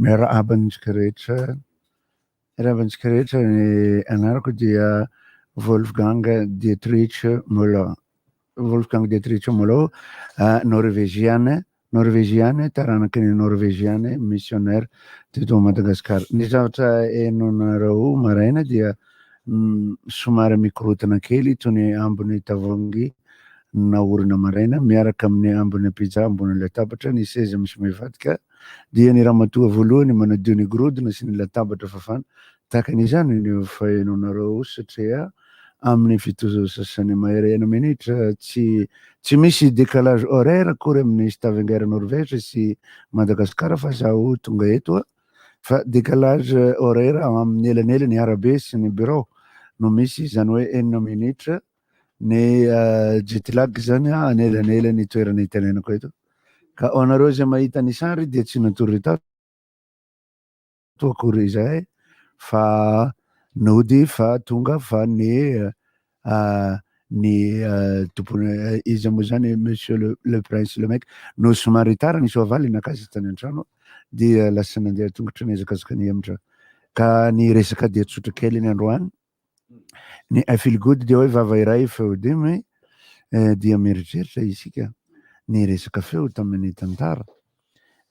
Miarabantsika rehetra ny anarako dia Wolfgang Dietrich Müller. Wolfgang Dietrich Müller, norvégiane, taranaky ny norvégiane, missionnaire teto Madagasikara. Ny zavatra hainonareo maraina dia somary mikorotana kely toy ny ambony tavoahangy naorina maraina miaraka amin'ny ambony pizza ambony latabatra, ny seza misy mivadika, dia ny ramatoa voalohany manadio ny gorodona sy ny latabatra fafana. Tahaka an'izany ny fahainonareo satria amin'ny fito sasany mahery 1 minitra tsy misy décalage horaire akory amin'ny Stavanger Norvège sy Madagasikara fa zaho tonga eto fa décalage horaire amin'ny elanelany arabe sy ny bureau no misy, zany hoe 1 minitra ny jet lag zany anelanelany toerana itenenako eto. Ka anareo zay mahita ny sary dia tsy natory tato akory izay fa nody fa tonga fa ny tompony izy moa zany monsieur le prince le mec no somary tara ny soavaly nakazy tany an-trano dia lasa nandeha tongotra niazakazaka ny amitra. Ka ny resaka dia tsotra kely ny androany. Ny I feel good dia hoe vava iray feo dimy dia mieritreritra isika ny resaka feo tamin'ny tantara.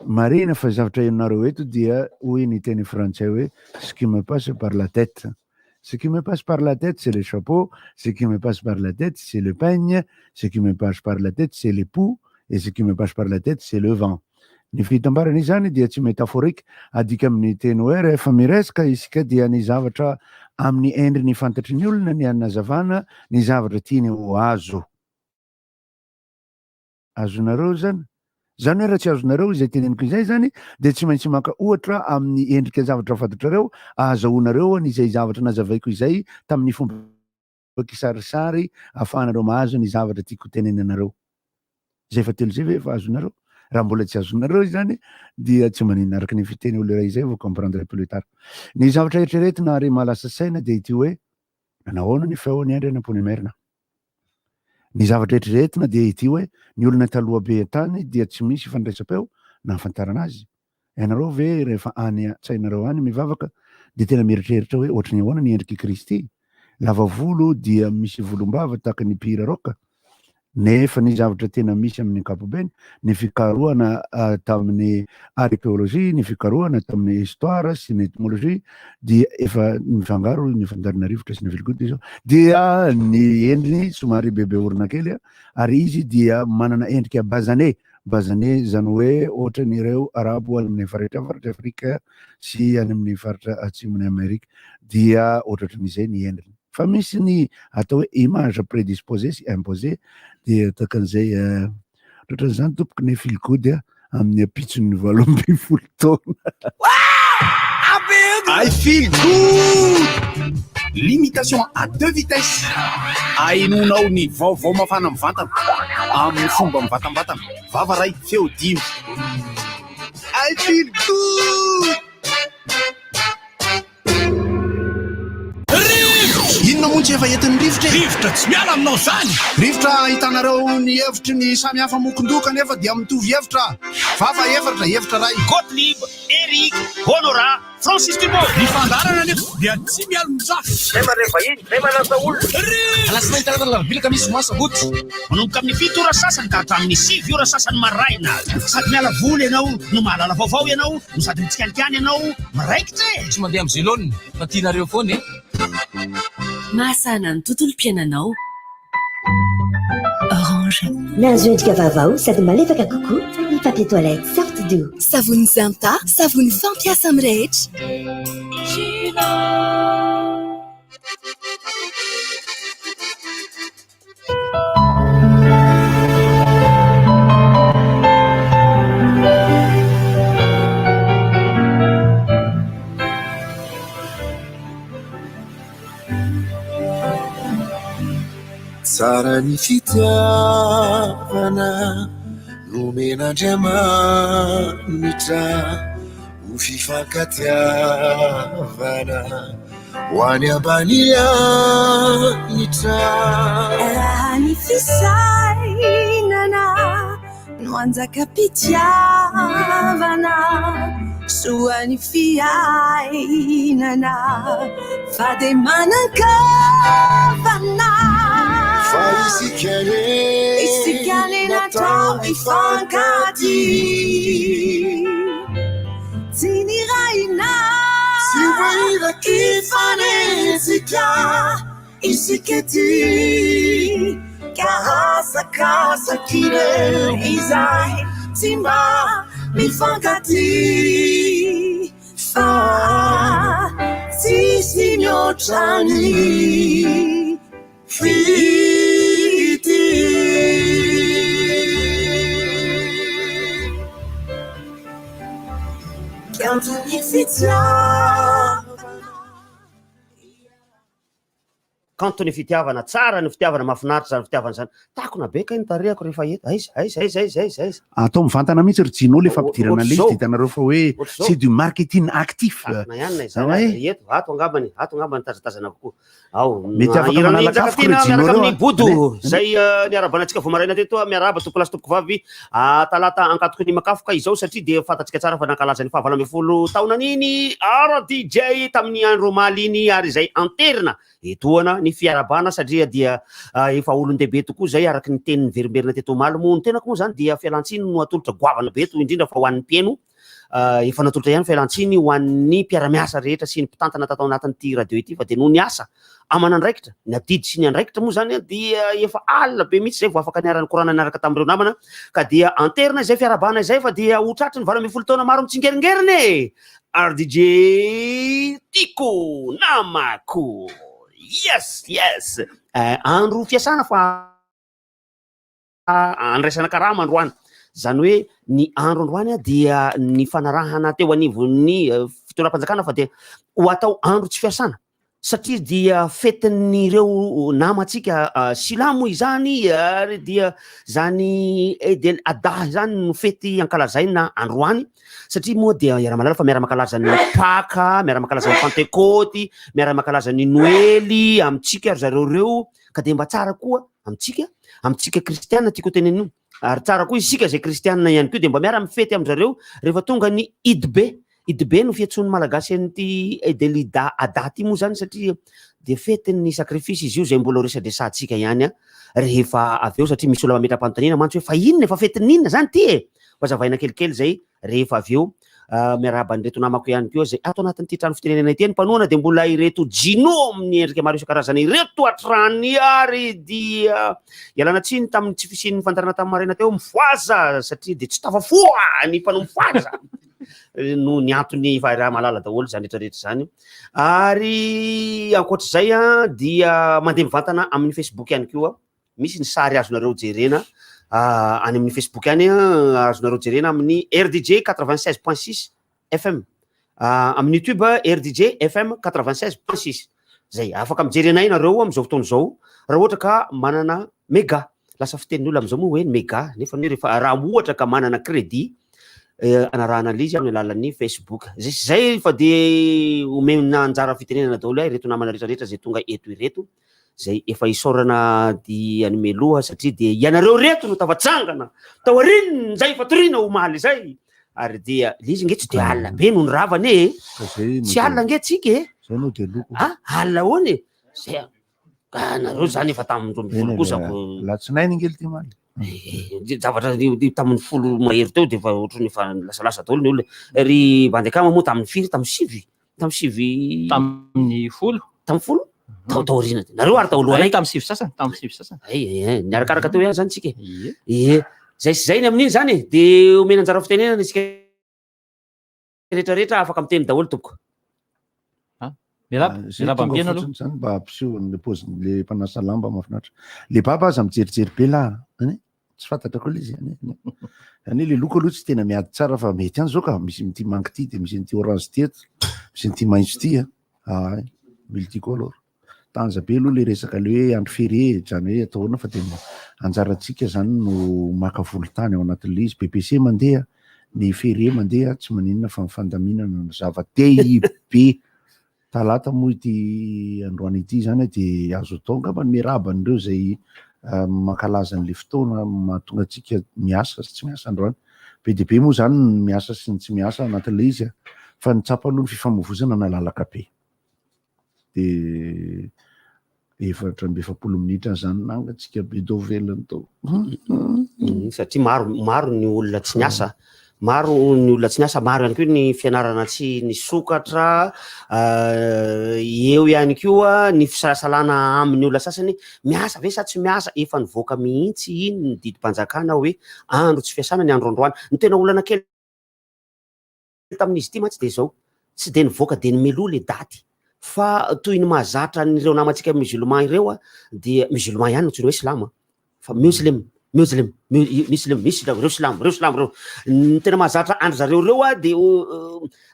Marina fa zavatra hainareo eto dia hoy ny teny frantsay hoe ce qui me passe par la tête. Ce qui me passe par la tête, c'est le chapeau. Ce qui me passe par la tête, c'est le peigne. Ce qui me passe par la tête, c'est l'époux. Et ce qui me passe par la tête, c'est le vent. Ny fitambarany zany dia tsy métaphorique, adika amin'ny teny hoe rehefa miresaka isika dia ny zavatra amin'ny endriny fantatry ny olona ny anazavana ny zavatra tiany ho azo. Azonareo zany? Zany hoe raha tsy azonareo izay teneniko izay zany dia tsy maintsy maka ohatra amin'ny endrika zavatra fantatrareo ahazahoanareo an'izay zavatra nazavaiko izay tamin'ny fomba kisarisary ahafahanareo mahazo ny zavatra tiako tenenanareo. Zay fa telo zay ve fa azonareo? Raha mbola tsy azonareo zany dia tsy maninona araka ny fiteny olo iray izay vous comprendrez plus tard. Ny zavatra eritreretina ary malasa saina dia ity hoe nahoana ny feony andry anam-pony merina. Ny zavatra eritreretina dia ity hoe ny olona taloha be tany dia tsy misy fandraisam-peo na hafantarana azy. Ianareo ve rehefa any an-tsainareo any mivavaka dia tena mieritreritra hoe ohatry ny ahoana ny endriky Kristy, lava volo dia misy volombava tahaka ny pira roka, nefa ny zavatra tena misy amin'ny ankapobeny ny fikarohana tamin'ny archéologie, ny fikarohana tamin'ny histoire sy ny étymologie dia efa mifangaro ny fandarina rivotra sy ny vilgoty izao dia ny endriny somary bebe orona kely ary izy dia manana endrika bazané zany hoe ohatra nyreo arabo any amin'ny faritra Afrika sy any amin'ny faritra atsimon'ny Amerika dia ohatran'izay ny endriny. Fa misy ny atao hoe image prédisposée sy imposée dia takan'izay ohatran'izany tompoko ny feel good amin'ny apitsony 18 taona. I feel good! Limitation à 2 vitesses. Ainonao ny vaovao mafana mivantana amin'ny fomba mivatambatana. Vava ray feo 5. I feel good! Inona moa tsy efa entin'ny rivotra? Rivotra tsy miala aminao zany. Rivotra ahitanareo ny hevitry ny samy hafa mokondoka nefa dia mitovy hevitra. Vava hevitra ray. Gottlieb, Eric, Honora, Francis Thibault. Ny fandarana nefa dia tsy miala mitsafy. Zay mareva iny, zay manasa olona. Alasinainy talata ny lavilaka misy moa sabotsy. Manomboka amin'ny 7 ora sasany ka hatramin'ny 7 ora sasany maraina. Sady miala voly ianao, no mahalala vaovao ianao, no sady mitsikanikany ianao, miraikitra. Tsy mandeha amin'ny zilony, fa tianareo foana e. Mahasana ny tontolo piainanao. Orange. Nahazo endrika vaovao sady malefaka kokoa ny papier toilette sorte doux. Savony Zanta, savony fampiasa amin'ny rehetra. Tsara ny fitiavana nomen'Andriamanitra ho fifankatiavana ho any ambany anitra. Raha ny fisainana no anjaka-pitiavana soany fiainana fa de manan-kavana fa isikany natao mifankaty tsy niraina tsy voiraky fanetsika isika ty kahasakasakireo izay tsy mba mifankaty fa tsisy mihoatrany fity kiantony fitiavana kanto ny fitiavana tsara ny fitiavana mahafinaritra zany fitiavana zany takona be ka ny tarehako rehefa eto aiza atao mivantana mihitsy ry jinao le fampidirana le izy de hitanareo fa hoe c'est du marketing actif na ihany eto ato angambany tazatazana kokoa ao mety afaka manalaka afaka le jinao miaraka reo amin'ny bodo zay niarabanantsika vao maraina teto miaraba tokolasy toko vavy talata ankatoko ny makafoka izao satria de fantatsika tsara fa nankalaza ny fahavalo ambin'ny folo taona niny ara DJ tamin'ny andro omaly iny ary zay anterina etoana ny fiarabana satria dia efa olon-dehibe tokoa zay araky ny tenin'ny verimberina teto omaly moa ny tenako moa zany dia fialantsiny no atolotra goavana be to indrindra fa ho an'ny mpieno efa natolotra ihany fialantsiny ho an'ny mpiaramiasa rehetra sy ny mpitantana tatao anatin'ity radio ity fa de no ny asa amana andraikitra ny adidy sy ny andraikitra moa zany dia efa alina be mihitsy zay vo afaka niarany korana niaraka tamin'ireo namana ka dia anterina izay fiarabana izay fa dia hotratry ny valo ambin'ny folo taona maro mitsingeringerinye RDJ Tiko namako yes andro fiasana fa andraisana karama androany zany hoe ny andro androany dia ny fanarahana teo anivon'ny fitondram-panjakana fa dia ho atao andro tsy fiasana satria dia fetin'ireo namatsika silamo izany ary dia zany Eid al-Adha zany no fety ankalazaina androany satria moa dia miara-malala fa miara-makalaza ny Paka, miara-makalaza ny Pentecote, miara-makalaza ny Noely amitsika ry zareo reo ka de mba tsara koa amitsika kristianina tiako tenenino ary tsara koa isika zay kristianina ihany koa de mba miara mifety am'zareo rehefa tonga ny Eid be no fiantsony malagasy an'ity Eid al-Adha ty moa zany satria de fetin'ny sakrifisy izy io zay mbola resadresantsika ihany rehefa aveo satria misy olona mametra-panontaniana mantsy hoe fa inona fa fetin'inona zany ty mba zavaina kelikely zay rehefa aveo miaraban'ireto namako ihany koa zay ato anatin'ity trano fitenenana ity ny mpanoana de mbola ireto jino amin'ny endrika maro isan-karazany ireto atrany ary dia ialana tsiny tamin'ny tsy fisian'ny fandarana tamin'ny maraina teo mifoaza satria de tsy tafafoa ny mpanao mifoaza no ny antony fa raha malala daholo zany rehetrarehetra zany ary ankoatr'izay dia mandeha mivantana amin'ny Facebook ihany koa misy ny sary azonareo jerena any amin'ny Facebook any azonareo jerena amin'ny RDJ 96.6 FM amin'ny YouTube RDJ FM 96.6 zay afaka mijerenay nareo am'izao fotoana zao raha ohatra ka manana méga lasa fitenin'olona am'izao moa hoe méga nefa rehefa raha ohatra ka manana crédit anarahana lizy amin'ny alalan'ny Facebook zay fa de omena anjara fitenenana daholo reto namana rehetrarehetra zay tonga eto ireto zay efa isorana di anome loha satria de ianareo reto no tavatsangana taorin zay fatorina omaly zay ary dia lizy nge tsy de alina be no ny ravany tsy alina nge tsika alina hoany zay nareo zany efa tamindro folo kosako latsinainy ngely ty maly zavatra tamin'ny folo mahery teo de efa ohatrany efa lasalasa daholo ny olona ry bandekama moa tamin'ny firy tamin'ny sivy tamin'ny folo taorina nareo ary taoloanay tamin'ny sivy sasany niarakaraka teo ihany zany tsika zay sy zay ny amin'iny zany de omena anjara fitenenana isika rehetrarehetra afaka miteny daholo tompoko miaraba ampiana aloha zany mba ampiseho le mpanasa lamba mafinatra le baba aza mijerijery be laha tsy fantatra koa le izy zany le loko aloha tsy tena miady tsara fa mety any zao ka misy nity mangy ty de misy nity orange ty eto misy nity maintso ty multicolore tanja be aloha le resaka le hoe andro férié zany hoe ataona fa de anjaratsika zany no maka volotany ao anatin'le izy BPC mandeha ny férié mandeha tsy maninona fa mifandaminana ny zava-te be talata moa ity androany ity zany de azo atao ngamba ny miaraban'ireo zay mankalaza an'le fotoana mahatonga atsika miasa sy tsy miasa androany be de be moa zany miasa sy ny tsy miasa anatin'le izy fa nitsapa aloha ny fifamoivozana nalalaka be de 7 minitra zany nangatsika be dao velany tao satria maro ny olona tsy niasa maro ny olona tsy niasa maro ihany koa ny fianarana tsy nisokatra eo ihany koa ny fisalasalana amin'ny olona sasany miasa ve sa tsy miasa efa nivoaka mihitsy iny ny didim-panjakana hoe andro tsy fiasana ny androandroany ny tena olana kely tamin'izy ity mantsy de zao tsy de nivoaka de ny melo le daty fa toy ny mahazatra n'ireo namantsika musulman ireo dia musulman ihany notsony hoe silama fa muslim misy reo silamo reo ny tena mahazatra andro zareo reo de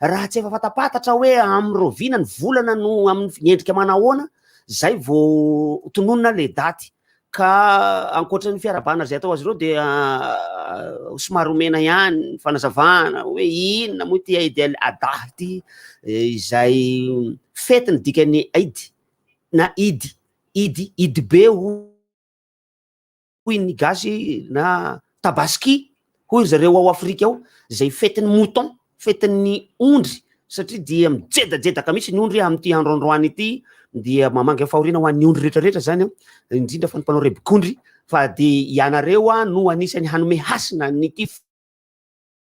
raha tsy efa fatapatatra hoe amin'ny rovina ny volana no amin'ny endrika manahoana zay vo tononona le daty ka ankoatra ny fiarabana zay atao azy reo de somary omena ihany fanazavana hoe inona moa ty Eid el Adha ty izay fety ny dikany Eid na idy be hoy ny gasy na tabaski hoy zareo ao Afrika ao zay fetin'ny mouton fetin'ny ondry satria dia mijedajedaka mihitsy ny ondry amin'ity androandroany ity dia mamanga fahoriana ho an'ny ondry rehetrarehetra zany indrindra fa ny mpanao rebikondry fa de ianareo no anisany hanome hasina nyty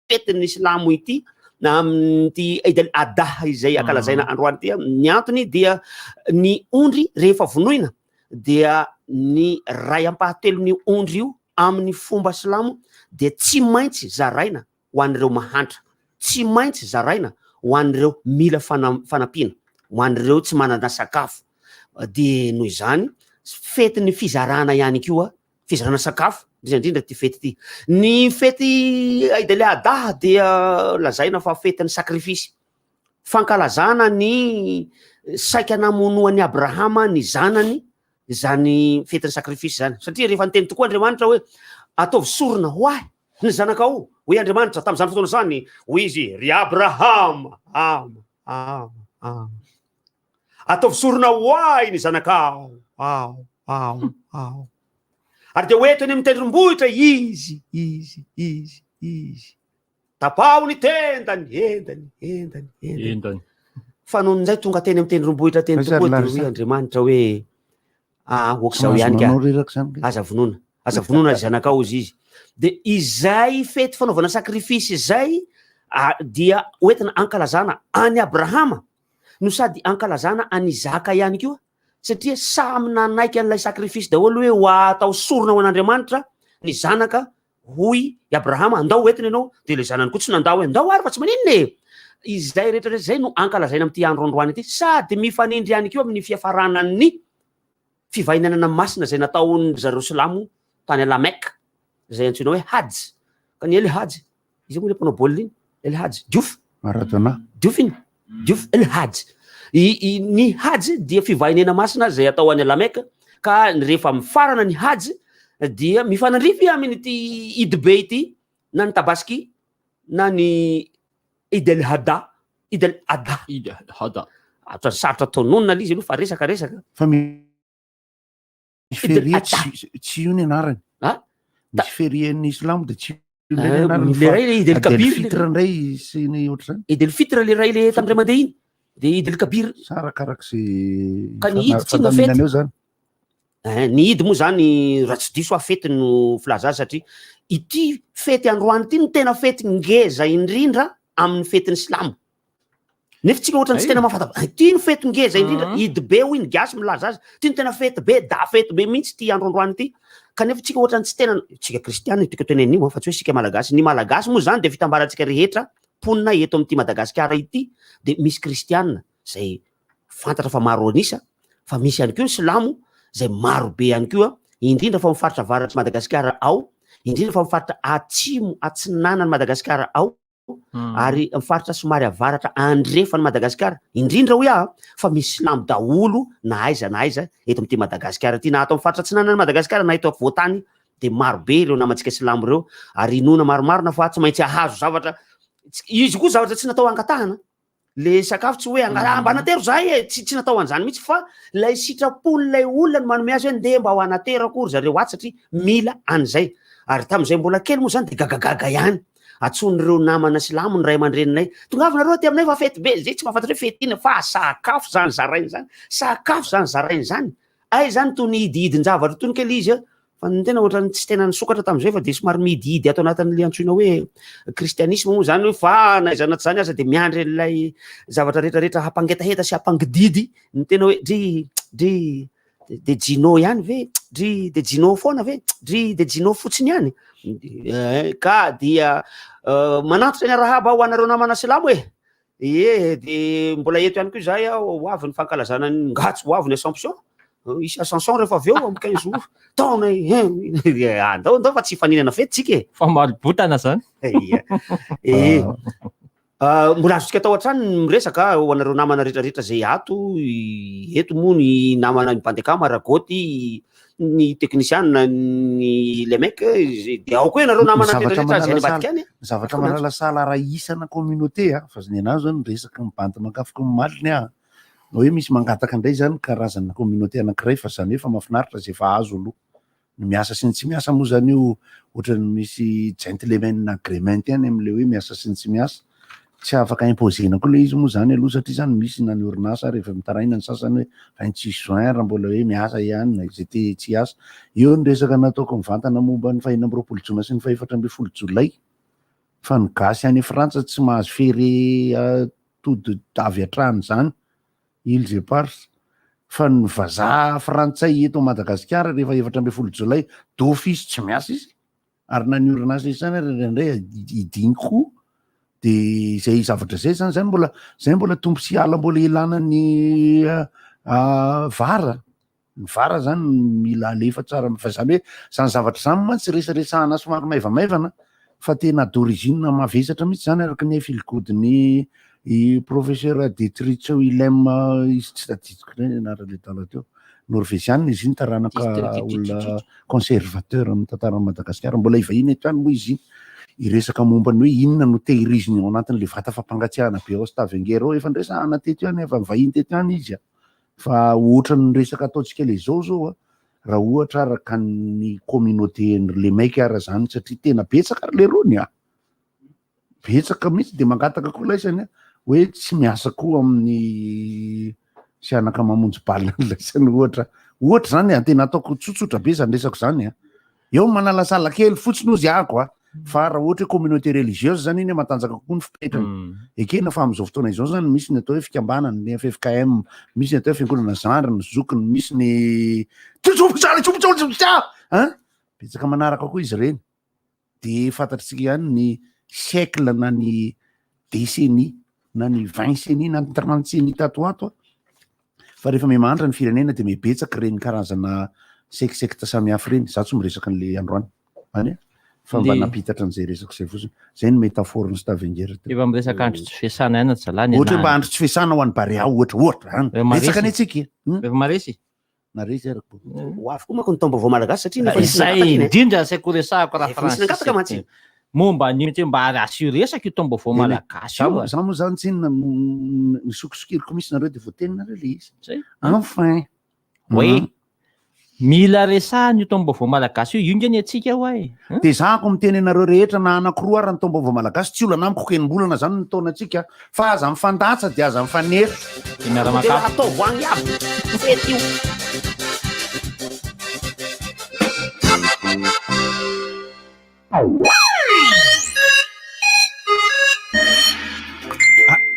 fetin'ny silamo ity na amin'ity Eid el Adha izay akalazaina androany ity ny antony dia ny ondry rehefa vonoina dia ny ray ampahatelo ny ondry io amin'ny fomba silamo de tsy maintsy zaraina ho an'ireo mahantra tsy maintsy zaraina ho an'ireo mila fanampiana ho an'ireo tsy manana sakafo de noho izany fetin'ny fizarana ihany koa fizarana sakafo indrindra ty fety ty ny fety Eid el Adha dia lazaina fa fetin'ny sakrifisy fankalazana ny saika namonoan'ny Abrahama ny zanany zany fetin'ny sakrifisy zany satria rehefa niteny tokoa Andriamanitra hoe ataovy sorona ho ahy ny zanakao hoe Andriamanitra tamin'izany fotoana zany hoy izy ry Abrahama ataovy sorona ho ahy ny zanakao ary de hoetiny amin'ny tendrombohitra izy tapao ny tendany endany fa noho nizay tonga teny amin'ny tendrombohitra teny tokoa de hoe Andriamanitra hoe okizao ihany ka aza vonona zanakao izy de izay fety fanaovana sakrifisy zay dia hoentina ankalazana any Abrahama no sady ankalazana any Izaka ihany koa satria samy nanaiky an'ilay sakrifisy daholo hoe ho atao sorona ho an'Andriamanitra ny zanaka hoy Abrahama andao hoentiny ianao de le zanany koa tsy nandao hoe andao ary fa tsy maninona izay rehetrarehetra zay no ankalazaina amin'ity androandroany ity sady mifanindry ihany koa amin'ny fiafaranany fivainana masina zay nataony zareo silamo tany Lameka zay antsoina hoe hajy ka ny el-hajy izy moa le mpanao baolina iny el-hajy diof el hajy ny hajy dia fivainena masina zay atao any Lameka ka rehefa mifarana ny hajy dia mifanandrify amin'ity Eid be ity na ny tabaski na ny Eid el Adha atra sarotra tononona izy aloha fa resaka fa misy ferie tsy io ny anarany misy ferien' Islam de tsy io ny anarany le ray le Eid el Kabir fitra ndray sy ny ohatry zany Eid el Fitra le ray le tamindray mandeha iny de Eid el Kabir sarakarak'izay ka ny Eid tsy na fety eo zany ny Eid moa zany raha tsy diso fety no filaza satria ity fety androany ity ny tena fety ngeza indrindra amin'ny fetin'ny silamo nefa tsika ohatrany tsy tena mahafantatra ity ny fety ngeza indrindra Eid be hoy ny gasy milaza azy ty ny tena fety be da fety be mihitsy ty androandroany ity kanefa tsika ohatrany tsy tena tsika kristianina tika tenen'io fa tsy hoe sika malagasy ny malagasy moa zany de fitambarantsika rehetra ponina eto amin'ity Madagasikara ity de misy kristianina zay fantatra fa maro anisa fa misy ihany koa ny silamo zay maro be ihany koa indrindra fa mifaritra avaratry Madagasikara ao indrindra fa mifaritra atsimo atsinanany Madagasikara ao ary mifaritra somary avaratra andrefany Madagasikara indrindra hoe fa misy silamo daholo na aiza eto amin'ity Madagasikara ty na atao mifaritra atsinanany Madagasikara na eto avoantany de maro be ireo namantsika silamo reo ary inona maromarona fa tsy maintsy ahazo zavatra izy koa zavatra tsy natao angatahana le sakafo tsy hoe angalambanatero zahay tsy natao an'izany mihitsy fa lay sitrapon'lay olona no manome azy hoe ndeha mba ho anatero akory zareo aty satria mila an'izay ary tamin'izay mbola kely moa zany de gagagaga ihany atson'ireo namana silamo ny ray aman-dreninay tongavanareo ty aminay fa fety be zay tsy mahafantatra hoe fety ina fa sakafo zany zarainy zany sakafo zany zarainy zany ay zany toy ny ididin-javatra toy ny kely izy fa ny tena ohatrany tsy tena nisokatra tamin'izay fa de somary mididy ato anatin'le antsoina hoe kristianisme moa zany hoe fa naizana tsy zany aza de miandry an'ilay zavatra rehetrarehetra hampangetaheta sy hampangididy ny tena hoe dry de jino ihany ve dry de jino foana ve dry de jino fotsiny ihany ka dia manantitra ny arahaba ho anareo namana silamo de mbola eto ihany koa zay ho avy ny fankalazana ny ngatsy ho avy ny assumption isy ascension rehefa avy eo amin'ny 15 jours taona andao fa tsy faninana fety tsika fa malibotana zany mbola azontsika tao an-trano miresaka ho anareo namana rehetrarehetra zay eto moa ny namana mpandeakama ragoty ny teknisiana ny lemek de ao koa anareo namana rehetrarehetra zay nybadika any zavatra malala sala raisana communauté fa zany anazy zany resaka mibanty makafoko maliny hoe misy mangataka indray zany karazana communauté anankiray fa zany hoe fa mahafinaritra zay fa azo aloha ny miasa sy ny tsy miasa moa zany io ohatrany misy gentleman agreement any am'le hoe miasa sy ny tsy miasa tsy afaka imposena koa le izy moa zany aloha satria zany misy na ny orinasa rehefa mitaraina ny sasany hoe 26 juin raha mbola hoe miasa ihany zay te tsy asa eo ny resaka nataoko mivantana momba ny 24 jona sy ny 24 jolay fa ny gasy any frantsa tsy mahazo fery tody avy atrany zany il je pars fa ny vazaha frantsay eto Madagasikara rehefa 24 jolay d'office tsy miasa izy ary na ny orinasa isany indray idiniko de zay zavatra zay zany mbola tombo sy ala mbola ilana ny vara zany mila alefa tsara fa zany hoe zany zavatra zany mantsy resaresahana somary maivamaivana fa tena d'origine mavesatra mihitsy zany araka ny filgodiny i professeur Dietrich Willem izy tsy tadidiko ny anarale tala teo norvégiane izy iny taranaka olona conservateur amin'ny tantaran'i Madagasikara mbola ivahiny eto any moa izy iresaka momba ny hoe inona no tehiriziny ao anatin'le vata fampangatsiahana be ao stavengero efa ndresahana teto any efa mivahiny teto any izy fa ohatra ny resaka ataotsika le zao raha ohatra araka ny communauté le maiky ara zany satria tena betsaka le rony betsaka mihitsy de mangataka koa laisany hoe tsy miasa koa amin'ny sianaka mamonjy balina laisany ohatra zany tena ataoko tsotsotra be zany resako zany eo manala sala kely fotsiny ozy ako fa raha ohatra hoe communauté religieuse zany iny matanjaka kokoa ny fipetrany ekena fa am'izao fotoana izao zany misy ny atao hoe fikambanany ny FFKM misy ny atao hoe fiangonana zandry ny zokiny misy ny betsaka manaraka koa izy reny de fantatritsika ihany ny siècle na ny décennie na ny 20 ceni na ny 30 ceni tato ato fa rehefa mimanitra ny firenena de mibetsaka reny karazana sekta samihafa reny za tsy miresaka an'le androany any fa mba napitatra an'izay resako zay fotsiny zay ny métaphore ny stavengera efa miresaka andro tsy fiasana ihany zalany ohatra mba andro tsy fiasana ho an'ny barea ohatra resaka ny atsika efa maresy naresy arako ho avy koa manko ny tombo vao malagasy satria izay indrindra zay koresahako raha nangataka mantsy momba ny mba assuresaka io tombo vao malagasy io za moa zany tsy ny sokisokiriko misy nareo de voateninareo le izy enfin hoe mila resahany io tombo-baovao malagasy io ingany atsika ho de zako miteny anareo rehetra na anankiroa ary ny tombo-baovao malagasy tsy olana amiko kenimbolana zany ny taona atsika fa aza mifandatsa de aza mifanera de miara-makafo atao voany aby fety io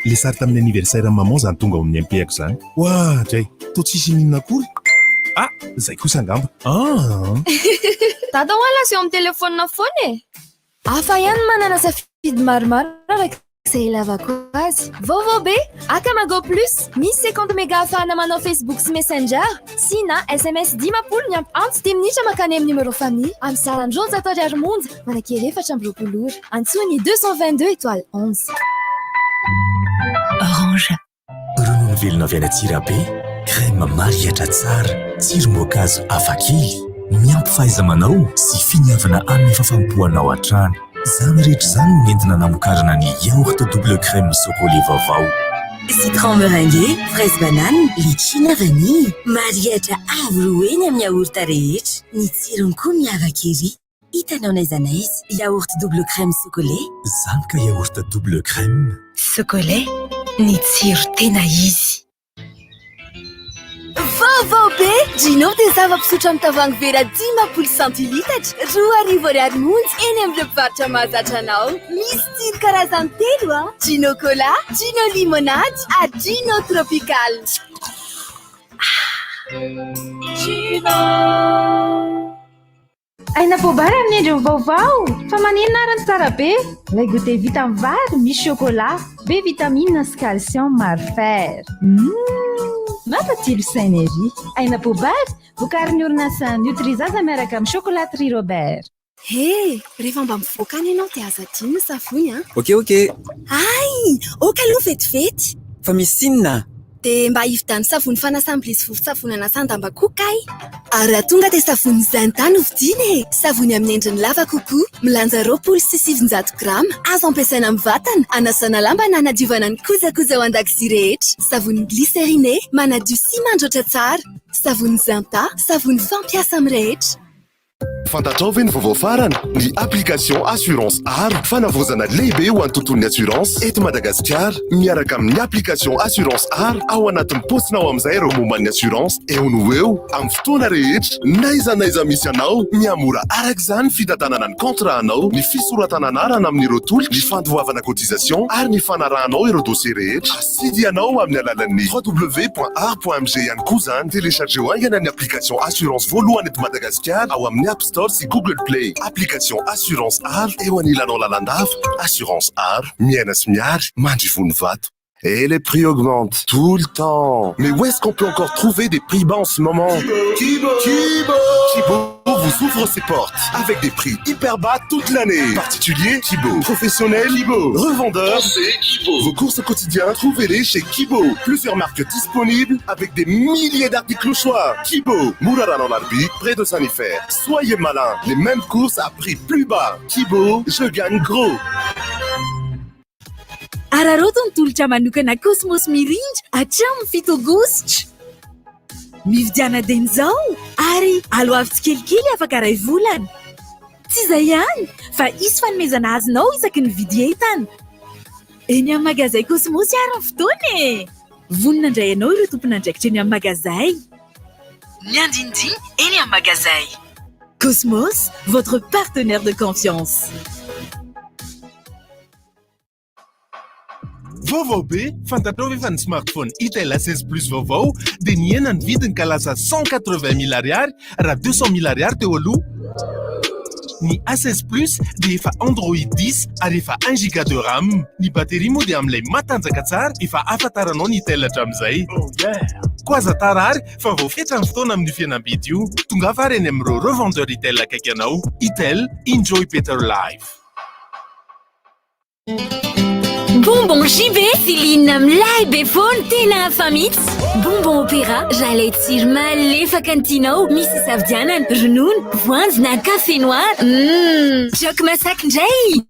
le sary tamin'ny anniversaire maman zany tonga amin'ny ampiako zany oa dray to tsisy minina akory zay kosa angamba dada hoala sy eo amin'ny telefônina foana afa ihany manana safidy maromaro araka izay ilavako azy vaovao be akamago plus misy 50 méga ahafahana manao Facebook sy Messenger sy na SMS 10 ny ampy 10 minitra makany amin'ny numéro famille amin'ny sarandrony zatao ariary monja manakery 4 ora antsony 222 étoile 11 Orange ronono velona avy any Antsirabe crème mariatra tsara tsiro-moakazo hafakely miampy fahaiza-manao sy finiavana amin'ny fafampoanao an-trano zany rehetra zany no nentina namokarana ny yaourt double crème chocolat vaovao citron meringué, fraise banane, litchi na vanille mariatra avo roeny amin'ny yaourt rehetra ny tsirony koa miavaka ery hitanao naizana izy yaourt double crème chocolat zany ka yaourt double crème chocolat ny tsiro tena izy vaovao be Gino dia zava-pisotro amin'ny tavoahangy vera 10 centilitatra 2,20 monja eny amin'ny mpivarotra mahazatra anao. Misy tsiro karazany 3 Gino cola, Gino limonade, Gino tropical. Aina bobary amin'ny endriny vaovao fa maninona arany tsara be lay goûté vita amin'ny vary misy chocolat be vitamine sy calcium maro fer mampatsilo synergie aina bobary vokarin'ny orinasa Nutrizaza miaraka amin'ny chocolaterie Robert. Hé, rehefa mba mivoaka any ianao dia aza dino ny savony a. Ok. Ay, oka aloha vetivety. Fa misy sinona? Dia mba hividany savony fanasam-bilisy vovon-tsavony anasan-damba koka ary raha tonga dia savony Zantany hovidiny savony amin'ny endriny lava kokoa milanja 27 grama azo ampiasaina amin'ny vatana anasana lamba na anadiovana ny kojakoja ao an-dakozia rehetra savony glycériné manadio sy mandroatra tsara savony Zanta savony fampiasa amin'ny rehetra. Fantatrao ve ny vaovao farany ny application assurance aro fanavozana lehibe ho an'ny tontolon'ny assurance eto Madagasikara miaraka amin'ny application assurance aro ao anatin'ny postinao amin'izay ireo momban'ny assurance eo no eo amin'ny fotoana rehetra naiza misy anao miamora araka izany fitantanana ny contrat-nao ny fisoratananarana amin'ireo tolo ny fandoavana cotisation ary ny fanarahanao ireo dossier rehetra asidy ianao amin'ny alalan'ny www.ar.mg ihany koa izany téléchargeo aingana ny application assurance voalohany eto Madagasikara ao amin'ny App Store sy Google Play. Application Assurance Art eo anilanao lalandava. Assurance Art, miaina sy miary, mandrivony vato. Et les prix augmentent tout le temps. Mais où est-ce qu'on peut encore trouver des prix bas en ce moment? Kibo vous ouvre ses portes avec des prix hyper bas toute l'année. Particulier, Kibo. Professionnel, Kibo. Revendeur, c'est Kibo. Vos courses au quotidien, trouvez-les chez Kibo. Plusieurs marques disponibles avec des milliers d'articles au choix. Kibo, Mourara dans l'Arbi, près de Saint-Nifère. Soyez malins, les mêmes courses à prix plus bas. Kibo, je gagne gros. Araroto ny tolotra manokana Cosmos mirindra hatramin'ny 7 Aogositra. Mividiana dia izao ary alo avy tsikelikely afaka ray volana. Tsy izay ihany fa isy fanomezana azonao isaky ny vidy entana. Eny amin'ny magazay Cosmos ary ny fotoana e. Vonona indray ianao ireo tompon'andraikitra eny amin'ny magazay. Miandindiny eny amin'ny magazay. Cosmos, votre partenaire de confiance. Vaovao be, fantatrao ve fa ny smartphone Itel A16 Plus vaovao dia niena ny vidiny ka lasa 180 000 ariary raha 200 000 ariary teo aloha. Ny A16 Plus dia efa Android 10 ary efa 1 giga de RAM. Ny baterie moa dia amin'ilay matanjaka tsara efa afantaranao ny Itel hatramin'izay. Koa aza tarary fa vao fetra ny fotoana amin'ny fihenam-bidy io. Tonga fa reny amin'ireo revendeur Itel akaiky anao. Itel, enjoy better life. Bonbon JB, Céline Mlay Befon, Tena Famits. Bonbon Opéra, j'allais tsiro malefaka ny tianao, misy savidianana, ronono, voanjo na café noir. Jok masaky indray.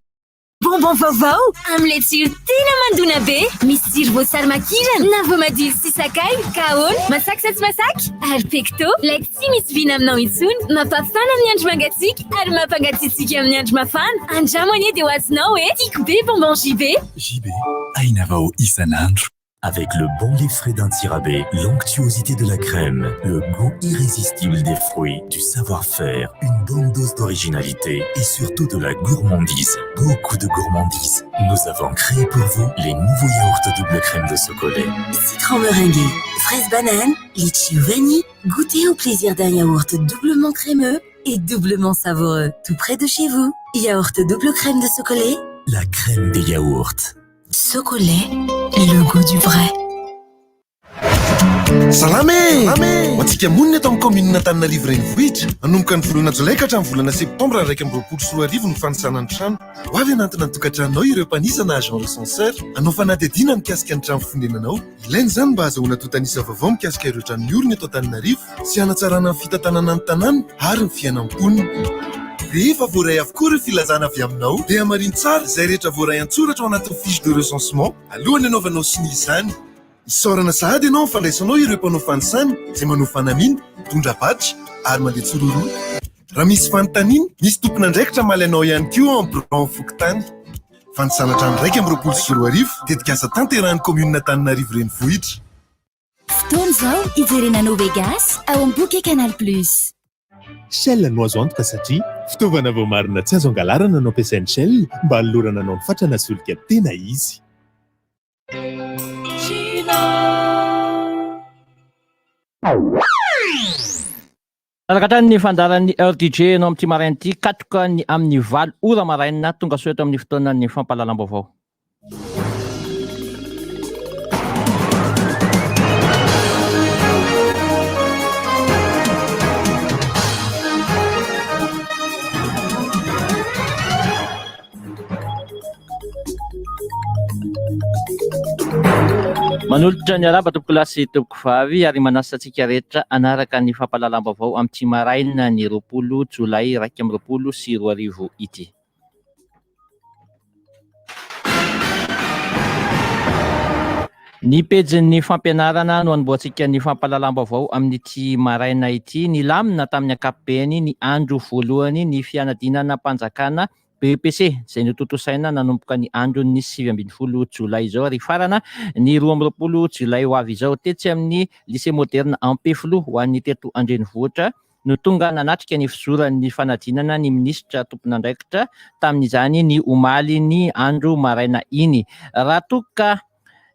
Bonbon vaovao, amin'ilay tsiro tena mandona be, misy tsiro voasary makirana, na voamadilo sy sakay, kahoana, masaky sa tsy masaky, ary pecto, like tsy misy vina aminao intsony, mampafana amin'ny andro mangatsiaka, ary mampangatsiatsika amin'ny andro mafana. Andramo anie dia ho azonao tiako be bonbon JB. JB, aina vao isan'andro. Avec le bon lait frais d'un tirabé, l'onctuosité de la crème, le goût irrésistible des fruits, du savoir-faire, une bonne dose d'originalité et surtout de la gourmandise. Beaucoup de gourmandise. Nous avons créé pour vous les nouveaux yaourts double crème de chocolat. Citron meringué, fraise banane, litchi ou vanille. Goûtez au plaisir d'un yaourt doublement crémeux et doublement savoureux. Tout près de chez vous. Yaourt double crème de chocolat. La crème des yaourts. Chocolat, le goût du vrai. Salame! Matsika monina eto amin'ny commune Antananarivo renivohitra hanomboka ny volana jolay ka hatramin'ny volana septambra 2024 ny fanosanana ny trano. Ho avy anatina ny tokantranonao ireo mpanisa na agent recenseur hanao fanadihadiana mikasika ny trano fonenanao. Ilaina izany mba azahoana totanisa vaovao mikasika ireo trano miorina eto Antananarivo sy hanatsarana ny fitantanana ny tanàna ary ny fiainam-ponina. Rehefa voaray avokoa ireo filazana avy aminao dia mariny tsara izay rehetra voaray antsoratra ao anatin'ny fiche de recensement alohan'ny anaovanao siny izany. Isaorana sahady ianao fandraisanao ireo mpanao fanosana izay manao fanamiana, mitondra batry ary mandeha tsororoa. raha misy fanontaniana misy tompona andraikitra malainao ihany koa en fokotany fansanatra ny raika am'roapolo sy roa arivo tetika asa tanterahany komina Antananarivo renivohitra. Fotoana izao ijerenanao Vegas ao amin'ny boky Canal Plus. Shell no azo antoka satria fitaovana voamarina tsy azo angalarana no ampiasain'ny Shell mba halorana anao ny fatrana solika tena izy. Arakatra ny fandaran'ny RDJ no amin'ity maraina ity katoka ny amin'ny 8 ora maraina tonga soeto amin'ny fotoanan'ny fampahalalam-baovao. Manolotra ny araba tompoko lasy tompoko vavy ary manasantsika rehetra anaraka ny fampahalalam-baovao amin'ity maraina ny 20 jolay 2020 sy 2020 ity. Ny pejin'ny fampianarana no anamboatsika ny fampahalalam-baovao amin'ity maraina ity. Ny lamina tamin'ny ankapobeny ny andro voalohany ny fianadinana mpanjakana BPC izay notontosaina nanomboka ny andron'ny 7 jolay izao ary farana ny 12 jolay ho avy izao tetsy amin'ny lycée moderne Ampefilo ho an'ny teto Andrenivohitra no tonga nanatrika ny fizoran'ny fanadinana ny minisitra tompon'andraikitra tamin'izany ny omaly ny andro maraina iny. Raha toka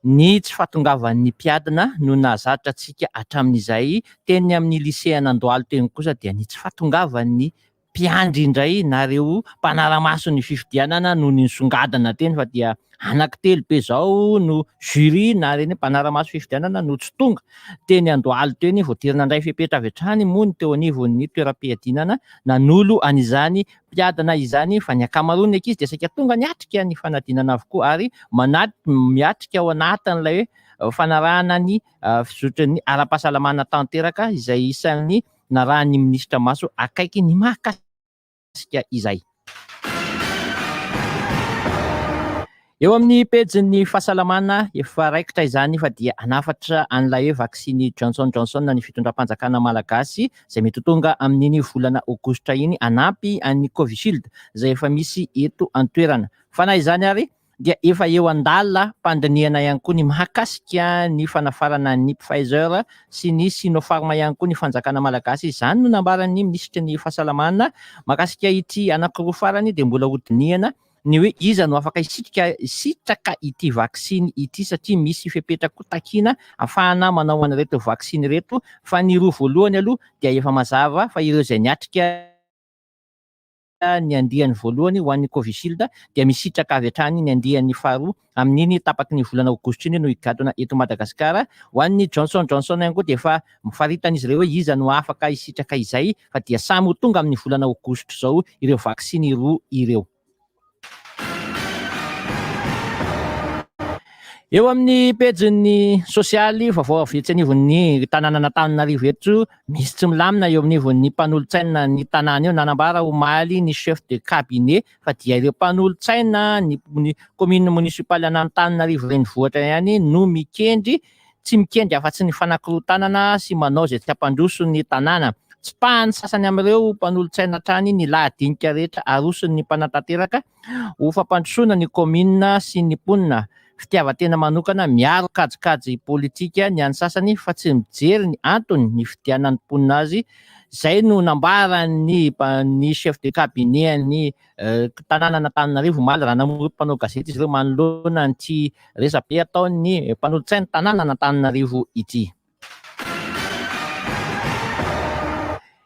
ny tsy fahatongavan'ny mpiadina no nahazatra antsika hatramin'izay teny amin'ny lycée Anandohalo teny kosa dia ny tsy fahatongavan'ny mpiandry indray nareo mpanaramaso ny fifidianana no nisongadana teny fa dia anankitelo be zao no jury na reny mpanaramaso fifidianana no tsy tonga teny Andohalo teny voaterina indray fepetra avy hatrany moa ny teo anivon'ny toeram-piadinana nanolo an'izany mpiadana izany fa ny akamaroany ankizy dia saika tonga niatrika ny fanadinana avokoa ary miatrika ao anatin'ilay fanarahana ny fizotran'ny ara-pahasalamana tanteraka izay isan'ny narahan'ny minisitra maso akaiky ny mahakasika izay. Eo amin'ny pejin'ny fahasalamana efa raikitra izany fa dia anafatra an'ilay vaksiny Johnson ny fitondram-panjakana malagasy izay mety tonga amin'iny volana aogositra iny anampy an'ny Covishield izay efa misy eto an-toerana. Fa na izany ary dia efa eo andalina mpandiniana ihany koa ny mahakasika ny fanafarana ny Pfizer sy ny Sinopharm ihany koa ny fanjakana malagasy. Izany no nambaran'ny minisitry ny fahasalamana mahakasika ity anankiroa farany dia mbola hodinihana ny hoe iza no afaka sitraka ity vaksiny ity satria misy fepetraka takiana ahafahana manao an'ireto vaksiny reto fa ny roa voalohany aloha dia efa mazava fa ireo izay niatrika ny andiany voalohany ho an'ny Covishield dia misitraka avy hatrany ny andiany faharoa amin'iny tapaky ny volana aogositra iny no higadona eto Madagasikara. Ho an'ny Johnson ihany koa dia efa mifaritan'izy ireo hoe iza no afaka hisitraka izay fa dia samy ho tonga amin'ny volana aogositra izao ireo vaksiny roa ireo. Eo amin'ny pejin'ny sosialy vaovao avy etsy anivon'ny tanànan'Antananarivo eto misy tsy milamina eo amin'ivon'ny mpanolontsaina ny tanàna eo nanambara omaly ny chef de cabinet fa dia ireo mpanolontsaina ny commune municipaly an'Antananarivo renivohitra ihany no tsy mikendry afa-tsy ny fanakirotanana sy manao izay tsy hampandroso ny tanàna. Tsy pahany sasany amin'ireo mpanolontsaina hatrany ny lahadinika rehetra aroson'ny mpanantanteraka ho fampandrosoana ny commune sy ny mponina. Fitiavan-tena manokana miaro kajikajy politika ny an'ny sasany fa tsy mijery ny antony ny fidianan'ny mponina azy. Izay no nambaran'ny chef de cabinet ny tanànan'Antananarivo omaly raha namory mpanao gazety izy ireo manoloana n'ity resabe ataon'ny mpanolontsaina tanànan'Antananarivo ity.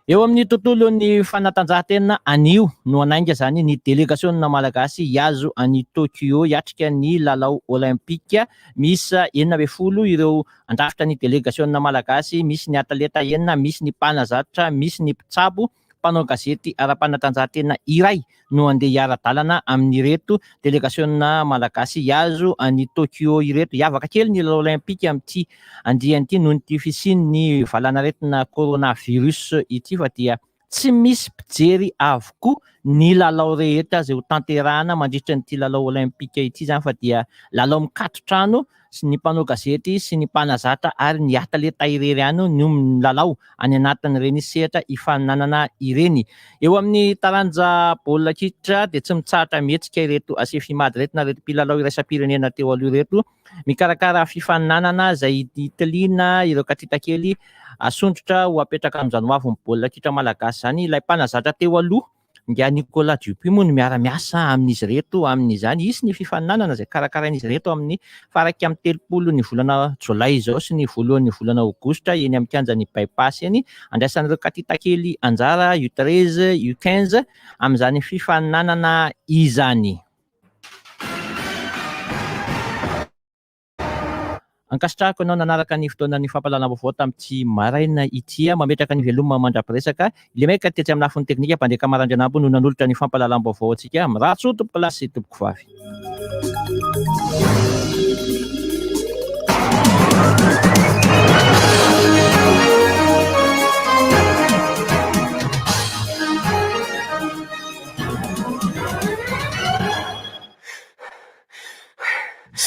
Eo amin'ny tontolon'ny fanatanjahantena anio no anainga zany ny délégationna malagasy hiazo any Tokyo hiatrika ny lalao olympique. Misy 40 ireo andrafitra ny délégationna malagasy, misy ny atleta 9, misy ny mpanazatra, misy ny mpitsabo. Mpanao gazety ara-panatanjahantena iray no andeha hiara-dalana amin'ireto délégationna malagasy hiazo any Tokyo ireto. Hiavaka kely ny lalao olympique amin'ity andian'ity noho ny fisian'ny valanaretina coronavirus ity fa dia tsy misy mpijery avokoa ny lalao rehetra izay ho tanterahana mandritra n'ity lalao olympique ity zany fa dia lalao mikatotrano sy ny mpanao gazety sy ny mpanazatra ary ny ataleta irery ihany no milalao any anatin'ireny sehatra ifananana ireny. Eo amin'ny taranja baolina kitra dia tsy mitsahatra mihetsika ireto asefimady reto na reto mpilalao iraisam-pirenena teo aloha reto mikarakara fifananana izay tiliana ireo katritakely asondrotra ho apetraka amin'izany ho avy ny baolina kitra malagasy zany. Ilay mpanazatra teo aloha nga Nicolas Dupy moa no miara-miasa amin'izy reto amin'izany. Isy ny fifananana izay karakarain'izy reto amin'ny faraka amin'ny 30 ny volana jolay izao sy ny voalohan'ny volana aogositra eny amin'ny kianjan'ny bypass eny andraisan'ireo katitakely anjara U13 U15 amin'izany fifananana izany. Ankasitrahako anao nanaraka ny fotoanan'ny fampahalalam-baovao tamin'ity maraina ity mametraka ny veloma mandrapiresaka ilay maika tetsy amin'ny lafiny teknika mpandeha Marandrana no nanolotra ny fampahalalam-baovao antsika miratso tompoko lahy sy tompoko vavy.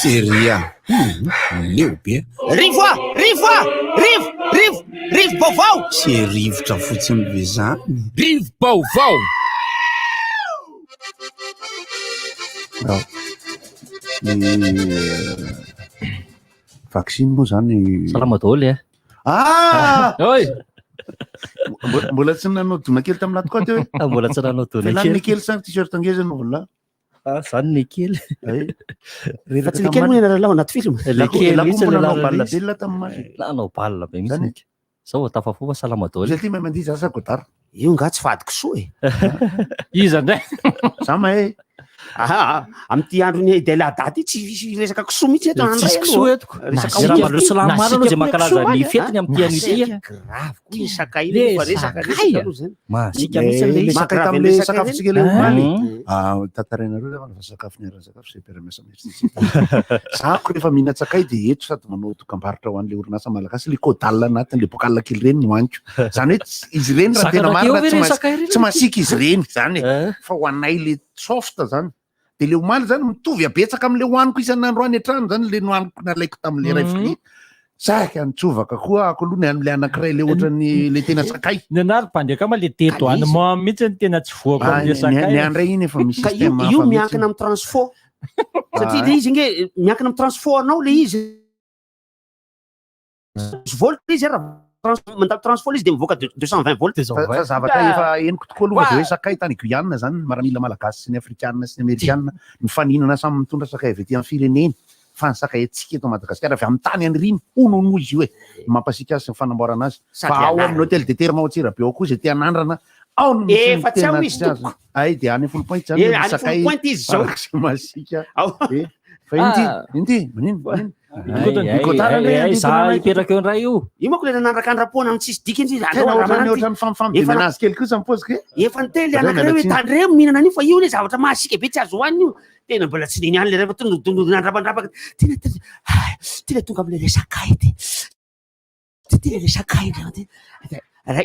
Seria leo be rivo baovao se rivotra fotsiny be zany rivo baovao vaccine moa zany salama daholo oi mbola tsy nanao dona kely tamin'ny lato koa teo mbola tsy nanao dona kely kely sa t-shirt angeza no vola zany ny kely fa tsy ny kely moa ianaralao anaty film lanao balina belona tamin'ny lanao balina be mihitsy zao tafafofa salama daholo zay ty mahay mandihy za godara io nga tsy fadiko soa iza ndray za mahay amin'ity andro ny dela daty tsy resaka kisoa mihitsy eto tsisy kisoa etoko salama maro anao zay mankalaza ny fetiny amin'ity an'ity grave koa i sakay io fa resaka zany masika mihitsy sakay tam'le sakafo tsika le omaly tantarainareo rehefa fa sakafo ny ara-sakafo zay mpiara-miasa mihitsy zako rehefa mihinan-tsakay dia eto sady manao dokam-barotra ho an'le orinasa malagasy le kodal anatin'le bokalina kely reny no anko zany hoe izy reny raha tena marina tsy masika izy reny zany fa ho anay le soft zany de le omaly zany mitovy abetsaka am'le hoaniko isan'andro any an-trano zany le nohaniko nalaiko tam'le ray fili saka nitsovaka koa ako aloha ny an'le anankiray le ohatrany le tena sakay ny anary mpandeka ma le teto any ma mihitsy ny tena tsy voako am'le sakay ny andray iny efa misy système io miankina amin'ny transport satria le izy nge miankina amin'ny transport anao le izy volt izy raha mandalo transport izy de mivoaka 220 volt fa zavatra efa eniko tokoa aloha de hoe sakay tany Guyane zany maramila malagasy sy ny afrikanina sy ny amerikanina mifaninana samy mitondra sakay avy ety amin'ny fireneny fa ny sakay atsika eto Madagasikara avy amin'ny tany an'iriny hono izy io mampasika azy sy ny fanamboarana azy fa ao amin'ny hôtel de terre maotsira be ao koa zay tia anandrana ao no efa tsy ao izy toko ay de any full point zany sakay izy zao masika fa inty manino za ipetraka eo ndray io manko le nanandraka andrapona amin'ny tsisy diky indry ohatrany famifampidenanazy kely kosa mipozika efa ny tely anakireo hoe tany reo mihinana an'io fa io le zavatra mahasika be tsy azo hoaniny io tena mbola tsy niny any le rehefa tondondondona andrapandrapaka tena tonga am'le resakay ty le resakay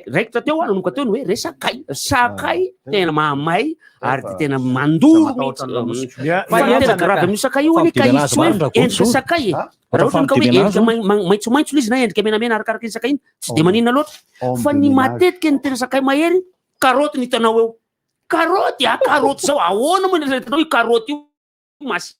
raikitra teo nanomboka teo ny hoe resakay sakay tena mahamay ary tena mandoro mihitsy fa tena grave amin'io sakay io hoe ka izy tsy hoe endrika sakay raha ohatra ka hoe endrika maitsomaitso le izy na endrika menamena arakaraka ny sakay iny tsy de maninona loatra fa ny matetika ny tena sakay mahery karoty ny hitanao eo karoty karoty zao ahoana moa hitanao io karoty io mas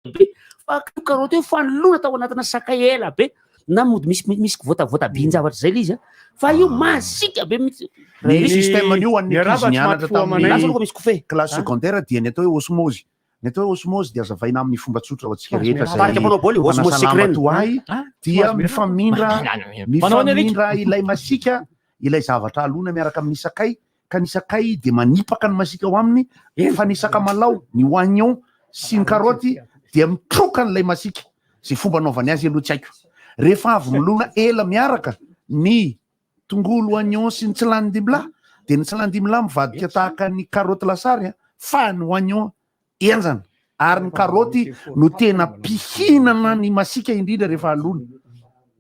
be fa karoty io fanolona tao anatina sakay ela be na mody misy voatabin-javatra zay le izy fa io masika be mihitsy ny système an'io an'ny ankizy nianatra tamin'ny misy kofé classe secondaire dia ny atao hoe osmose ny atao hoe osmose dia azavaina amin'ny fomba tsotra ho antsika rehetra zay dia mifamindra ilay masika ilay zavatra alona miaraka amin'ny sakay ka ny sakay de manipaka ny masika ao aminy fa ny sakamalao ny oignon sy ny karoty dia mitroka n'ilay masika zay fomba anaovany azy aloha tsy haiko rehefa avy milona ela miaraka ny tongolo oignon sy ny tsilanidimla de ny tsilanidimla mivadika tahaka ny karoty lasary fa ny oignon enjana ary ny karoty no tena mpihinana ny masika indrindra rehefa alona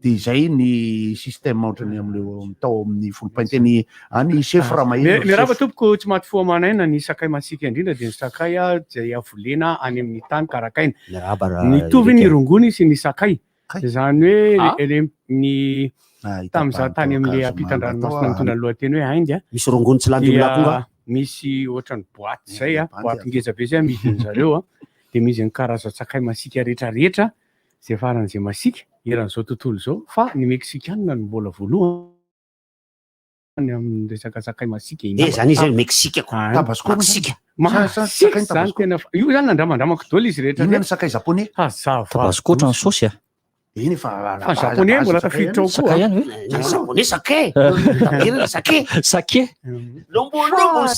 de izay ny système ohatrany am'leo tao amin'ny folompainteny any chef raha mirava tompoko tsy maty foamanaina ny sakay masika indrindra de ny sakay zay avolena any amin'ny tany karakaina nitovy ny rongony sy ny sakay zany hoe ny tam'za tany am'le ampitan-dranomasina mitondra ny lohateny hoe Inde misy rongony tsy landy misy ohatrany boaty zay boaty ngeza be zay amidiny zareo de misy ny karazan-sakay masika rehetrarehetra zay faran'izay masika eran'izao tontolo zao fa ny meksikanina no mbola voalohany amin'ny resaka sakay masika zany izy meksika tabasco masika zany tena io zany nandramandramako dôly izy rehetra ny sakay japonais tabasco ohatrany saosy iny fa japonais mbola tafiditra ao koa japonais sakay sake lombolombony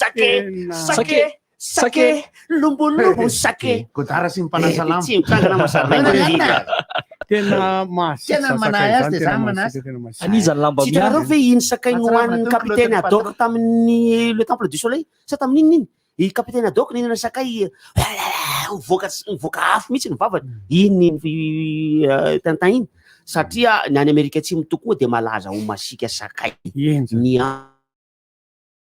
sake lombolombony sake godara sy mipanasalama tsy mitangana masarina tena anisany lamba miareo ve iny sakay nohoan'ny kapitaine Haddock tamin'ny le temple du soleil sa tamin'ininy i kapitaine Haddock nihinana sakay mivoaka afo mihitsy ny vavany iny tantan iny satria ny any Amerika Atsimo tokoa de malaza ho masika sakay ny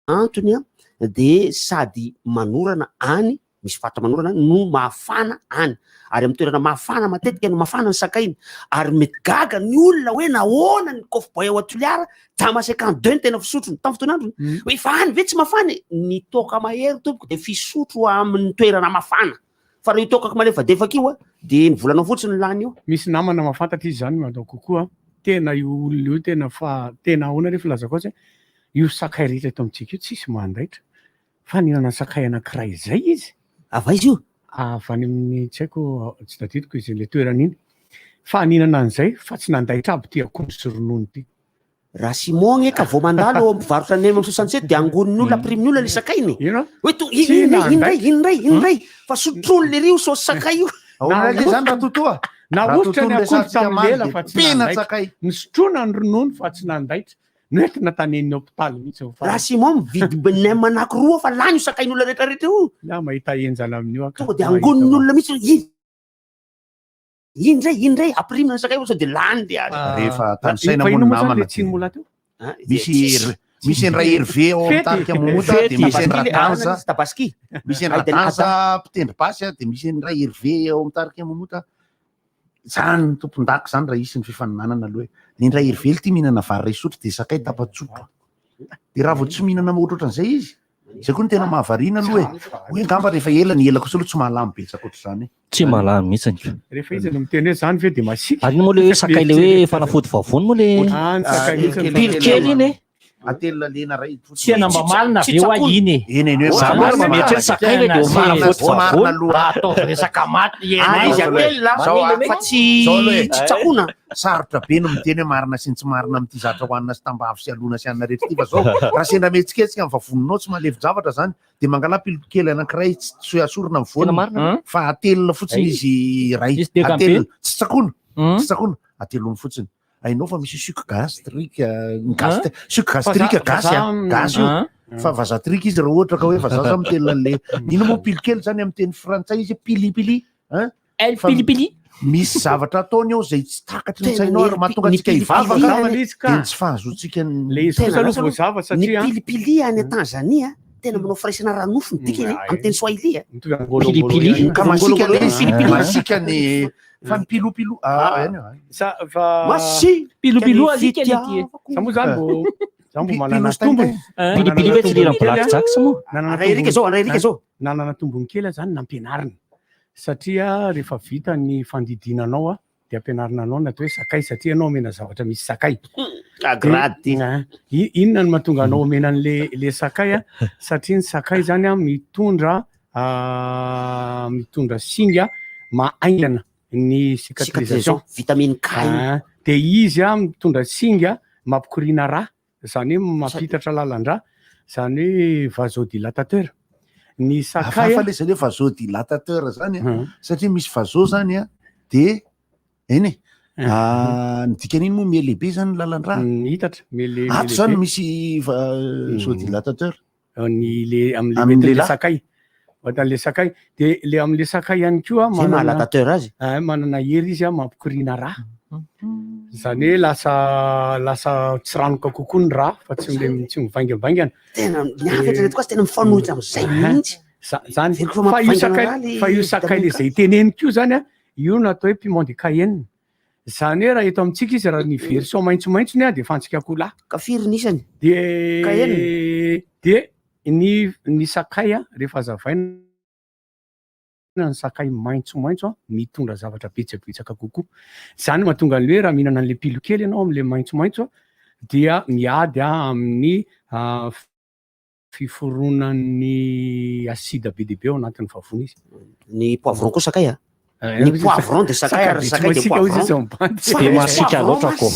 antony de sady manorana any misy fatra manorana no mafana any ary amin'ny toerana mafana matetika no mafana ny sakay iny ary mety gaga ny olona hoe nahoana ny coffboy ao Toliara drama 52 ny tena fisotrony tamin'ny fotoan'androny hoe fa any ve tsy mafana ny toka mahery tompoko de fisotro amin'ny toerana mafana fa raha io tokako malefa defaka io de ny volanao fotsiny lany io misy namana mafantatra izy zany mandao kokoa tena io olona io tena fa tena ahoana rehefa lazako azy io sakay rehetra eto amintsika io tsisy mandaitra fa nihinana sakay anankiray zay izy ava izy io avy any amin'ny tsy haiko tsy tadidiko izy le toerana iny fa nihinana an'izay fa tsy nandaitra aby ty akondro sy ronono ty raha Simon ka vao mandalo mivarotra ny amin'ny 67 de angoniny olona primin'ny olona le sakayny hoe to inray fa sotrony le rio saosy sakay io zany raha totoa na ositra ny akondro tamin'lela fa tsy nandaitra ny sotrona ny ronono fa tsy nandaitra noentina tanen'ny hôpitaly mihitsy raha Simon mividy nem anankiroa fa lany io sakain'olona rehetrarehetra io na mahita enjana amin'io tonga de angoniny olona mihitsy indray aprimina ny sakay sao de lany de rehefa tanosaina moa namana tsiny mola teo misy ndray herve ao mitarika momota de misy ndratanza tabaski misy ndratanza mpitendry basy de misy ndray herve ao mitarika momota zany tompon-dako zany raha isy ny fifaninanana aloha ny ndray hervely ty mihinana vary ray sotro de sakay tapatsopro de raha vao tsy mihinana ohatrohatran'izay izy zay koa ny tena mahavariana aloha hoe ngamba rehefa ela ny ela kosa aloha tsy mahalamy betsaka ohatr'izany tsy mahalamy mihitsy rehefa izy no miteny hoe zany ve de masika ary moa le hoe sakay le hoe fanafody vavony moa le pilokely iny atelina lena ray tsy anamba malina ve hoa iny eny hoe sakay le de fanafody vavony atao resaka maty izy atelina fa tsy tsakona sarotra be no miteny hoe marina sy tsy marina amin'ity zatra hoanina sy tambavy sy alona sy anina rehetra ty fa zao raha sendra metsiketsika amin'ny vavoninao tsy malefy zavatra zany de mangala pilokely anankiray tsy asorina mivoana fa atelina fotsiny izy ray atelina tsy tsakona atelony fotsiny ainao fa misy sucre gastrique sucre gastrique gasy io fa vazatrika izy raha ohatra ka hoe vazaza mitelina an'le ino moa pilokely zany amin'ny teny frantsay izy pilipili misy zavatra ataony ao zay tsy takatry ny sainao ary mahatonga antsika hivavaka de tsy fahazoantsika ny pilipili any Tanzania tena manao firaisana ranofo ny dikany amin'ny teny swahili pilipili ka masika le masika ny fa ny pilopilo pilopilo alika sa moa zany mbo manana tombony pilipili ve tsy lera black jack sa moa andrairika zao nanana tombony kely zany nampianarina satria rehefa vita ny fandidinanao de ampianarina anao natao hoe sakay satria anao omena zavatra misy sakay agrady inona no mahatonga anao omena an'le sakay satria ny sakay zany mitondra singa maaingana ny cicatrisation vitamine K de izy mitondra singa mampikoriana rà zany hoe mampitatra lalan-drà zany hoe vasodilatateur ny sakay fa le zany hoe vasodilatateur zany satria misy vaso zany de eny ny dikan'iny moa mielehibe zany lalan-drà hitatra ato zany misy vasodilatateur am'le sakay le sakay de le am'le sakay ihany koa zay mahaladateur azy manana hery izy a mampikoriana raha zany hoe lasa tsy ranoka kokoa ny raha fa tsy mivaingambaingana tena miafatra reto koa tena mifanohitra am'zay mihitsy zany fa io sakay le zay teneniko io zany a io natao hoe piment de Cayenne zany hoe raha eto amintsika izy raha ny version maitsomaitsony a de fantsika kola ka firy nisany de ny sakay a rehefa azavaina ny sakay maitsomaitso a mitondra zavatra betsabetsaka kokoa zany mahatonga an'le hoe raha mihinana an'le pilokely ianao am'le maitsomaitso a dia miady amin'ny fiforonan'ny asida be deabe ao anatin'ny vavony izy ny poivron koa sakay a ny poivron de sakay ary sakay de poivron de masika loatra ko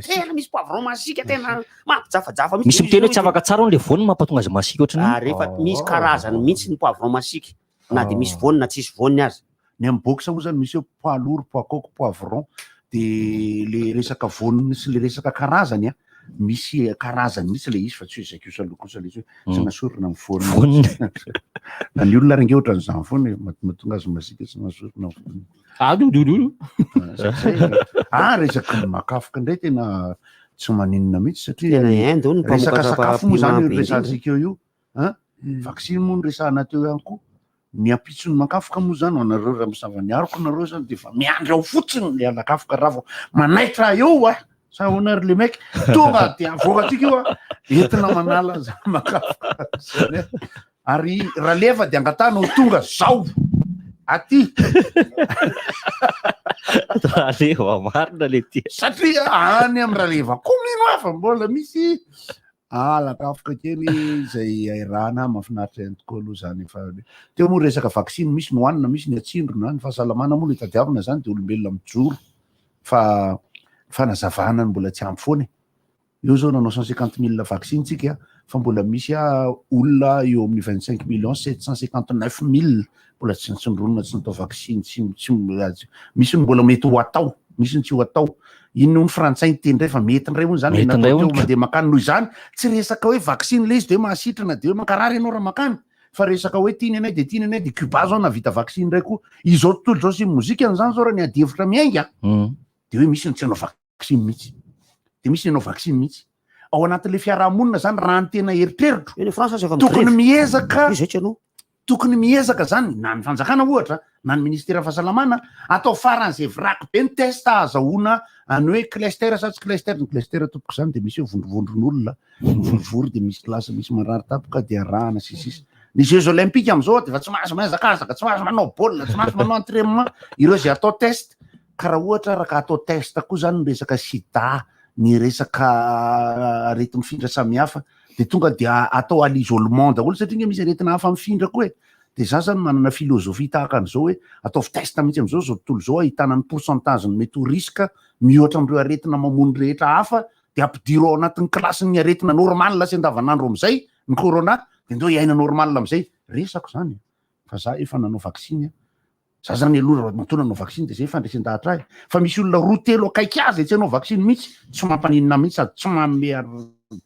tena misy poivron masika tena mampijafajafa misy miteny hoe tsy afaka tsara on le voany mampatonga azy masika ohatrany rehefa misy karazany mihitsy ny poivron masika na de misy voany na tsisy voany azy ny amin'ny boxa moa zany misy hoe pois lourd pois coq poivron de le resaka voany sy le resaka karazany a misy karazany mihitsy le izy fa tsy hoe zakio salokosa le izy hoe tsy nasorona voany na ny olona renge ohatra n'izany foany mahatonga azy masika tsy nasorona voany adododo resaky makafoka ndray tena tsy maninona mihitsy satria resaka sakafo moa zany resantsika io vaccine moa ny resahana teo ihany koa ny ampitsony makafoka moa zany anareo raha misavany aroko nareo zany de fa miandry ao fotsiny le alakafoka raha vao manaitra eo a sa honary le maiky tonga de avoakatsika io a entina manala zany makafoka zany ary raha leva de angatana ho tonga zao aty raleva marina le ty satria any amy raha leva komino hafa mbola misy lakafoka kely zay airana mahafinaritra ihany tokoa aloha zany efa teo moa resaka vaccine misy ny hoanina misy ny atsindrona ny fahasalamana moa le tadiavina zany de olombelona mijoro fa fanazavana ny mbola tsy ampy foana io zao nanao 150 000 vaccine tsika fa mbola misy olona eo amin'ny 25 millions 759 000 mbola tsy nronona tsy natao vaccine misy ny mbola mety ho atao misy ny tsy ho atao ino ny frantsay teny ndray fa mety ndray moa zany natao teo mandeha makany noho izany tsy resaka hoe vaccine le izy de mahasitrana de hoe mankarary ianao raha makany fa resaka hoe tiany anay de Cuba zao navita vaccine ndray koa izao tontolo zao sy mozika an'izany zao raha ny adihevitra miainga de hoe misy ny tsy hanao vaccine mihitsy de misy nanao vaccine mihitsy ao anatin'le fiarahamonina zany raha ny tena eritreritro tokony miezaka zany na ny fanjakana ohatra na ny ministera fahasalamana atao faran'izay vraky be ny test azahoana any hoe cluster sa tsy cluster ny cluster tompoko zany de misy hoe vondrovondron'olona mivorivory de misy lasa misy marary tapoka de arahana sisisy ny jeux olympiques am'izao de fa tsy mahazo mahazakazaka tsy mahazo manao baolina tsy mahazo manao entraînement ireo zay atao test karaha ohatra raha ka atao test koa zany ny resaka sida ny resaka arety mifindra samihafa de tonga de atao à l'isolement daholo satria misy aretina hafa mifindra koa e de za zany manana filozofia tahaka an'izao hoe ataovy test mihitsy am'izao zao tontolo zao ahitana ny pourcentage ny mety ho risque mihoatra am'ireo aretina mamony rehetra hafa de ampidiro ao anatin'ny klasiny aretina normal sy andavanandro am'izay ny corona de ndeo iaina normal am'izay resako zany fa za efa nanao vaccine za zany aloha matona nanao vaccine de zay fandraisan-dahatra ahy fa misy olona roa telo akaiky azy tsy hanao vaccine mihitsy tsy mampaninina mihitsy sady tsy manome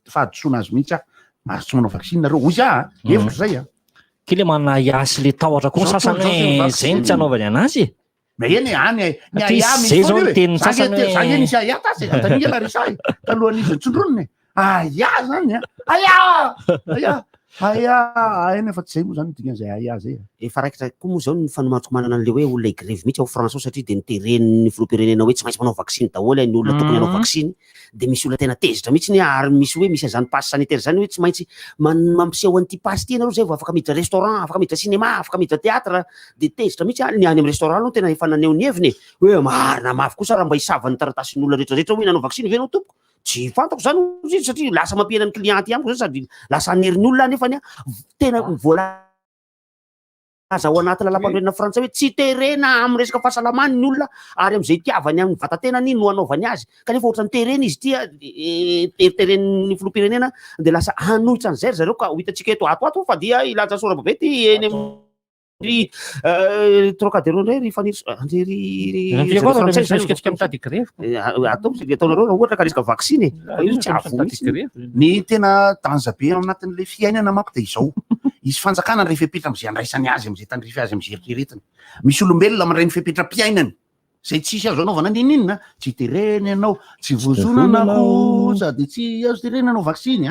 fahadisoana azy mihitsy mahazo tsy manao vaccine nareo ozy hevitro zay kyle mana iasy le tahotra koa sasany zay ny tsy anaovany anazy ma eny any zay zao ny tenin'ny sasany zany nisy aya tasy antaniny larisay talohan'izy tsondroniny aya zany aya efa tsy zay moa zany dikan'izay aya zay efa raikitra koa moa zao ny fanomatsiko manana an'le hoe olona grevy mihitsy ao France ao satria de niteren'ny filoam-pirenena hoe tsy maintsy manao vaccine daholo ny olona tokony hanao vaccine de misy olona tena tezitra mihitsy ary misy hoe misy an'izany passe sanitaire zany hoe tsy maintsy mampiseho an'ity passe ty anareo zay vao afaka miditra restaurant afaka miditra cinéma afaka miditra théâtre de tezitra mihitsy ny any amin'ny restaurant aloha tena efa naneho ny heviny hoe marina mafy kosa raha mba hisavan'ny taratasin'olona rehetrarehetra hoe nanao vaccine venao tompoko tsy fantako zany satria lasa mampiena ny client ty amiko zany sady lasa anerin'ny olona nefany tena vola aza ao anaty lalam-pandroenina frantsay hoe tsy terena amin'ny resaka fahasalamany ny olona ary am'izay tiavany amin'ny vatantenany no anaovany azy kanefa ohatra ny terena izy tia teriteren'ny filoam-pirenena de lasa hanohitra an'izay zareo ka ho hitantsika eto ato fa dia ilanja sorababety eny amin'ny trocadero ndray ry faniry ataonareo raha ohatra ka resaka vaccine io tsy avo mihitsy ny tena danja be anatin'le fiainana manko de izao isy fanjakana ray fepetra am'zay andraisany azy am'zay tandrify azy am'zay eritreretiny misy olombelona am'ray ny fepetra-piainany zay tsisy azo anaovana ninina tsy tereny anao tsy vozonanako sady tsy azo tereny anao vaksiny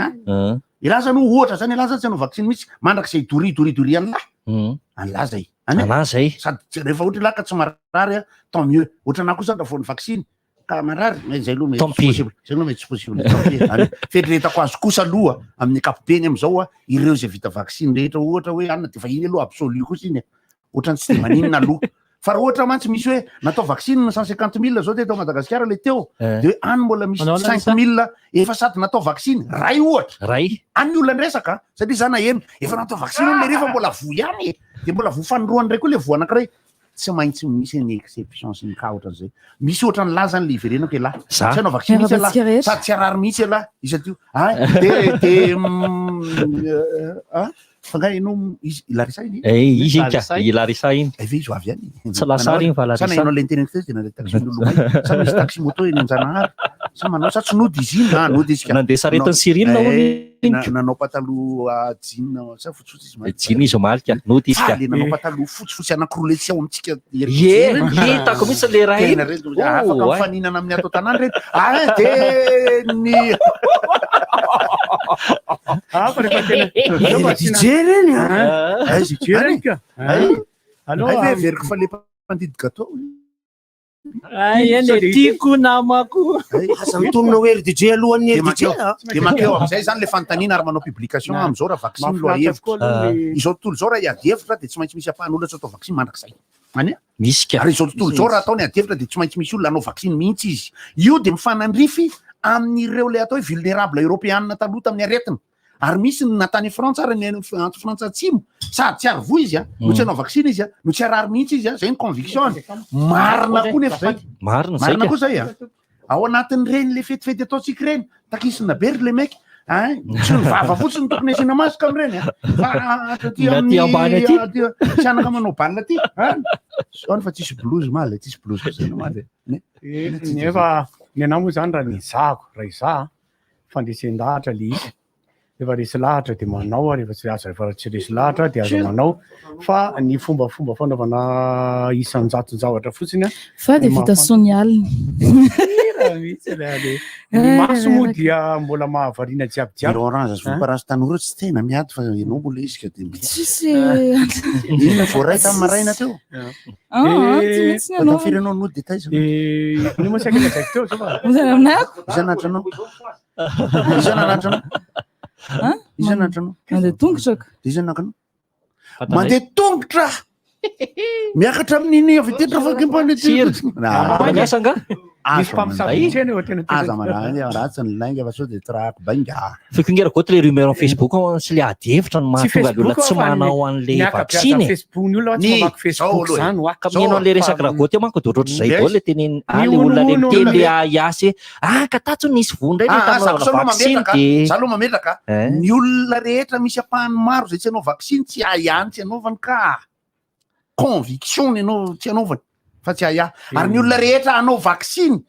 ilaza no ohatra zany ilaza tsy anao vaksiny mihitsy mandrak'izay doridoridory anylahy an'lazay anazay sady rehefa ohatra laka tsy marary tant mieux ohatra anahy kosa ndafony vaksiny ka marary zay aloha possible zay aloha mety tsy possible feritretako azo kosa aloha amin'ny akapobeny am'zao ireo zay vita vaksiny rehetra ohatra hoe anina de fa iny aloha absolu kosa iny ohatra tsy de maninona aloha fa raha ohatra mantsy misy hoe natao vaksiny 150 000 zao teto Madagasikara le teo de any mbola misy 5 000 efa sady natao vaksiny ray ohatra any olona nresaka satria zana eno efa natao vaksiny le rehefa mbola vo ihany de mbola vo fanoroany ray koa le vo anankiray tsy maintsy misy ny exception sy ny ka ohatran'zay misy ohatra ny lazany le iverenako elahy tsy anao vaksiny mihitsy elahy sady tsy arary mihitsy elahy isatio de fanga ino izy Larissa iny izy i Larissa iny ve izy avy any tsy lasary iny fa Larissa sana ino l'intérêt de na taxi n'olomay sa misy taxi moto eny an-Janahary sa manao sa tsy nody izy iny nody izy nandeha saretin'ny Cyril nanao pataloha jean sa fotsifotsy izy jean izy malika nody izy le nanao pataloha fotsifotsy anankiroa le tsy ao amitsika hitako mihitsy le raha iny afaka mifaninana amin'ny ato tanàna reny de ny jereny jereny ka alors veriko fa le pandidy gâteau eny tiako namako asa mitomina hoe ry DJ alohan'ny de makeo am'zay zany le fanontaniana ary manao publication am'zao raha vaksiny loha hevitra izao tontolo zao raha hiady hevitra de tsy maintsy misy apahan'olona tsy atao vaksiny mandrak'izay any misy ka ary izao tontolo zao raha ataony ady hevitra de tsy maintsy misy olona anao vaksiny mihitsy izy io de mifanandrify amin'ireo le atao hoe vulnérable européenne taloha tamin'ny aretina ary misy natany frantsa ary ny frantsa atsimo sady tsy ary vo izy no tsy anao vaksiny izy no tsy arary mihitsy izy zay ny conviction marina koa nefa zay marina koa zay ao anatin'ireny le fetifety ataotsika reny takisina be ry le meky tsy mivava fotsiny tokony asina masika am'ireny tsy anaka manao balina ty sony fa tsisy blouse maly tsisy blouse koa zay maly nefa ny anao moa zany raha nizahako raha izaha fandresen-dahatra le izy rehefa resy lahatra de manao rehefa tsy azo rehefa tsy resy lahatra de azo manao fa ny fombafomba fanaovana isan-jato-javatra fotsiny fa de vita sony alina mihitsy ny maso moa dia mbola mahavariana jiabijiaby orange volomparasy tanora tsy tena miady fa enao mbola izy ka de tsisy inona voaray tamin'ny maraina teo firenao no détail ny moa saika lazaiko teo fa isan'andranao isan'andranao isan'andranao mandeha tongotraka isan'andranao mandeha tongotra miakatra amin'iny avy tetra fa miasa nga misy mpamosavitra eny tena aza marany ratsy ny lainga fa sao de trahako bainga fikongera koa le rumeur en Facebook sy le ady hevitra no mahatonga olona tsy manao an'le vaksiny Facebook ny olona tsy mamaky Facebook zany ka minao an'le resaka raha goty manko de ohatrohatr'izay dao le teneny le olona le miteny le iasy ka tatso nisy vondray vaksiny de za aloha mametraka ny olona rehetra misy apahany maro zay tsy anao vaksiny tsy ahany tsy anaovany ka conviction anao tsy anaovany fa tsy aya ary ny olona rehetra anao vaksiny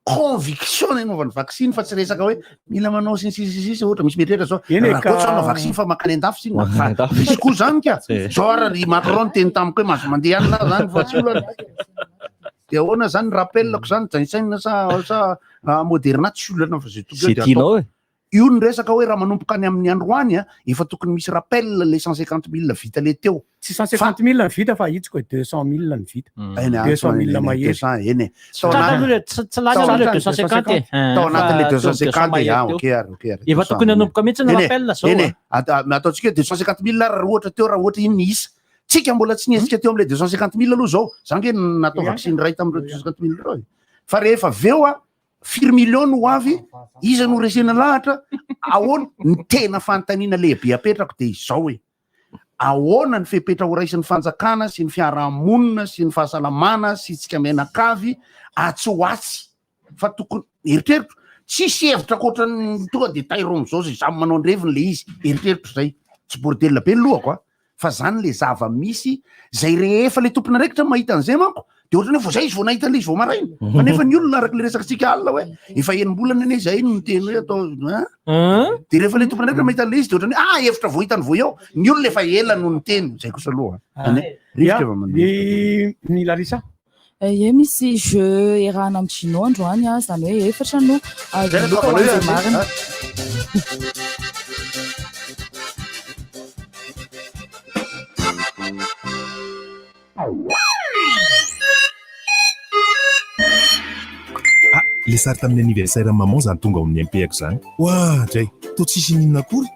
conviction anaovany vaksiny fa tsy resaka hoe mila manao sisisisisy ohatra misy mietrehatra zao raha anao vaksiny fa makany an-dafo sy misy koa zany ka zao ary Macron teny tamiko hoe mahazo mandeha any lahy zany fa tsy olona de ahoana zany rappelako zany jainsaina sa moderna tsy olana fa zay tokony io ny resaka hoe raha manompoka any amin'ny androany efa tokony misy rappel le 150 000 vita le teo tsy 150 000 ny vita fa hitsiko hoe 200 000 ny vita 200 000 mahery eny tao anatin'le 250 tao anatin'le 250 ok efa tokony hanompoka mihitsy ny rappel zao ataontsika 250 000 raha ohatra iny ny isa tsika mbola tsy niezika teo am'le 250 000 aloha zao zany hoe natao vaksiny ray tamin'ireo 250 000 reo fa rehefa veo firy million ho avy iza no resena lahatra ahoana ny tena fanontaniana lehibe apetrako de izao hoe ahoana ny fepetra ho raisin'ny fanjakana sy ny fiarahamonina sy ny fahasalamana sy tsika menakavy atsy ho atsy fa tokony eritreritro tsisy hevitra koatrany tonga de tairony zao zay samy manao andreviny le izy eritreritro zay tsy bordelina be ny lohako fa zany le zava misy zay rehefa le tompona raikitra mahita an'izay manko de ohatrany hoe vao zay izy vao nahita ilay izy vao maraina fa nefa ny olona araka le resakitsika alina hoe efa enim-bolana ane zay no teny hoe atao de rehefa le tompona ndraiky mahita le izy de ohatrany hoe hevitra vao hitany vao eo ny olona efa ela no ny teny zay kosa aloha ny Larissa ie misy jeu erahana amin'ny chinois androany zany hoe efatra no loka hoan'izay marina le sary tamin'ny anniversaire maman zany tonga amin'ny MP-ako zany oa dray to tsisy ninona akory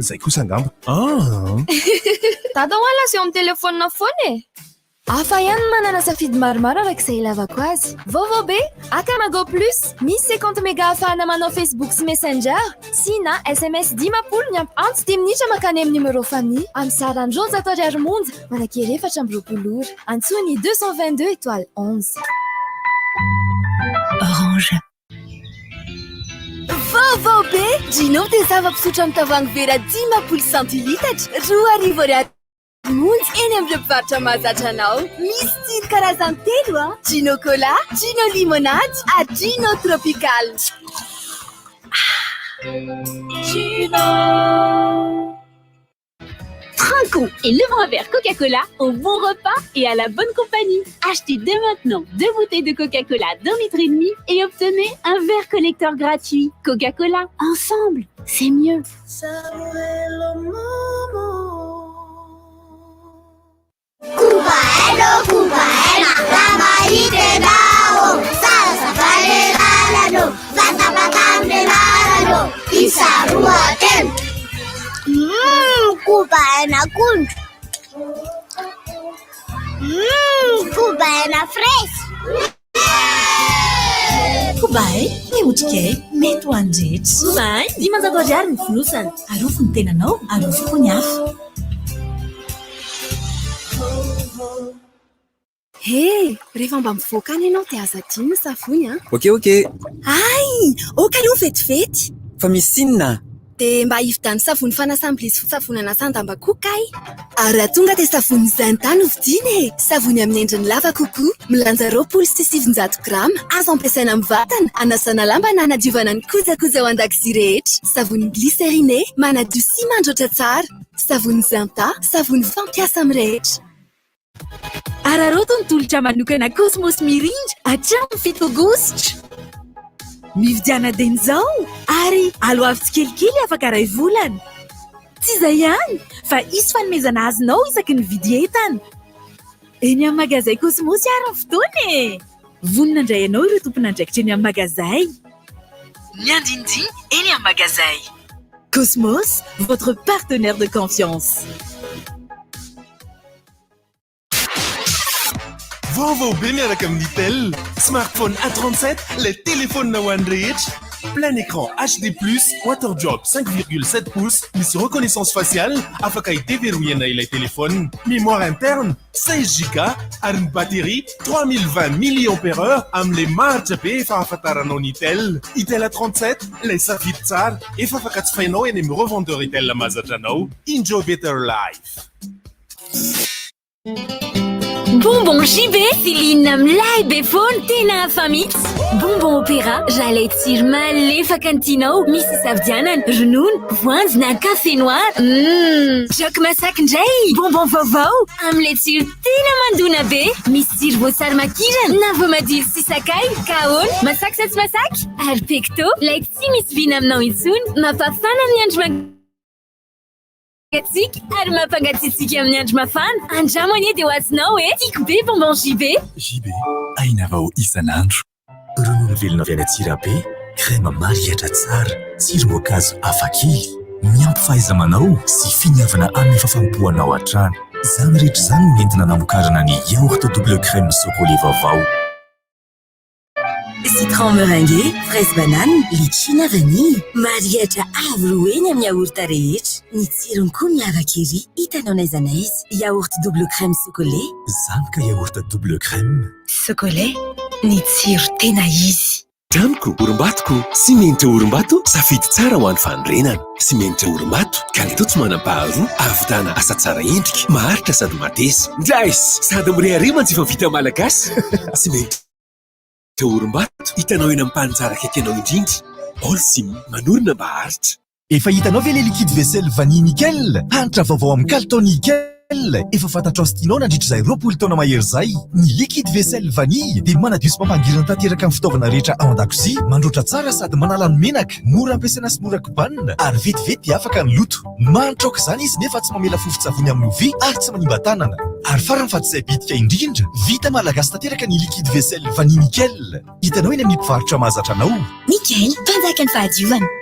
zay kosa angamba Dada hoala sy eo amin'ny telefônina foana e hafa ihany manana safidy maromaro arak'izay ilavako azy vaovao be akamago plus misy 50 méga ahafahana manao Facebook sy Messenger sy na SMS 10 ny antsy 10 minitra makany amin'ny numéro famille amin'ny sarany 11 monja manakery 4 ora antsony 222 étoile 11 Orange. Vaovao be Gino dia zava-pisotro amin'ny tavoahangy vera 10 centilitatra roa arivo ariary monja eny amin'ny mpivarotra mahazatra anao misy tsiro karazany telo Gino cola, Gino limonade ary Gino tropical. Gino. Trinquons et le bras vert Coca-Cola au bon repas et à la bonne compagnie. Achetez dès maintenant 2 bouteilles de Coca-Cola d'1,5 litre et obtenez un verre collecteur gratuit. Coca-Cola, ensemble, c'est mieux. Kubaena, lama itenao, salsa valelano, vata pakamdelano, isaruaten. Kubaena kundu. Kubaena fresh. Kubai, ny otrikay mety ho andrety. Kubai, 500 ariary ny fonosana. Arofo ny tenanao, arofo koa ny hafa. Hey, rehefa mba mivoaka any ianao dia aza dino savony Ok. Ay, oka aloha vetivety. Fa misy sinona. Dia mba hividany savony fanasam-bilisy savony anasan-damba-kokay. Ary raha tonga dia savony zantany hovidiny savony amin'ny endriny lava kokoa, milanja 700 grama, azo ampiasaina amin'ny vatana, anasana lamba na hanadiovana ny kojakoja ao an-dakozia rehetra. Savony glycériné, manadio sy mandroatra tsara. Savony zanta, savony fampiasa amin'ny rehetra. Araroto ny tolotra manokana Cosmos mirindra hatramin'ny 7 aogositra. Mividiana denzao ary aloavy tsikelikely afaka iray volana. Tsy izay ihany fa isy fanomezana azonao isaky ny vidy entana. Eny amin'ny magazay Cosmos ary ny fotoana e. Vonona indray ianao ireo tompon'andraikitra eny amin'ny magazay. Ny andindiny eny amin'ny magazay. Cosmos, votre partenaire de confiance. Vaovao be miaraka amin'ny Itel. Smartphone A37, le téléphone Nawan rehetra. Plein écran HD+, water drop 5,7 pouces, misy reconnaissance faciale, afaka hideverrouillana ilay téléphone. Mémoire interne 16 Go ary ny batterie 3020 mAh amin'le maritra be efa ahafantaranao ny Itel. Itel A37, lay safidy tsara, efa afaka jifainao eny amin'ny revendeur Itel mahazatra anao. Enjoy better life. Bonbon JB, Céline Mlay Befone, tena famits. Bonbon opéra, j'allais tsiro malefaka ny tianao, misy savidianana, ronono, voanjo na café noir. Jok masaky indray, bonbon vaovao, amle tsiro tena mandona be, misy tsiro voasary makirana, na voamadilo sy sakay, kahoana, masaky sa tsy masaky, ary pecto, lay tsy misy vina aminao intsony, mapafana amin'ny andro ary mampangatsiatsika amin'ny andro mafana. Andramo anie dia ho azonao tiako be bonbon JB. JB, aina vao isan'andro. Ronono velona avy any Atsirabe, crème mariatra tsara, tsiro-mokazo hafakely, miampy fahaiza-manao sy finiavana amin'ny fafampoanao hatrany. Zany rehetra zany no nentina namokarana ny yaourt double crème chocolat vaovao. Citron meringué, fraise banane, litchi na vanille. Mariatra avy roa eny amin'ny yaourt rehetra. Ny tsirony koa miavaka ery, hitanao n'aiza n'aiza. Yaourt double crème chocolat. Zany ka yaourt double crème. Chocolat, ny tsiro tena izy. Tranoko, orim-batoko, simenitra orim-bato, safidy tsara ho an'ny fanorenana. Simenitra orim-bato, kalitao tsy manam-paharoa, ahavitana asa tsara endrika, maharitra sady matesa. Drais, sady mireharimantsy efa vita malagasy. Simenitra orim-bato, hitanao eny amin'ny mpanitsara akaikinao indrindra. Olsim, manorina mba haritra. Efa hitanao ve le liquide vaisselle vanille nickel? Hanitra vaovao amin'ny kalitao nickel. Efa fantatrao sy tianao nandritra izay 20 taona mahery izay. Ny liquide vaisselle vanille dia manadio sy mampangirana tanteraka amin'ny fitaovana rehetra ao an-dakozia, mandroatra tsara sady manala ny menaka, mora ampiasaina sy mora kobanina, ary vetivety dia afaka ny loto. Manitra aok'izany izy nefa tsy mamela fofotsavony amin'ny lovia ary tsy manimba tanana. Ary farany fahatsizay bitika indrindra, vita malagasy tanteraka ny liquide vaisselle vanille nickel. Hitanao eny amin'ny mpivarotra mahazatra anao. Nickel, mpanjaka ny fahadiovana.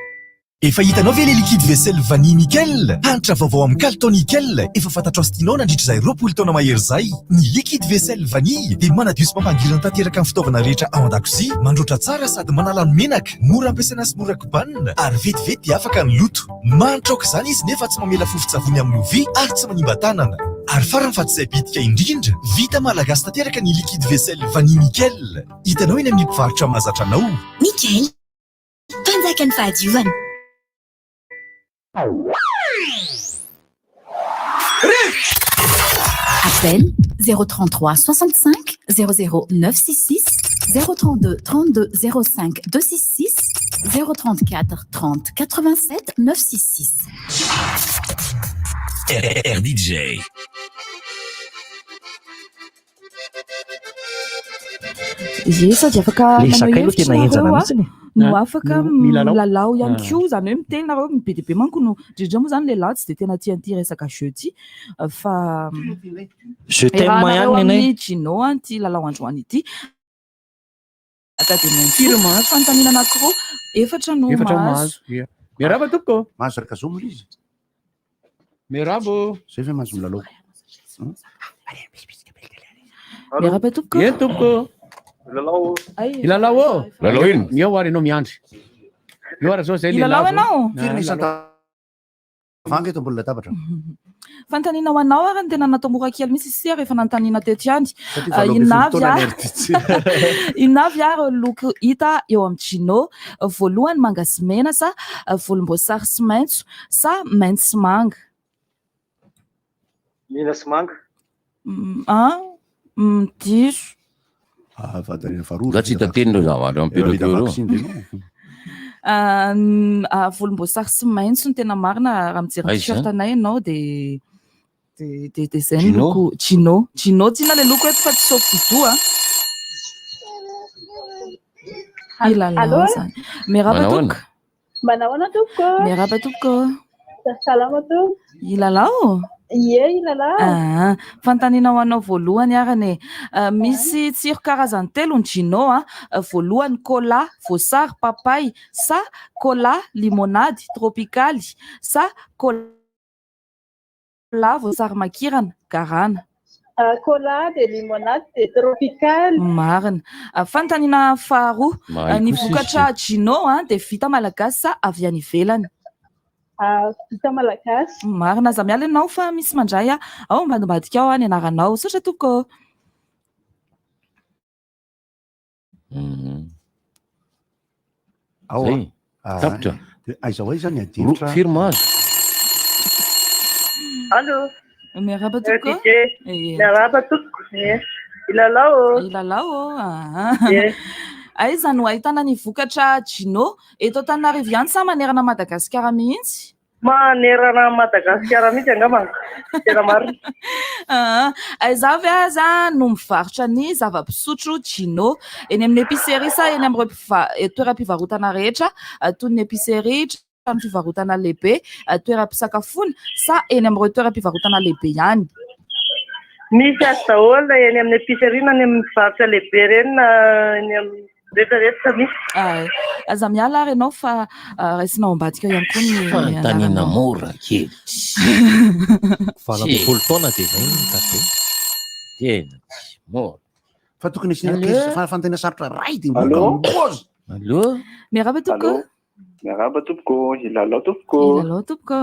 Efa hitanao ve le liquide vaisselle vanille nickel? Hanitra vaovao amin'ny kalitao nickel. Efa fantatrao sy tianao nandritra izay 20 taona mahery izay. Ny liquide vaisselle vanille dia manadio sy mampangirana tanteraka amin'ny fitaovana rehetra ao an-dakozia, mandroatra tsara sady manala ny menaka, mora ampiasaina sy mora kobanina, ary vetivety dia afaka ny loto. Manitra aok'izany izy nefa tsy mamela fofotsavony amin'ny lovia ary tsy manimba tanana. Ary farany fahatsizay bitika indrindra, vita malagasy tanteraka ny liquide vaisselle vanille nickel. Hitanao eny amin'ny mpivarotra mahazatra anao. Nickel, mpanjaka ny fahadiovana. Appel 033 65 00 966 032 32 05 266 034 30 87 966. RDJ. Ie sady afaka le sakay aloha tena enjana mihitsiny. No afaka milalao ihany koa zany hoe miteny nareo be dia be manko no indrindra moa zany lehilahy tsy dia tena tian'ity resaka jeudi fa je t'aime ihany nenay Gino anty lalao androany ity ata dia mentsiro mahazo fanontaniana anankiroa efatra no mahazo. Miaraba tompoko. Mahazo raka zao moa izy. Miarabo. Zay fa mahazo milalao. Miaraba tompoko. Ie tompoko. Ilalao. Ilalao. Lalao ino? Mio ary ianao miandry. Mio ary zao zay ilalao ianao. Firy vanga eto ambony latabatra. Fanontaniana ho anao ary ny tena natao mora kely mihitsy isia rehefa nanontaniana teto ihany. Inavy ary loko hita eo amin'ny Gino, voalohany manga sy mena sa volomboasary sy maitso sa maitso sy manga. Mena sy manga. Diso. Za tsy hita teny reo zavatra ampireto volomboasary sy maitso ny tena marina raha mijery t-shirt anay ianao dia zay ny loko Gino. Gino tsyna le loko eto fa tsy saofy didoa. Ilalao zany. Miaraba tompoko. Manao ana tompoko. Miaraba tompoko. Salama tompoko. Ilalao. Ie, ilalao. Fanontaniana ho anao voalohany arany misy tsiro karazany telo ny Gino voalohany cola, voasary, papay sa cola, limonady, tropikaly sa cola, voasary makirana, garana. Cola, de limonade, de tropicale. Marina. Fanontaniana faharoa ny vokatra Gino dia vita malagasy sa avy any ivelany. Vita malagasy. Marina za miala ianao fa misy mandray ao ambadimbadika ao ny anaranao satra tompoko. Ao tapitra. Aiza zany adilatra. Firma azo. Allô. Miaraba tompoko. Miaraba tompoko. Ilalao. Ilalao. Aiza no ahitana ny vokatra Gino eto Antananarivo ihany sa manerana Madagasikara mihitsy? Manerana Madagasikara mihitsy angamba. Tena marina. Aiza ve aza no mivarotra ny zava-pisotro Gino eny amin'ny épicerie sa eny amin'ny toeram-pivarotana rehetra toy ny épicerie, trano fivarotana lehibe, toeram-pisakafoana sa eny amin'ny toeram-pivarotana lehibe ihany? Misy azy daholo eny amin'ny épicerie na eny amin'ny mivarotra lehibe reny na eny amin'ny rehetrarehetra misy. Aza miala ary ianao fa raisinao ambadika ihany koa ny fanontaniana mora kely. 20 taona dia zay ny kafe. Tena mora. Fa tokony fanontaniana sarotra ray dia mbola. Allo. Miaraba tompoko. Miaraba tompoko. Ilalao tompoko. Ilalao tompoko.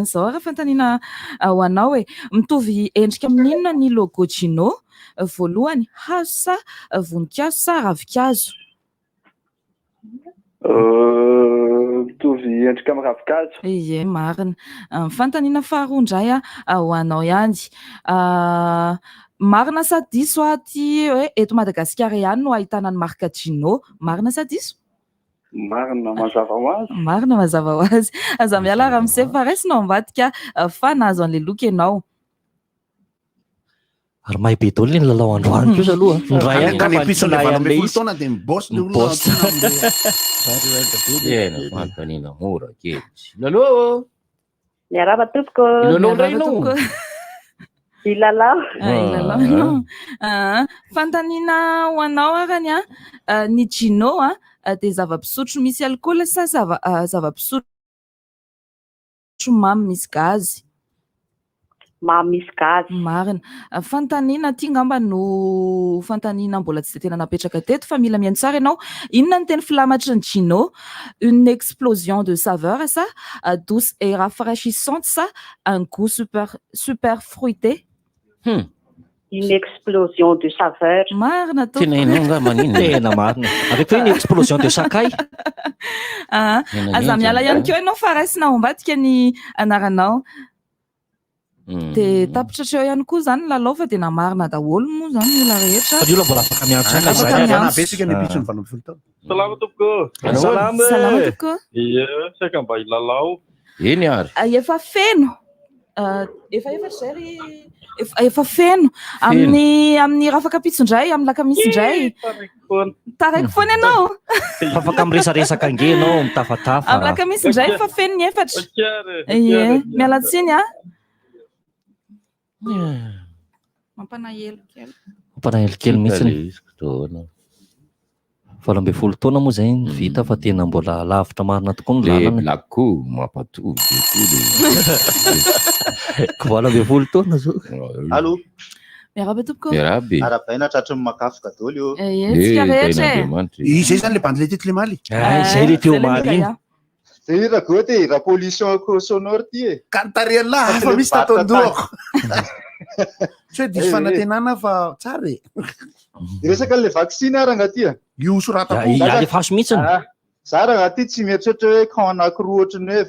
Zao ary fanontaniana ho anao hoe mitovy endrika amin'inona ny logo Gino? Voalohany hazo sa voninkazo sa ravikazo? Mitovy endrika amin'ny ravikazo. Ie, marina. Fantaniana faharoa indray ho anao ihany. Marina sa diso aty hoe eto Madagasikara ihany no ahitana ny marika Gino. Marina sa diso? Marina mazava ho azy. Marina mazava ho azy. Aza miala Ramose fa raisinao ambadika fa nahazo an'ilay loka ianao. Ary mahay be daholo ny lalao androany kosa aloha. Ndray ihany Ka ny fa episode tsy levanao ilay folo izy. taona dia miboss le olona Miboss. Tena fanontaniana mora kely. Lalao. Miaraba tompoko. Lalao indray ianao. Ilalao. Ilalao ianao. Fantaniana ho anao arany ny Gino dia zava-pisotro misy alcool sa zava-pisotro mamy misy gazy? Mamy misy gazy. Marina. Fantaniana ty ngamba no fantaniana mbola tsy tena napetraka teto fa mila mihaino tsara ianao. Inona ny teny filamatry ny Gino? Une explosion de saveur sa douce et rafraîchissante sa un goût super fruité? Une explosion de saveur. Marina to. Tena ianao nga manino. Tena marina. Avec hoe une explosion de sakay. Aza miala ihany keo ianao fa raisinao ambadika ny anaranao. Dia tapitra treo ihany koa zany ny lalao fa dia namarina daholo moa zany ny olona rehetra. Fa ny olona mbola afaka miantsana Afaka besika ny episode ny valopolo taona. Salama tompoko. Salama tompoko. Ie, saika mba ilalao. Eny ary. Efa feno. Efa zay efa feno amin'ny rafaka pitsondray amin'ny lakamisy indray. Taraiky foana ianao. Afaka miresaresaka ange ianao mitafatafa. Amin'ny lakamisy indray efa feno ny efatra. Ie, miala tsiny Mampanahelo kely. Mampanahelo kely mihitsy. 20 taona moa zay ny vita fa tena mbola lavitra marina tokoa ny lalana. Lako mampatovo ko 20 taona zao. Allo. Miarabe tompoko. Miarabe. Arabaina tratry ny makafy gadolo io. Tsika rehetra. Izay zany le bandy le tety le maly. Zay le teo maly. Zay ragoty raha pollution sonore ty e. Kantarela fa misy tatondoako. Tsy hoe diso fanantenana fa tsara e. Resaka le vaccine aranga ty. Io sorata ko. Ya le faso mihitsy. Za raha ty tsy mieritreritra hoe kan anankiroa ohatrany hoe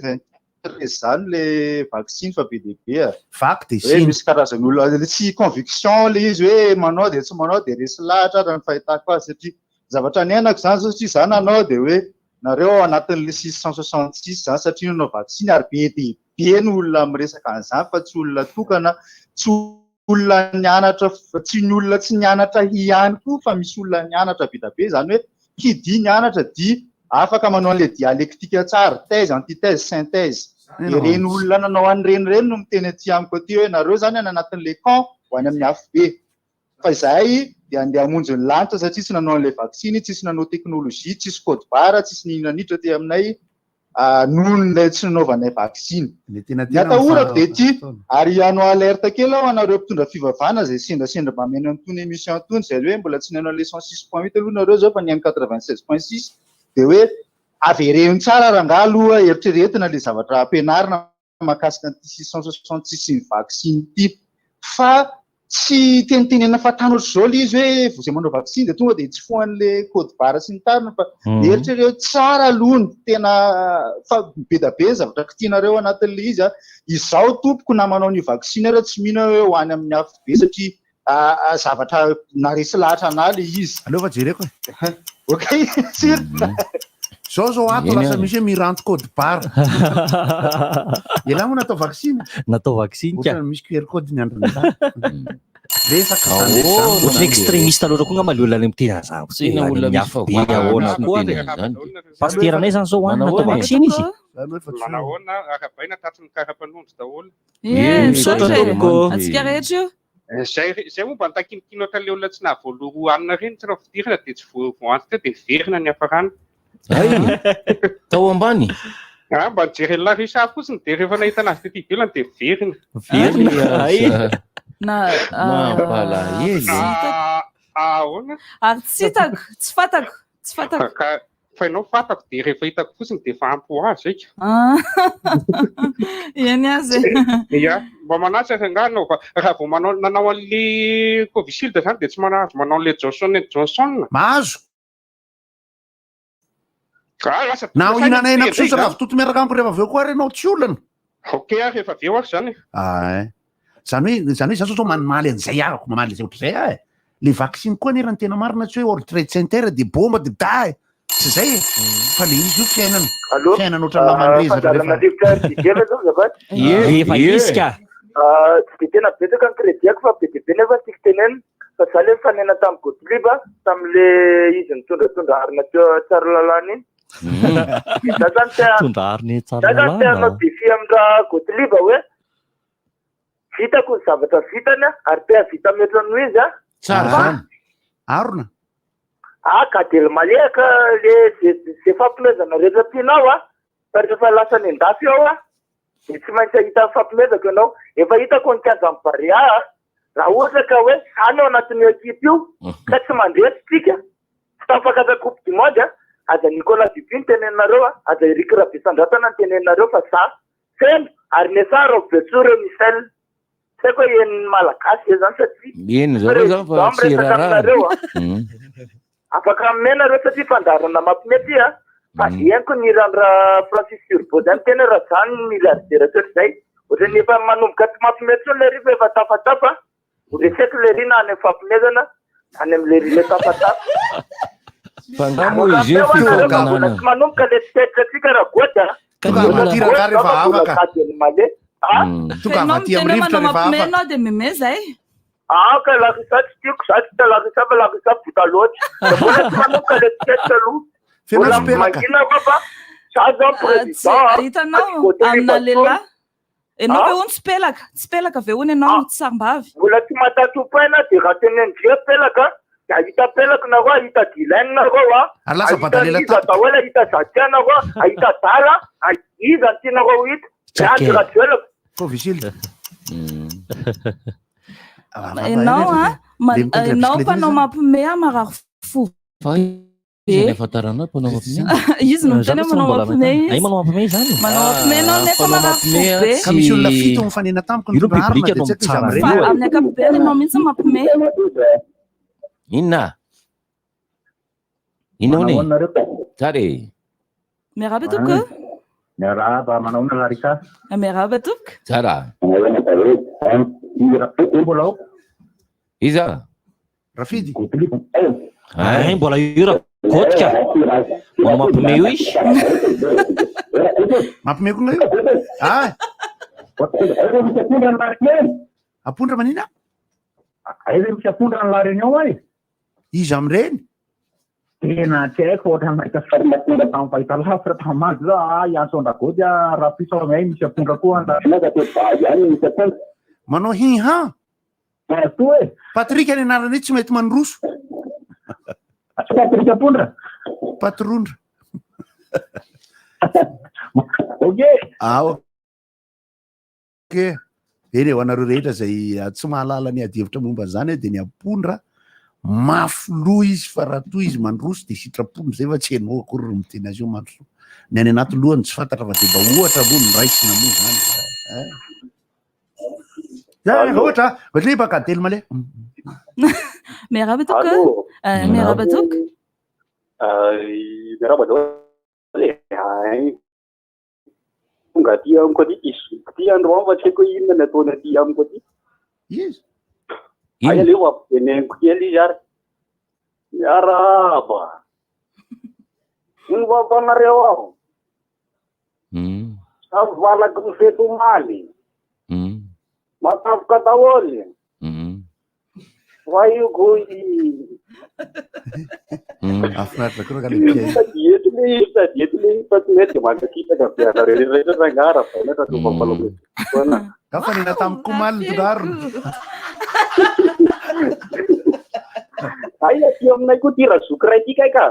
23 zany le vaccine fa be dehibe. Vaky de hoe misy karazany olona tsy conviction le izy hoe manao dia tsy manao dia resy lahatra raha ny fahitako azy satria zavatra niainako zany satria zany anao dia hoe nareo anatin'le 666 zany satria nanao vaccine ary be dehibe ny olona miresaka an'izany fa tsy olona tokana tsy olona nianatra tsy ny olona tsy nianatra ihany koa fa misy olona nianatra be da be zany hoe kidia nianatra dia afaka manao an'le dialectika tsara thèse antithèse synthèse ireny olona nanao an'ireny no miteny aty amiko aty hoe nareo zany any anatin'le camp ho any amin'ny afo be fa izay dia andeha hamonjy ny lanitra satria tsy nanao an'le vaccine tsisy nanao teknôlôjia tsisy code barre tsisy ninona nitra ty aminay nohon'ilay tsy nanaovanay vaccine ny atahorako dia ty ary hanao alerte kely aho anareo mpitondra fivavahana zay sendasendra mba meno antony émission antony zay hoe mbola tsy nanao le 106.8 aloha nareo zao fa ny any 96.6 dia hoe avereny tsara raha nga aloha eritreretina le zavatra ampianarina mahakasika ny 666 ny vaccine ty fa tsy tenitenena fa tany ohatry zao le izy hoe vous manao vaccine dia tonga dia tsy foan'le code barre sy ny tariny fa eritrereto tsara aloha ny tena fa be da be zavatra kitianareo anatin'le izy izaho tompoko na manao ny vaccine ara tsy mihina hoe ho any amin'ny afo be satria zavatra naresy lahatra ana le izy aleova jereko ok sir zao ato lasa misy hoe miranty code barre ela moa natao vaccine ka misy QR code ny androny resaka ohatry extrémiste aloha koa ngamba le olona le miteny azako sy miafo be ahoana koa pasteranay zany zao hoany natao vaccine izy manahoana arabaina tatry ny karapanondro daholo misaotra tompoko atsika rehetra io zay momba nitakinikino ohatra'le olona tsy nahavoaloha hanina reny tsy raha fidirana dia tsy voanto teo dia verina ny hafarana tao ambany mba nijery larisa avy fotsiny dia rehefa nahita anazy tety ivelany dia verina ahoana ary tsy hitako tsy fatako fa ianao fatako dia rehefa hitako fotsiny dia efa ampy ho azy aika eny azy ia mba manatsy nga anao raha vao nanao an'le covishield zany dia tsy manazo manao an'le Johnson & Johnson mahazo na ihinanaina kosa raha vitoto miaraka amiko rehefa aveo koa renao tsy olana ok rehefa aveo ako zany zany hoe zany sao manimaly an'izay ahako mamaly zay ohatr'izay ah le vaccine koa nera ny tena marina tsy hoe ordre center de bomba de da tsy zay fa le izy io fiainana ohatran'ny lamandrezatra rehefa izy ka tsy de tena betsaka ny crédit-ako fa be de be nefa tiako tenena fa za le fanena tamin'ny Gotliba tam'le izy mitondratondra arina teo tsara lalàna iny za zany teanao défi amin-draha Gotliba hoe vitako ny zavatra vitany ary te havita metrano izy tsara zany arona ka de le malehaka le zay fampimezana rehetra tianao fa rehefa lasa ny endafy ao de tsy maintsy ahita fampimezaka ianao efa hitako ny kianja amin'ny Barea raha ohatra ka hoe sany ao anatin'ny ekipe io ka tsy mandresitsika tsy tafakatra coupe du monde aza Nicolas Dupin tenenareo aza Eric Rabesandratana ny tenenareo fa za feno ary nesa Robertsore Michel tsy haiko hoe eniny malagasy zany satria eny zareo zany fa tsy raha afaka menareo satria fandarana mampimety fa eniko ny randraha Francis Turbo zany tena raha zany milliardaire zay ohatra ny efa manomboka tsy mampimety le rifa efa tafatafa resety le rina any amin'ny fampimezana any amin'le rina tafatafa fangamo izy io fivoakanana tsy manomboka le tsikatsika raha goata tiraka rehefa afaka tonga avaty amin'ny rivotra rehefa afaka de meme zay ka lakisa tsy tiako za tsy talakisa fa lakisa vita loatra mbola tsy manomboka le tsikatsika aloha mbola mangina koa fa za zao président hitanao amina lehilahy enao ve ony tsy pelaka ve ony enao tsy sambavy mbola tsy matatopaina de raha tenendria pelaka de ahita pelaka na koa ahita dilaine na koa alasa badalela daholo ahita zatiana koa ahita dala iza ny tiana koa hita rajoelako provincile enao mpanao mampime marary fo izy no tena manao mampime ay manao mampime zany manao mampime enao nefa marary fo be ka misy olona fito mifanena tamiko ny tonga arina de tsy haiko izy amin'ny ankapobeny enao mihitsy mampime inona inona hony tsara miaraba tompoko miaraba manao na larika miaraba tompoko tsara mbola iza rafidy ay mbola io kotika manao mampime io izy mampime koa io apondra manina aiza misy apondra ny lareny ao ay izy amreny tena tsy haiko ohatra mahita apondra tamin'ny fahita lavitra tamazy za iasondragody raha pisao amay misy apondra koa manao hiha Patrick any anarany tsy mety manroso Patrick apondra patrondra ok eny ho anareo rehetra zay tsy mahalala ny adihevitra momba zany de ny apondra mafy lo izy fa raha toy izy mandroso de sitrapondra zay fa tsy hainao akory ro miteny azy io mandroso ny any anaty lohany tsy fantatra fa de mba ohatra aloha ny raisina moa zany ohatra Gotliba ka telo male miaraba tompoko miaraba tompoko miaraba tonga aty amiko aty ty androany fa tsy haiko inona ny ataony aty amiko aty izy ay aleo ampieneniko kely izy ary miaraba iny vavanareo aho avalaky mifeto maly matavoka daholy fa io goy afinaritra koa ka diety le fa tsy mety de mankakitaka vianareo rehetra rangara fa nefa tofapalometoana kafa nena tamiko maly todarona ay aty aminay koa ty razoky ray ty kay ka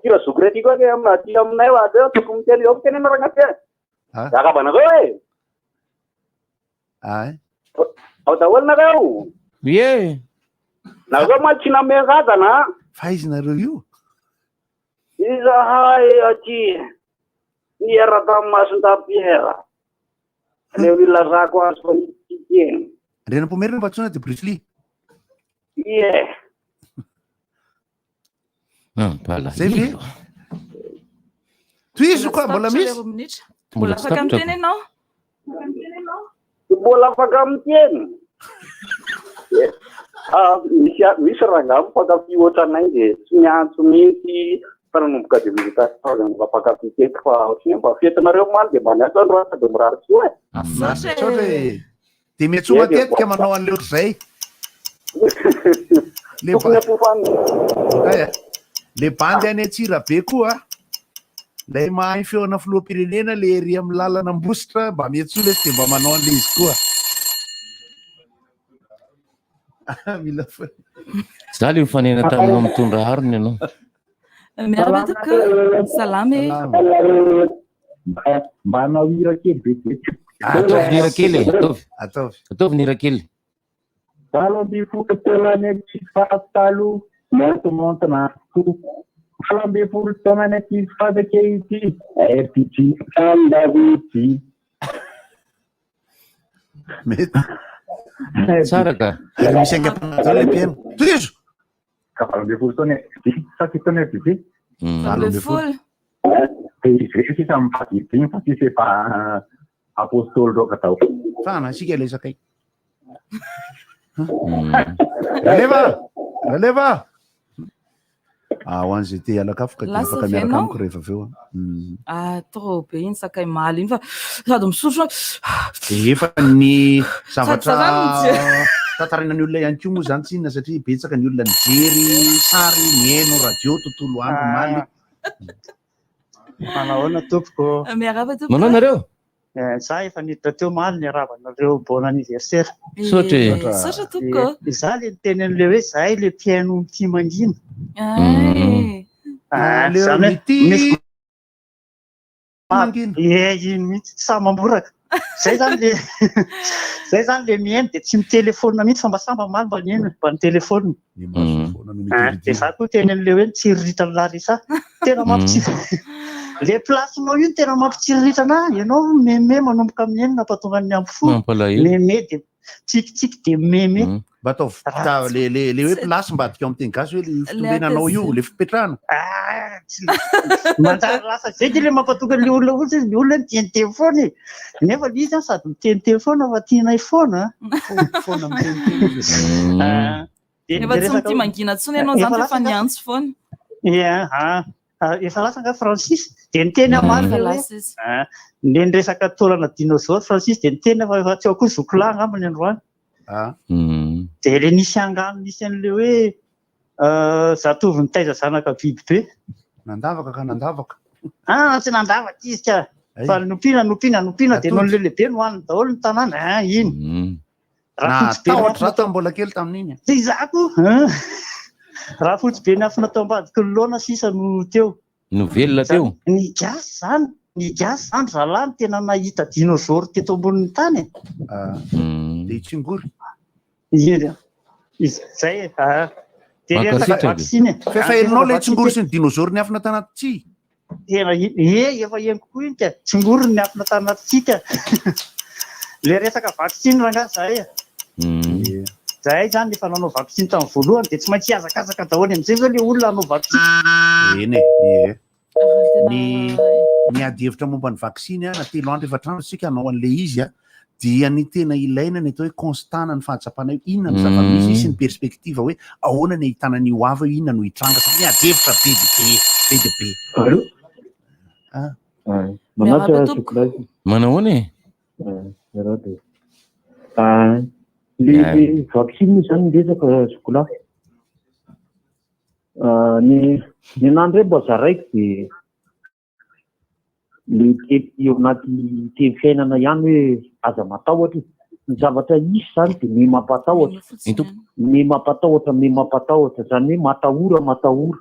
ty razoky ray ty koa ke aty aminay aty toko miteny eo tena naragnaty akabanareo ao daholo nareo ye nareo ma tsy namerazana fa izy nareo io izahay aty niera-ta mason-tapiera le ilazako azy fa nititeny renam-pomerina mpatsona de Bruce Lee ye zay ve koa mbola misy mbola afaka miteny ianao mbola afaka miteny misy rangamo fakafy ohatranay de tsy miantso mihitsy fa nanomboka de mba fakafy teto fa ohatrany mba fietinareo maly de mba niasa androasa de mirary tsy hoe hoe de mety ho matetika manao an'le ohatr'izay le bandy any Atsirabe koa lay mahay feona filoham-pirenena le ery amin'ny lalana Ambositra mba mety ho lesy de mba manao an'le izy koa mila za le mifanena taminao mitondra harony ianao miaraba toko salamy mba hanao hira kely be ataovy nira kely ataovy nira kely valo amby folo taona any Antsifatalo montemontina tokoa valo amby folo taona any Antsifatake ity RPG Andavity mety tsara ka misy angam-panatao le piano toizo valo amby folo taona saky taona RPG valo amby folo sisa mifadidiny fa sisa efa apôstôly reo katao fana sika le sakay releva ho an'izay te alakafoka de afaka miaraka amiko rehefa aveo trop be iny sakay maly iny fa sady misotro efa ny zavatra tantaranany olona ihany koa moa zany tsy inona satria betsaka ny olona nijery sary mihaino radio tontolo andro maly manahoana tompoko manao nareo za efa niditra teo maly ny aravanareo bon anniversaire sotra tompoko za le teny an'le hoe zahay le piano ty mangina iny mihitsy sa mamboraka zay zany le mihaino de tsy mitelefona mihitsy fa mba samba maly mba nihaino mba ny telefona de za koa teny an'le hoe mitsiriritra larisa tena mampitsiry le placenao io tena mampitsiriritra ianao meme manomboka amin'ny enina patonga ny amby folo meme de tsikitsiky de meme mba ataovy le hoe plasy mbadika ao amin'ny teny gasy hoe le fitombenanao io le fipetrahana manjary lasa zay de le mampatonga le olona ohatsy izy le olona miteny telefony nefa le izy sady miteny telefona fa tianay foana foana miteny efa tsy mity mangina tsony ianao zany efa niantso foana efa lasa nga Francis de niteny amary le niresaka taolana dinosaure Francis de niteny efa tsy ao koa zokola angambany androany de le nisy angano nisy an'le hoe zatovo nitaiza zanaka biby be nandavaka ka nandavaka tsy nandavaka izy ka fa nompiana de nao lehibe nohaniny daholo ny tanàna iny natahotra za mbola kely tamin'iny tsy zako raha fotsy be ny afina tao ambadiky ny laona sisa no teo no velona teo ny gasy zany zalahy ny tena nahita dinosaure teto ambonin'ny tany de tsingory zay de resaka vaccine fefa herinao le tsingory sy ny dinosaure ny afina tanaty tsy tena efa henoko koa iny ka tsingory ny afina tanaty tsy ka le resaka vaccine ranga zay zany efa nanao vaccine tamin'ny voalohany de tsy maintsy hiazakazaka daholo am'izay zao le olona hanao vaccine ny ady hevitra momba ny vaccine na telo andro efa trano sika hanao an'le izy dia ny tena ilaina ny atao hoe constana ny fahatsapana io inona ny zava-misy sy ny perspektiva hoe ahoana ny ahitana ny hoava io inona no hitranga fa ny ady hevitra be manahoana le vaccine zany resaka sokola ny nandro hoe mba zaraiko de le tety ao anaty teny fiainana ihany hoe aza matahotra ny zavatra isy zany de me mampatahotra zany hoe matahora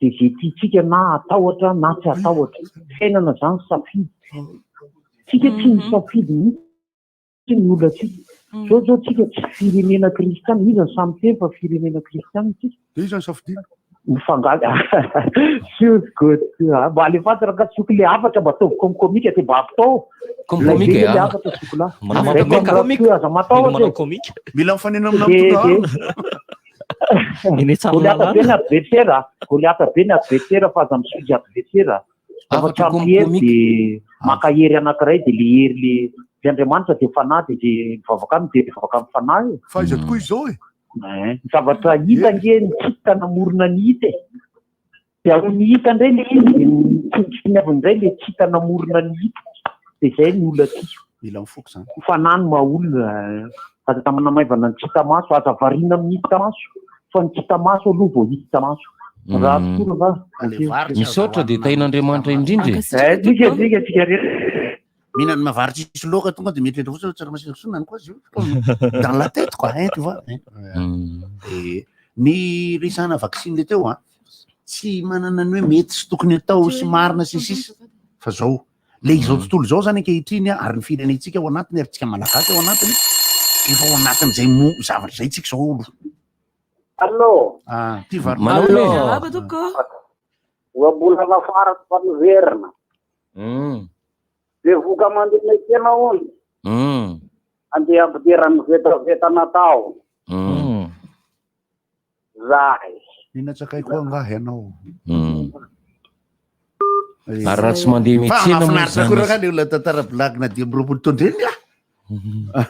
de zay tiatsika na atahotra na tsy atahotra fiainana zany safidy tsika tsy misafidy mihitsy ny olona tsika zao tsika tsy firenena kristiana izy ny samy teny fa firenena kristiana tsika izy ny safidina mifangaga mba le fantatra ka tsoky le afatra mba ataovy komika de mba ampitao le afatra sokola aza matahotra mila mifanena amina goliata be ny adversaire fa aza misozy adversaire zavatra ampihery de maka hery anankiray de le hery le Andriamanitra de fanahy de mivavaka aminy de mivavaka amin'ny fanahy faiza tokoa izao ny zavatra hita nge ny tsita namorona ny hita de ao ny hita indray le izy tsiniavindray le tsita namorona ny hita de zay ny olona ty mila mifoky zany fanahy no mahaolona aza tamanamaivana ny tsita maso aza variana amin'ny hita maso fa ny tsita maso aloha vao hita maso raha tokoa va misaotra de tain'Andriamanitra indrindra tsika mihinana mavaritra isy loka tonga de mietrretra fotsiny tsaramasia sonany koa izy io dans la tête quoi hein tu vois ny resana vaccine le teo tsy manana ny hoe mety sy tokony atao sy marina sisisy fa zao le izao tontolo zao zany ankehitriny ary ny firenentsika ao anatiny ary tsika malagasy ao anatiny efa ao anatin'izay zavatra zay tsika zao olo allo ty vary oambola lafara tsy fanoverina de voka mandeha mekena ony andeha ampidirany vetiveta natao zay inatsakay koa angahy ianao ary raha tsy mandeha metsena mahafinaritra le olona tantara blagina de ambiroapolo taona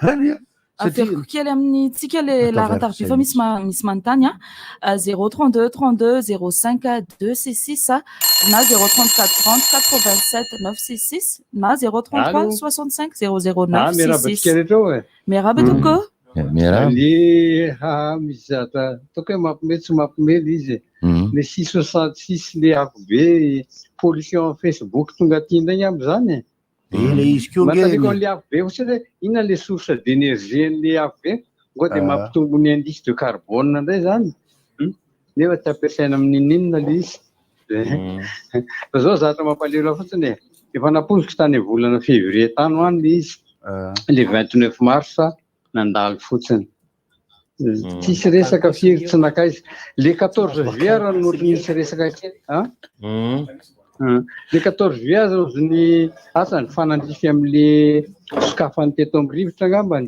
reny aferiko kely amin'ny tsika le laharan-tariby fa misy manontany 032 32 05 266 na 034 30 87 966 na 033 65 009 miaraba toko leha misy zatra ataoko hoe mampimely tsy mampimely izy le 666 le ako be pollution Facebook tonga ty ndray am'zany le izy keo mataniko an'le ako be ohatsy hoe inona le source d'énergie an'le ako be ngoa de mampitombo ny indice de carbone ndray zany nefa tsy ampiasaina amin'inonina le izy fa zao zatra mampalelo fotsiny efa naposiko tany volana février tany hoany le izy le 29 mars nandalo fotsiny tsisy resaka fieritsinaka izy le 14 juillet raha noty nisy resaka le 14 juillet zany asany fanandrify am'le sokafany teto amin'ny rivotra angambany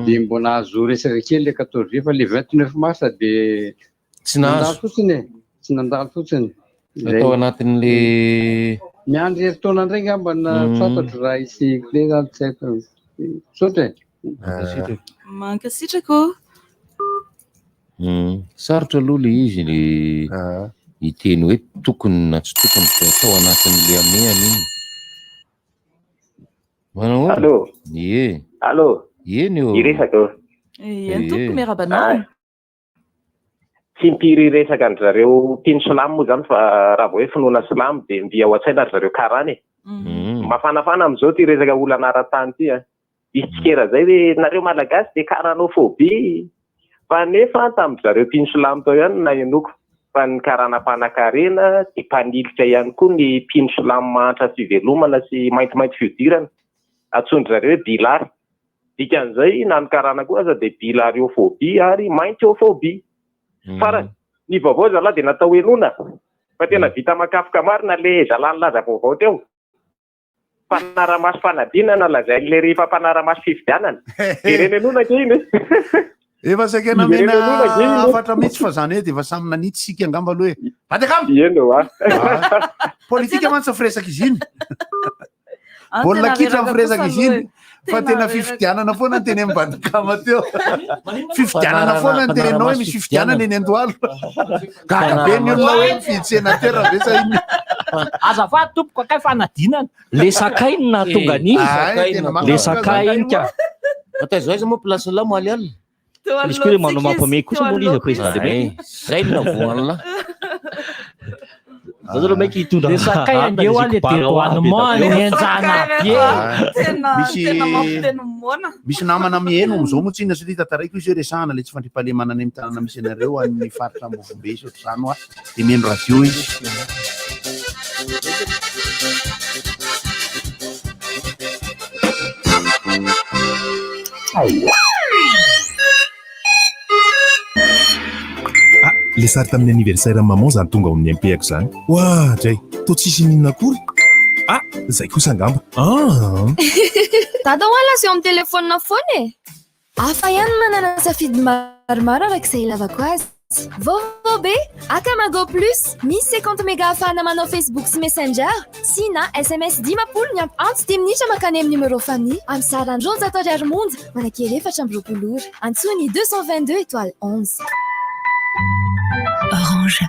de mbo nahazo resaka kely le 14 juillet fa le 29 mars de tsy nandalo fotsiny tsy nandalo fotsiny atao anatin'le miandry herintaona indray ngambany na fantatro raha isy le zany tsy haiko sotra mankasitrako sarotra aloha le izy le hiteny hoe tokony na tsy tokony atao anatin'le ameany iny manao allo allo eny eo iresaka eny toko miarabanao tsy mpiry resaka ny zareo tiny silamo moa zany fa raha vao hoe finoana silamo de mbia ao an-tsaina ry zareo karany mafanafana am'izao ty resaka olana ara-tany ty izy tsikera zay hoe nareo malagasy de karanophobie fa nefa tamy zareo tiny silamo tao ihany na enoko fa ny karanam-panan-karena de mpanilitra ihany koa ny mpino silamo mahantra fivelomana sy maintimainty fiodirana atsondry zareo hoe bilary dikan'izay na ny karana koa aza de bilariophobie ary maintyophobie farany ny vaovao zalahy de natao enona fa tena vita makafoka marina le zalany laza vaovao teo mpanaramaso fanadinana lazay le rehefa mpanaramaso fifidianana de reny enona ke iny efa sakena mena afatra mihitsy fa zany hoe de efa samy nanitsy sika angamba aloha hoe vadekamy eno politika mantsy firesaka izy iny baolina kitra firesaka izy iny fa tena fifidianana foana ny teny ambadikama teo fifidianana foana ny tenenao hoe misy fifidianana eny Andohalo gagabe ny olona hoe mifidy sénateur avesa iny azafady tompoko akay fanadinana le sakay no nahatonga an'izy le sakay iny ka ata zao izy moa place la moaly alina izy koa hoe manao mampamey kosa moa izy président de zay no navoana zalo maiky hitondra le sakay andeo a le dédouanement nienjana misy namana mieno am'izao moa tsina satria tataraiko izy hoe resahana le tsy fandripahalemana any amin'ny tanàna misy anareo amin'ny faritra Ambovombe sy ohatr'izany oa de mieno radio izy le sary tamin'ny anniversaire maman zany tonga amin'ny MP-ako zany oa dray to tsisy ninona akory zay kosa angamba dada oala sy eo amin'ny telefônina foana e afa ihany manana safidy maromaro arak'izay ilavako azy Vaovao be Akamago Plus misy 50 méga ahafahana manao Facebook sy Messenger sy na SMS 10 miampy antsy 10 minitra makany amin'ny numéro famille amin'ny sarany 7 monja manakely 420 ora antsony 222 étoile 11 Orange.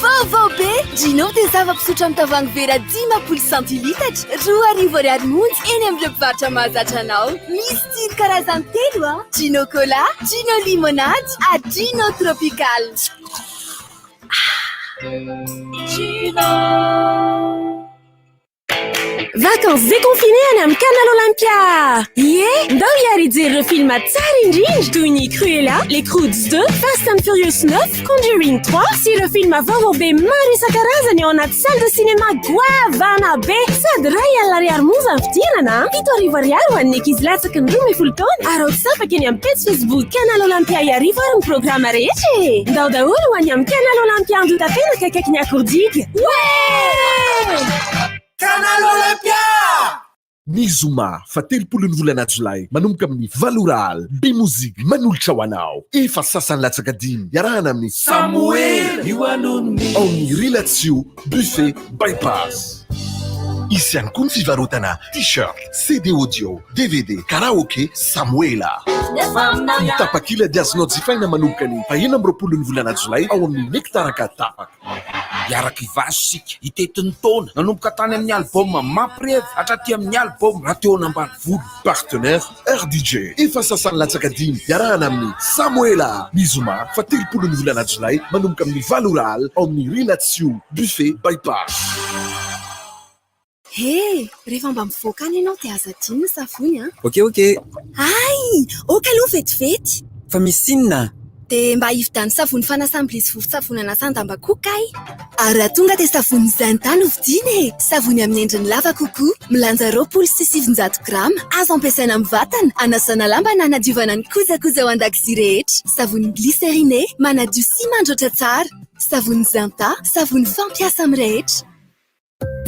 Vaovao be Gino dia zava-pisotro amin'ny tavoahangy vera 10 centilitatra 2,20 monja eny amin'ny mpivarotra mahazatra anao. Misy tsiro karazany telo Gino Cola, Gino Limonade, Gino Tropical. Gino. Vacances déconfinées any amin'ny Canal Olympia. Ndao hiary hijery ireo filma tsara indrindra toy ny Cruella, Les Croods 2, Fast and Furious 9, Conjuring 3 sy ireo filma vaovao be maro isan-karazany ao anaty salle de cinéma goavana be sady ray alina ariary monja ny fidirana 7 ariary ho an'ny ankizy latsaky ny 12 taona ary otsapaka eny amin'ny page Facebook Canal Olympia iarivo ary ny programa rehetra ndao daholo ho any amin'ny Canal Olympia andota-penaka akaiky ny akordiky. Canal Olympia! Ny Zoma fa 30 volana Jolay manomboka amin'ny 8 raly be mozika manolotra ho anao efa sasany latsaka dimy iarahana amin'ny Samuel io anonony ao ny Relaxio Buffet Bypass. Izy ihany koa ny fivarotana t-shirt, CD audio, DVD, karaoke, Samuela. Ny tapakila dia azonao jifaina manomboka ny 20 volana Jolay ao amin'ny nektaraka tapaka. Iaraky vasika itetin'ny taona nanomboka tany amin'ny album mampirev hatraty amin'ny album rateo nambanivoly. Partenaire RDJ efa sasany latsaka dimy iarahana amin'ny Samuela. Mizoma fa 30 volana Jolay manomboka amin'ny 8 raly ao amin'ny Relaxio Buffet Bypass. Rehefa mba mivoaka any ianao dia aza dino savony Ok. Ay, okaloha vetivety. Fa misy sinona? Dia mba hividany savony fanasam-bilisy vovon-tsavony anasan-damba-koka ary raha tonga dia savony zantany hovidiny savony amin'ny endriny lava kokoa milanja 27 grama azo ampiasaina amin'ny vatana anasana lamba na hanadiovana ny kojakoja ao an-dakozia rehetra. Savony glycériné manadio sy mandroatra tsara. Savony zanta savony fampiasa amin'ny rehetra.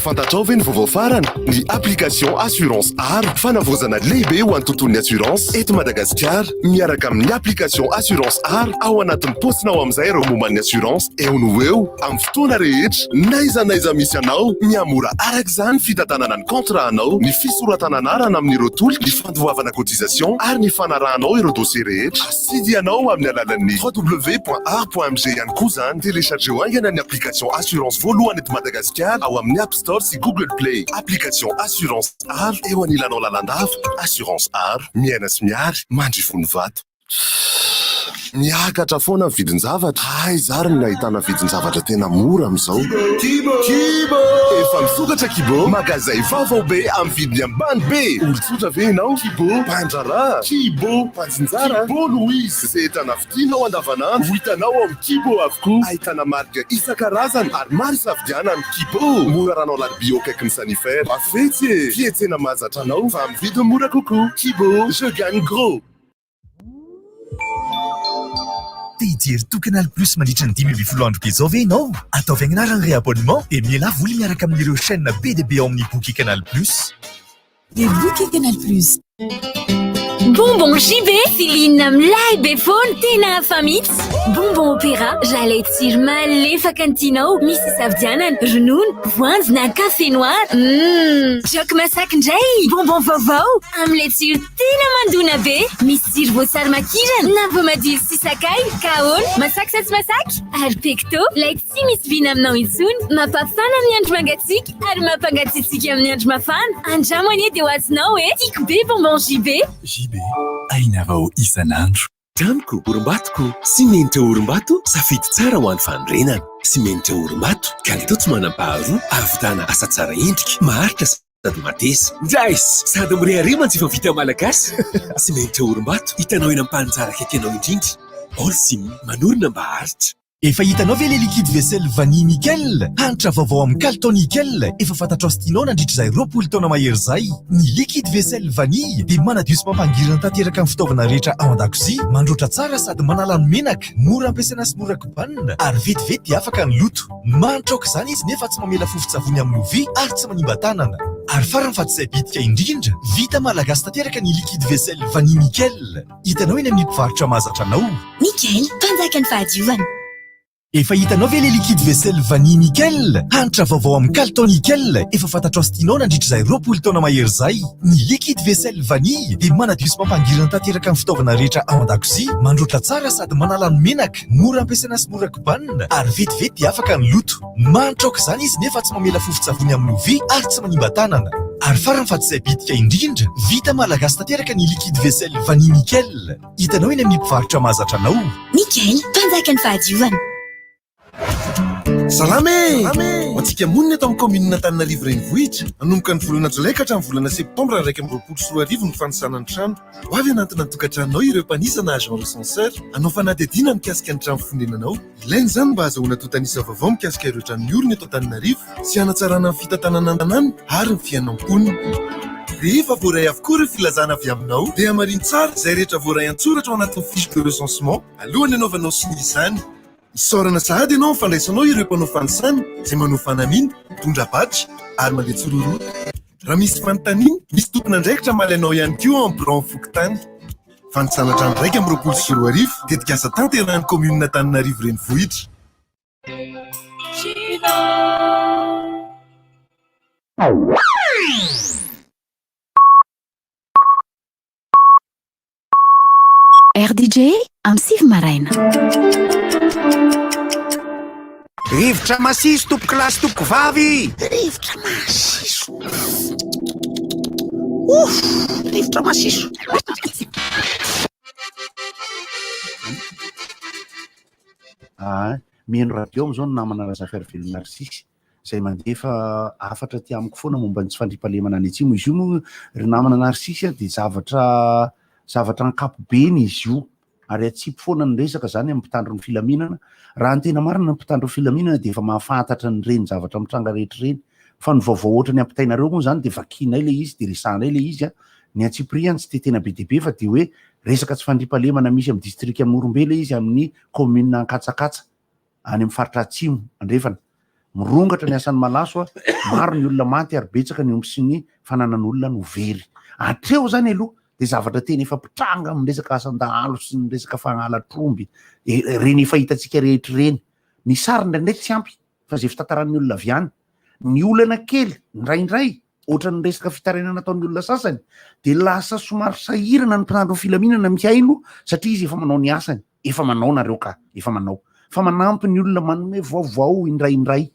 Fantatrao ve ny vaovao farany ny application assurance aro fanavozana lehibe ho an'ny tontolon'ny assurance eto Madagasikara miaraka amin'ny application assurance aro ao anatin'ny postinao amin'izay ireo momban'ny assurance eo no eo amin'ny fotoana rehetra naiza misy anao miamora araka izany fitantanana ny contrat-nao ny fisoratana anarana amin'ireo tolika ny fandoavana cotisation ary ny fanarahanao ireo dossier rehetra asidy anao amin'ny alalan'ny www.ar.mg ihany koa izany téléchargeo aingana ny application assurance voalohany eto Madagasikara ao amin'ny App Store sy Google Play. Application Assurance Aro eo anilanao lalandava. Assurance Aro miaina sy miary mandrifony vato. Miakatra foana ny vidin-javatra. Ay, zariny nahitana vidin-javatra tena mora amin'izao. Kibo! Efa misokatra Kibo. Magazay vaovao be amin'ny vidiny ambany be. Olon-tsotra ve ianao? Kibo, Pandrara, Kibo, Panjinjara, Kibo Louise. Izay entana vidinao andavanandro. Ho hitanao amin'ny Kibo avokoa. Ahitana marika isan-karazany ary maro isafidianana. Kibo, mora ranao larbi akaiky ny sanifera. Afetsy e! Fietsena mahazatra anao fa amin'ny vidiny mora kokoa. Kibo, je gagne gros. Hijery to Canal Plus mandritra ny 5 andro be zao ve ianao? Ataovy agnarany réabonnement dia miala voly miaraka amin'ireo chaîne be dia be ao amin'ny bouquet Canal Plus. Le bouquet Canal Plus. Bonbon JB, Céline Mlay Befone, tena famits. Bonbon Opéra, jolay tsiro malefaka ny tianao, misy savidianana, ronono, voanjo na café noir. Jok masaky indray, bonbon vaovao, amin'ilay tsiro tena mandona be, misy tsiro voasary makirana, na voamadilo sy sakay, kahoana, masaky sa tsy masaky, ary pecto, lay tsy misy vina aminao intsony, mampafana amin'ny andro mangatsiaka, ary mampangatsiatsika amin'ny andro mafana. Andramo anie dia ho azonao tiako be bonbon JB. JB, aina vao isan'andro. Tamiko, orim-batoko, simenitra orim-bato, safidy tsara ho an'ny fanorenana. Simenitra orim-bato, kalitao tsy manam-paharoa, ahavitana asa tsara endrika, maharitra sady matesa. Jaisy, sady mirehariva tsy efa vita malagasy. Simenitra orim-bato, hitanao eny ampanjara akaiky anao indrindra. Olsim, manorina mba haritra. Efa hitanao ve le liquide vaisselle vanille nickel? Hanitra vaovao amin'ny Calton nickel. Efa fantatrao sy tianao nandritra izay 20 taona mahery zay. Ny liquide vaisselle vanille dia manadio sy mampangirana tanteraka amin'ny fitaovana rehetra ao an-dakozia, mandroatra tsara sady manala ny menaka, mora ampiasaina sy mora kobanina, ary vetivety dia afaka ny loto. Manitra aoka izany izy nefa tsy mamela fofotsavony amin'ny lovia ary tsy manimba tanana. Ary faramfatizay bitika indrindra vita malagasy tanteraka ny liquide vaisselle vanille nickel. Hitanao eny amin'ny mpivarotra mahazatra anao. Nickel, mpanjaka ny fahadiovana. Efa hitanao ve le liquide vaisselle vanille nickel? Hanitra vaovao amin'ny Calton nickel. Efa fantatrao sy tianao nandritra izay 20 taona mahery zay. Ny liquide vaisselle vanille dia manadio sy mampangirana tanteraka amin'ny fitaovana rehetra ao an-dakozia. Mandroatra tsara sady manala ny menaka, mora ampiasaina sy mora kobanina ary vetivety dia afaka ny loto. Manitra aok'izany izy nefa tsy mamela fofon-tsavony amin'ny lovia ary tsy manimba tanana. Ary faramfatizay bitika indrindra vita malagasy tanteraka ny liquide vaisselle vanille nickel. Hitanao eny amin'ny mpivarotra mahazatra anao. Nickel, mpanjaka ny fahadiovana. Salame! Antsika monina eto amin'ny commune Antananarivo renivohitra nanomboka ny volana jolay ka hatramin'ny volana septambra 2024 ny fanisana ny trano. Ho avy anatina ny tokantranonao ireo mpanisa na agent recenseur hanao fanadihadiana mikasika ny trano fonenanao. Ilainy izany mba ahazoana totanisa vaovao mikasika ireo trano miorina eto Antananarivo sy hanatsarana ny fitantanana an-tanàna ary ny fiainam-ponina. Rehefa voaray avokoa ireo filazana avy aminao dia hamariny tsara izay rehetra voaray an-tsoratra ao anatin'ny fiche de recensement alohan'ny anaovanao siny izany. Isaorana sahady ianao fandraisanao ireo mpanao fanisana izay manao fanamiana, mitondra batry ary mandeha tsororo. Raha misy fanontaniana, misy tompona andraikitra malainao ihany koa amin'ny bureau fokotany. Fanisana trano raika amin'ny 20 tetika asa tanterahany commune Antananarivo renivohitra. RDJ amin'ny sivy maraina. Rivotra masiso tompoko lasy tompoko vavy. Rivotra masiso. Rivotra masiso. Mihaino radio am'izao no namana Razafary Velona Narsisy izay mandefa afatra ty amiko foana momba ny tsy fandriampahalemana any atsimo. Izy io moa ry namana Narsisy dia zavatra ankapobeny izy io. Ary atsipy foana ny resaka zany amin'ny mpitandro ny filaminana. Raha ny tena marina ny mpitandro ny filaminana dia efa mahafantatra ny reny zavatra mitranga rehetra reny. Fa ny vaovao ohatra ny ampitainareo moa zany dia vakianay le izy dia resanay le izy. Ny Antsipiriany tsy tena be dia be fa dia hoe resaka tsy fandriampahalemana misy amin'ny district amin'ny Orombe le izy amin'ny commune Ankatsakatsa any amin'ny faritra atsimo andrefana. Mirongatra ny asan'ny malaso maro ny olona maty ary betsaka ny omby sy ny fananan'olona no very. Hatreo zany aloha dia zavatra tena efa pitranga amin'ny resaka asan-dahalo sy ny resaka fangala-tromby reny efa hitantsika rehetra reny. Ny sary ndraindray tsy ampy fa izay fitantaran'ny olona avy any. Ny olana kely ndraindray ohatra ny resaka fitarainana nataon'ny olona sasany dia lasa somary sahirana ny mpitandro ny filaminana mihaino satria izy efa manao ny asany. Efa manao nareo ka, efa manao. Fa manampy ny olona manome vaovao indraindray.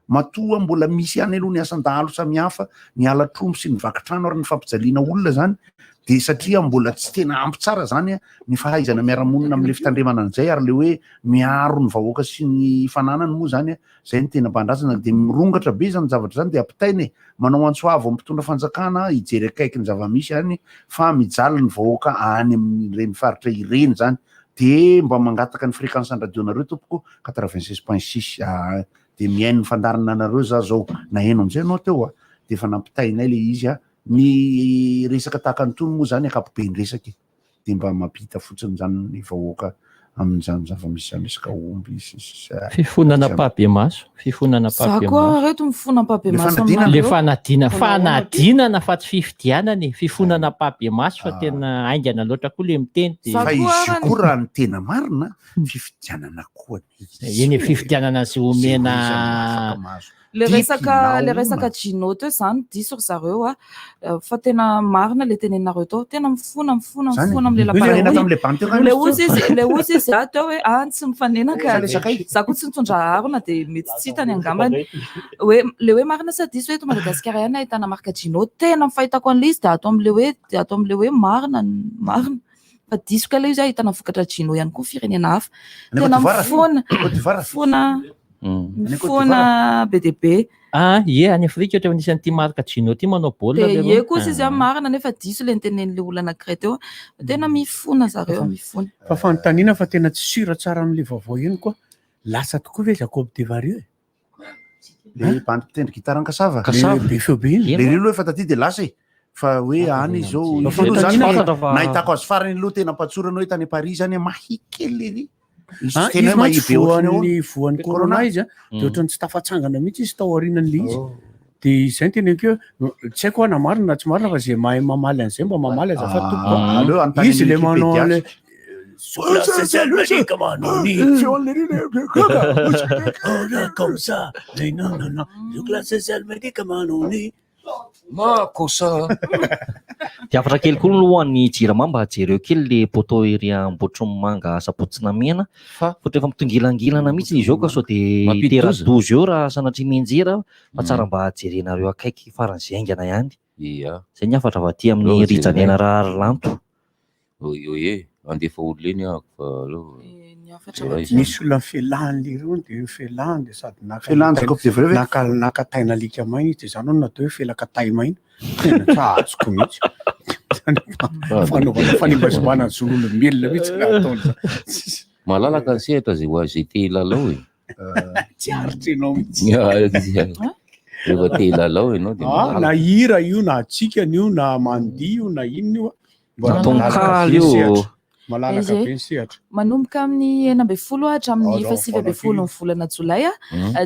Matoa mbola misy ihany aloha ny asan-dahalo samihafa, ny ala-tromby sy ny vakitrano ary ny fampijaliana olona zany. Dia satria mbola tsy tena ampy tsara zany ny fahaizana miara-monina amin'ilay fitandremana an'izay ary le hoe miaro ny vahoaka sy ny fananany moa zany izay ny tena mpandrasana dia mirongatra be zany zavatra zany dia ampitainy manao antsoavo amin'ny mpitondra fanjakana hijery akaiky ny zavamisy any fa mijaly ny vahoaka any amin'ireny faritra ireny zany. Dia mba mangataka ny fréquence ny radio-nareo tompoko 96.6 dia mihaino ny fandarana anareo za zao naheno amin'izay anao teo dia efa nampitainay le izy ny resaka tahaka ny tono moa zany akapobe ny resaky dia mba mampita fotsiny zany ny vahoaka amin'izany zavamisy zany resaka omby fifonana pabe maso za koa reto mifona pabe maso le fanadinana fa tsy fifidianany fifonana pabe maso fa tena aingana loatra koa le miteny fa izy koa raha ny tena marina fifidianana koa eny fifidianana sy omena le resaka Gino teo zany diso ry zareo fa tena marina le tenenareo tao tena mifona am'le le ozy izy teo hoe tsy mifanenaka za koa tsy nitondra harona dia mety tsy hitany angambany hoe le hoe marina sa diso eto Madagasikara ihany ahitana marika Gino tena mifahitako an'le izy dia atao am'le hoe marina fa diso ka le izy ahitana vokatra Gino ihany koa firenena hafa tena mifona be dia be any Afrika ohatra anisan'ny tia marika Gino ty manao baolina dia ie kosa izy marina nefa diso le nitenen'le olana anankiray teo tena mifona zareo mifona fa fanontaniana fa tena tsy sira tsara amin'le vaovao iny koa lasa tokoa ve Jacob Devario le bandy mpitendry gitara ny kasava be feo be iny le relo efa taty dia lasa fa hoe any izao nahitako azy farany aloha tena mpatsorana hoe tany Paris zany mahikely izy voan'ny corona izy dia ohatrany tsy tafatsangana mihitsy izy tao aorianan'le izy dia izay ny teneniko tsy haiko na marina na tsy marina fa zay mahay mamaly an'izay mba mamaly azafady tompo izy le manao le c'est comme ça non la social media manoni makosa dia afatra kely koa lohan'ny jirama mba hajereo kely le poto ery ambotry manga sabotsina mena fa efa mitongilangilana mihitsy izy eo ka sao dia tera-dozy eo raha sanatria mianjera fa tsara mba hajerenareo akaiky farany zaingana ihany zay ny afatra vaty amin'ny rijanena raha arylanto andefa olo eny ahako fa misy olona felany lereo dia felany dia sady nakataina alika maina izy dia zany hoe natao hoe felaka tay maina tena tsy azoko mihitsy fanaovana fanimbazimbana zon'olombelona mihitsy nataony malalaka ny sehatra zay ho azy zay te hilalao e tsy aritrenao mihitsy rehefa te hilalao ianao dia na hira io na atsikana io na mandia io na inona io tonkaly io malalaka be ny sehatra manomboka amin'ny 9 hatramin'ny 9 ny volana jolay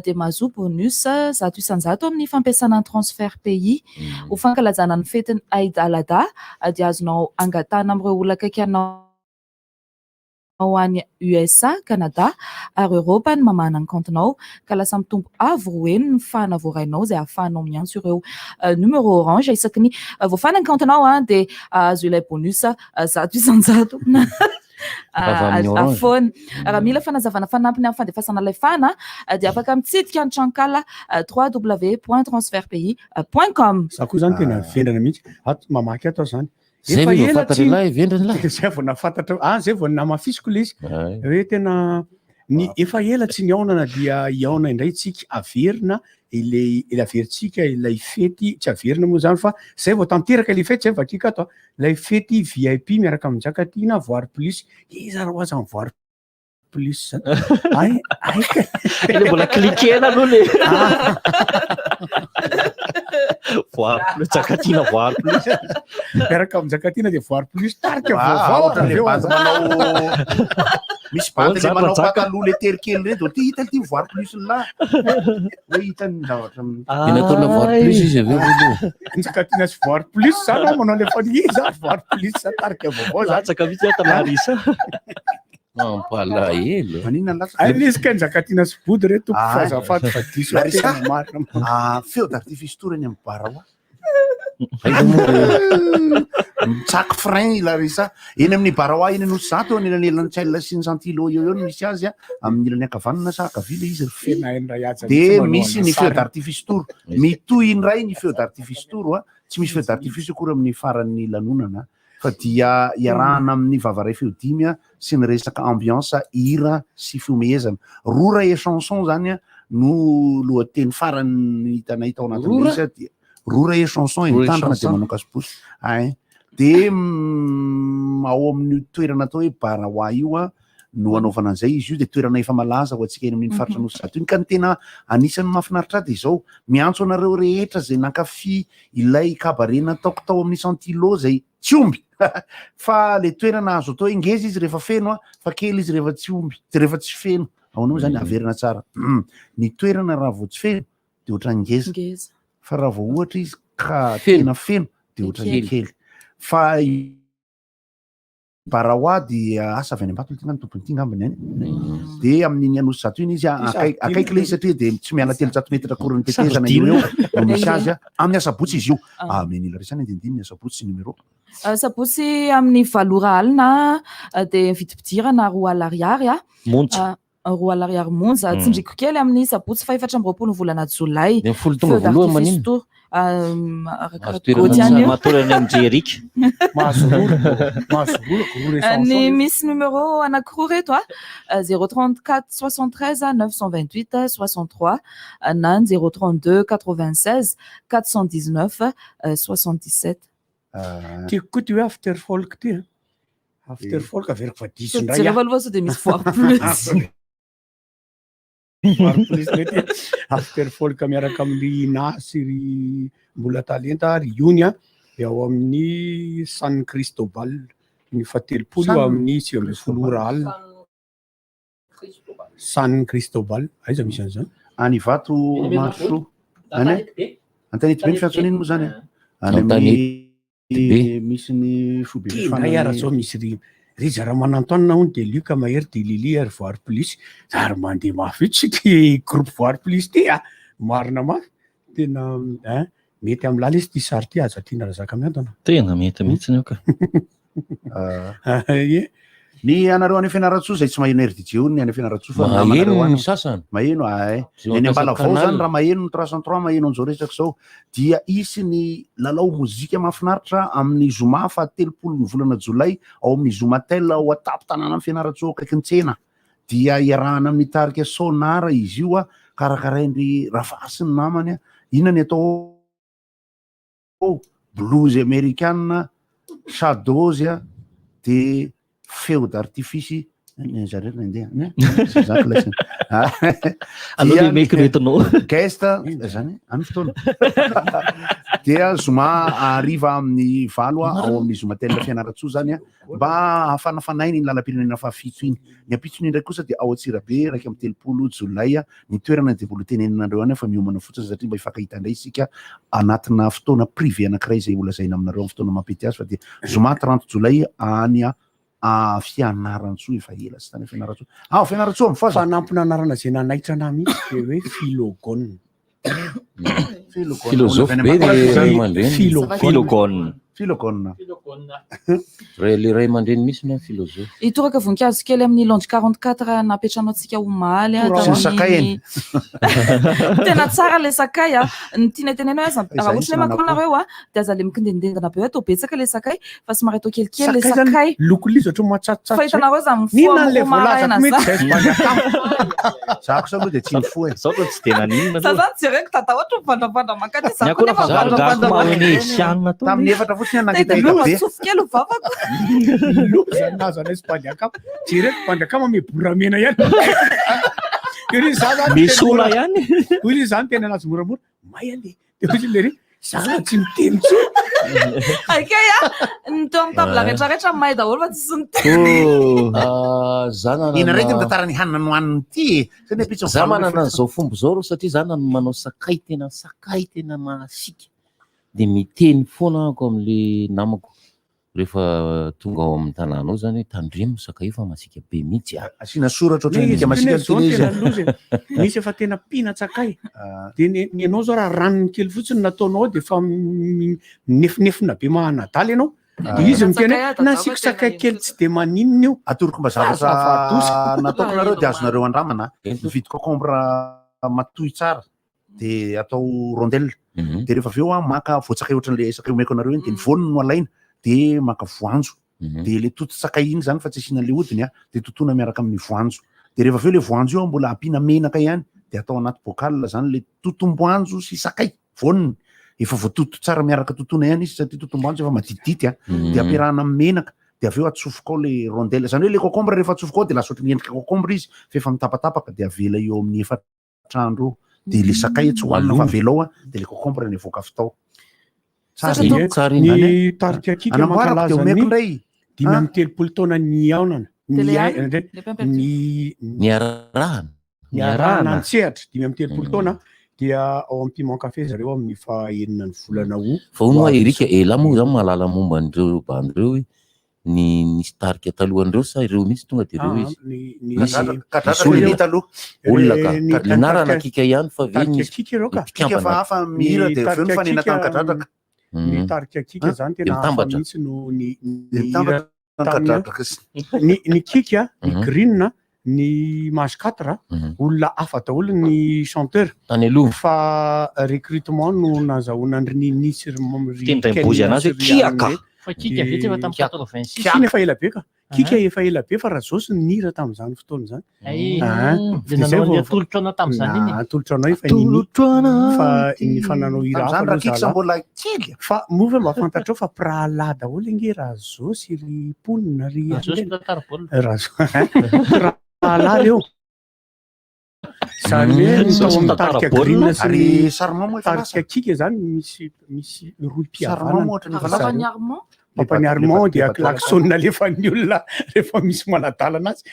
dia mahazo bonus 100 amin'ny fampiasana ny transfert pays ho fankalazana ny fetiny Aïd al-Adha dia azonao angatana amin'ireo olona akaiky anao any USA, Canada ary Europa ny mamana ny kantinao ka lasa mitombo avo roeny ny fana voarainao izay ahafahanao miantso ireo numéro orange isaky ny voafana ny kantinao dia azo ilay bonus 100 afony raha mila fanazavana fanampiny amin'ny fandefasana ilay fana dia afaka mitsidika ny trankala www.transfertpays.com za koa zany tena vendrana mihitsy mamaky atao zany zay vao fantatra vendrana zay vao nafantatra zay vao namafisiko le izy hoe tena ny efa ela tsy niaonana dia iaona indray tsika averina ilay averintsika ilay fety tsy averina moa zany fa zay vao tanteraka ilay fety zay vakika ato ilay fety VIP miaraka amin'ny Jakatina voary plus iza raha hoazy amin'ny voary plus le mbola klikena aloha le voary plus Jakatina voary plus miaraka amin'ny Jakatina dia voary plus tarika vaovao misy bandy le manao pataloha le terikely reny dia hita ty voary plus la hoe hitany zavatra natao voary plus izy aveo Jakatina sy voary plus zany manao le faniza voary plus tarika vaovao latsaka mihitsy tamariza mampalahelo nisika ny Jakatina sy body re tompo fazafady fa diso tena marina feu d'artifice to reny amin'ny bara hoa mitsaka frein Larisa eny amin'ny bara hoa eny nosy zato eny elanelantsaila sy ny santilo eo no misy azy amin'ny ilany akavanana sa akavila izy dia misy ny feu d'artifice tour mitoy indray ny feu d'artifice tour tsy misy feu d'artifice akory amin'ny faran'ny lanonana fa dia iarahana amin'ny vavaray feo 10 sy ny resaka ambiance hira sy fiomehezana rora e chanson zany no lohateny farany hitanay tao anatin'ny isa dia rora e chanson mitandrina dia manao kasibosy dia ao amin'ny toerana atao hoe bara hoa io no anaovana an'izay izy io dia toerana efa malaza ho antsika eny amin'ny faritra nosy zato iny ka ny tena anisan'ny mahafinaritra dia izao miantso anareo rehetra zay nankafy ilay kabarena taoko tao amin'ny santilo zay tsy omby fa le toerana azo atao ingeza izy rehefa feno fa kely izy rehefa tsy omby rehefa tsy feno aonao zany averina tsara ny toerana raha vao tsy feno dia ohatra ngeza fa raha vao ohatra izy ka tena feno dia ohatra kely fa bara hoa dia asa avy any ambatony tena ny tompony ty ngambany any dia amin'ny anosy zato iny izy akaiky le izy satria dia tsy miala 300 metatra akory ny tetezana io eo no misy azy amin'ny asabotsy izy io menila resany andindiny asabotsy sy numéro sabotsy amin'ny 7 alina dia vidim-pidirana 2 aly ariary monja 2 aly ariary monja tsindriko kely amin'ny sabotsy 4 volana jolay dia folo tonga voalohany manino matorany amjerika ny misy numéro anankiroa reto 034 73 928 63 na 032 96 419 77 tiako koa ty hoe after folk ty after folk averiko fa diso indray jereva aloha sao dia misy voary plus after folk miaraka amin'ny nasy mbola talenta riony dia ao amin'ny San Cristobal ny 7 amin'ny 9 alina San Cristobal aiza misy an'izany any vato maso Antanety be ny fiantsoniny moa zany any amin'ny misy ny fobe indray ara zao misy ry zara manantonina hony de lioka mahery de lili ary voary polisy zary mandeha mafy ty groupe voary polisy ty marina mafy tena mety amin'ny lala izy ty sary ty aza tiana razaka miantona tena mety mihitsiny io ka ny anareo any fianaratsoa zay tsy maheno RDJ ny any fianaratsoa fa maheno ny sasany maheno eny ambala vao zany raha maheno ny 303 maheno an'izao resaka zao dia isy ny lalao mozika mahafinaritra amin'ny zoma fa 30 ny volana jolay ao amin'ny zomatel ao atapy tanàna amin'ny fianaratsoa akaiky ny tsena dia iarahana amin'ny tarika sonara izy io karakaraindry rafasy ny namany inona ny atao blues américaine chadozy de feu d'artifice zareo nandeha aloha maiky retinao gesta zany amin'ny fotoana dia zoma ariva amin'ny valo ao amin'ny zomatela fianaratsoa zany mba hafanafanainy ny lalam-pirenena fahafito iny ny apitsony ndraiky kosa dia ao Antsirabe raiky amin'ny 30 jolay ny toerana debolo tenenanareo any fa miomana fotsiny satria mba ifankahitandray isika anatina fotoana privé anankiray zay olazaina aminareo amin'ny fotoana mampety azy fa dia zoma 30 jolay any fianaratsoa efa ela sy tany fianaratsoa fianaratsoa mifaza fanampina anarana zay nanaitra na mihitsy de hoe philogone philosophe be ray aman-dreny philogone le ray aman-dreny misy na philosophe itoraka voninkazo kely amin'ny londry 44 napetranao tsika omaly tena tsara le sakay ny tiana tenenao aza raha ohatra hoe makonareo de aza le mikindendendana be atao betsaka le sakay fa somary atao kelikely le sakay loko lizy ohatra matsatsotsatso fahitanareo za mifoamaraina zako sa aloha de tsy mifoe zao tsy tena ninona za zany jereko tata ohatra mivandravandra makany tamin'ny efatra fotsiny anangetaikabesofokely vavako zany nazo anay spandiakama jereko pandiakama me boramena ihany misola ihany hoy zany tena anazy moramora may ande de hoy lery zana tsy miteny tso akay ny teo amin'ny tabla rehetrarehetra may daholo fa tsy miteny ina raiky mitantarany hanina nohaniny ty za manana an'izao fomba zao ro satria zana manao sakay tena mahasika de miteny foana ako am'le namako rehefa tonga ao amin'ny tanàna ao zany tandremo sakay fa masika be mihitsy asina soratra ohatrany masika misy efa tena pina-tsakay de ny anao zao raha ranony kely fotsiny nataonao de fa nefinefina be mahanadaly ianao izy mitena nasiko sakay kely tsy de maninona io atoroko mba zavatra nataoko nareo de azonareo andramana mividy concombre matoy tsara de atao rondelle de rehefa aveo maka voatsakay ohatran'le sakay omeko anareo iny de ny voniny no alaina de maka voanjo de le toto-tsakay iny zany fa tsy asiana le hodiny de totona miaraka amin'ny voanjo de rehefa aveo le voanjo io mbola ampiana menaka ihany de atao anaty bocal zany le totom-boanjo sy sakay voniny efa voatoto tsara miaraka totona ihany izy satria totom-boanjo efa maditidity de ampiarahana amin'ny menaka de aveo atsofoka ao le rondelle zany hoe le concombre rehefa atsofoka ao de lasa ohatran'ny endrika concombre izy fa efa mitapatapaka de avela eo amin'ny efatrandro de le sakay tsy hoanina fa avela ao de le concombre ny avoaka avy tao ny tarika kika mankalaza ny 5 taona ny aonana ny arahana antsehatra 5 taona dia ao amin'ny Piment Café zareo amin'ny fahaenina ny volana fa hono hoe Erika ela moa zany mahalala momba an'ireo bandreo hoe ny tarika talohan'ireo sa ireo mihitsy tonga de ireo izy olona ka linarana kika ihany fa ve ny kika ireo ka fa hafa mihira de aveo ny fanenatan kadradraka ny tarika kika zany tena hafa mihitsy no ny kika ny green ny maskatra olona hafa daholo ny chanteur tany aloha fa recrutement no nazahoana nisy tendrembozy anazy hoe kiaka fa kika vitsy efa tamin'ny 86 kika efa ela be ka kika efa ela be fa raha zao sy nihira tamin'izany fotoana zany de nanao tolotrana tamin'izany iny tolotrana efa fa ny fananao hira fa mova mba fantatrao fa prala daholo inge raha zao sy ry ponina ry raha reo zany hoe tao amin'ny tarika green sy tarika kika zany misy roy mpihavana Papany Armand dia klaksonina lefa ny olona rehefa misy maladalana azy.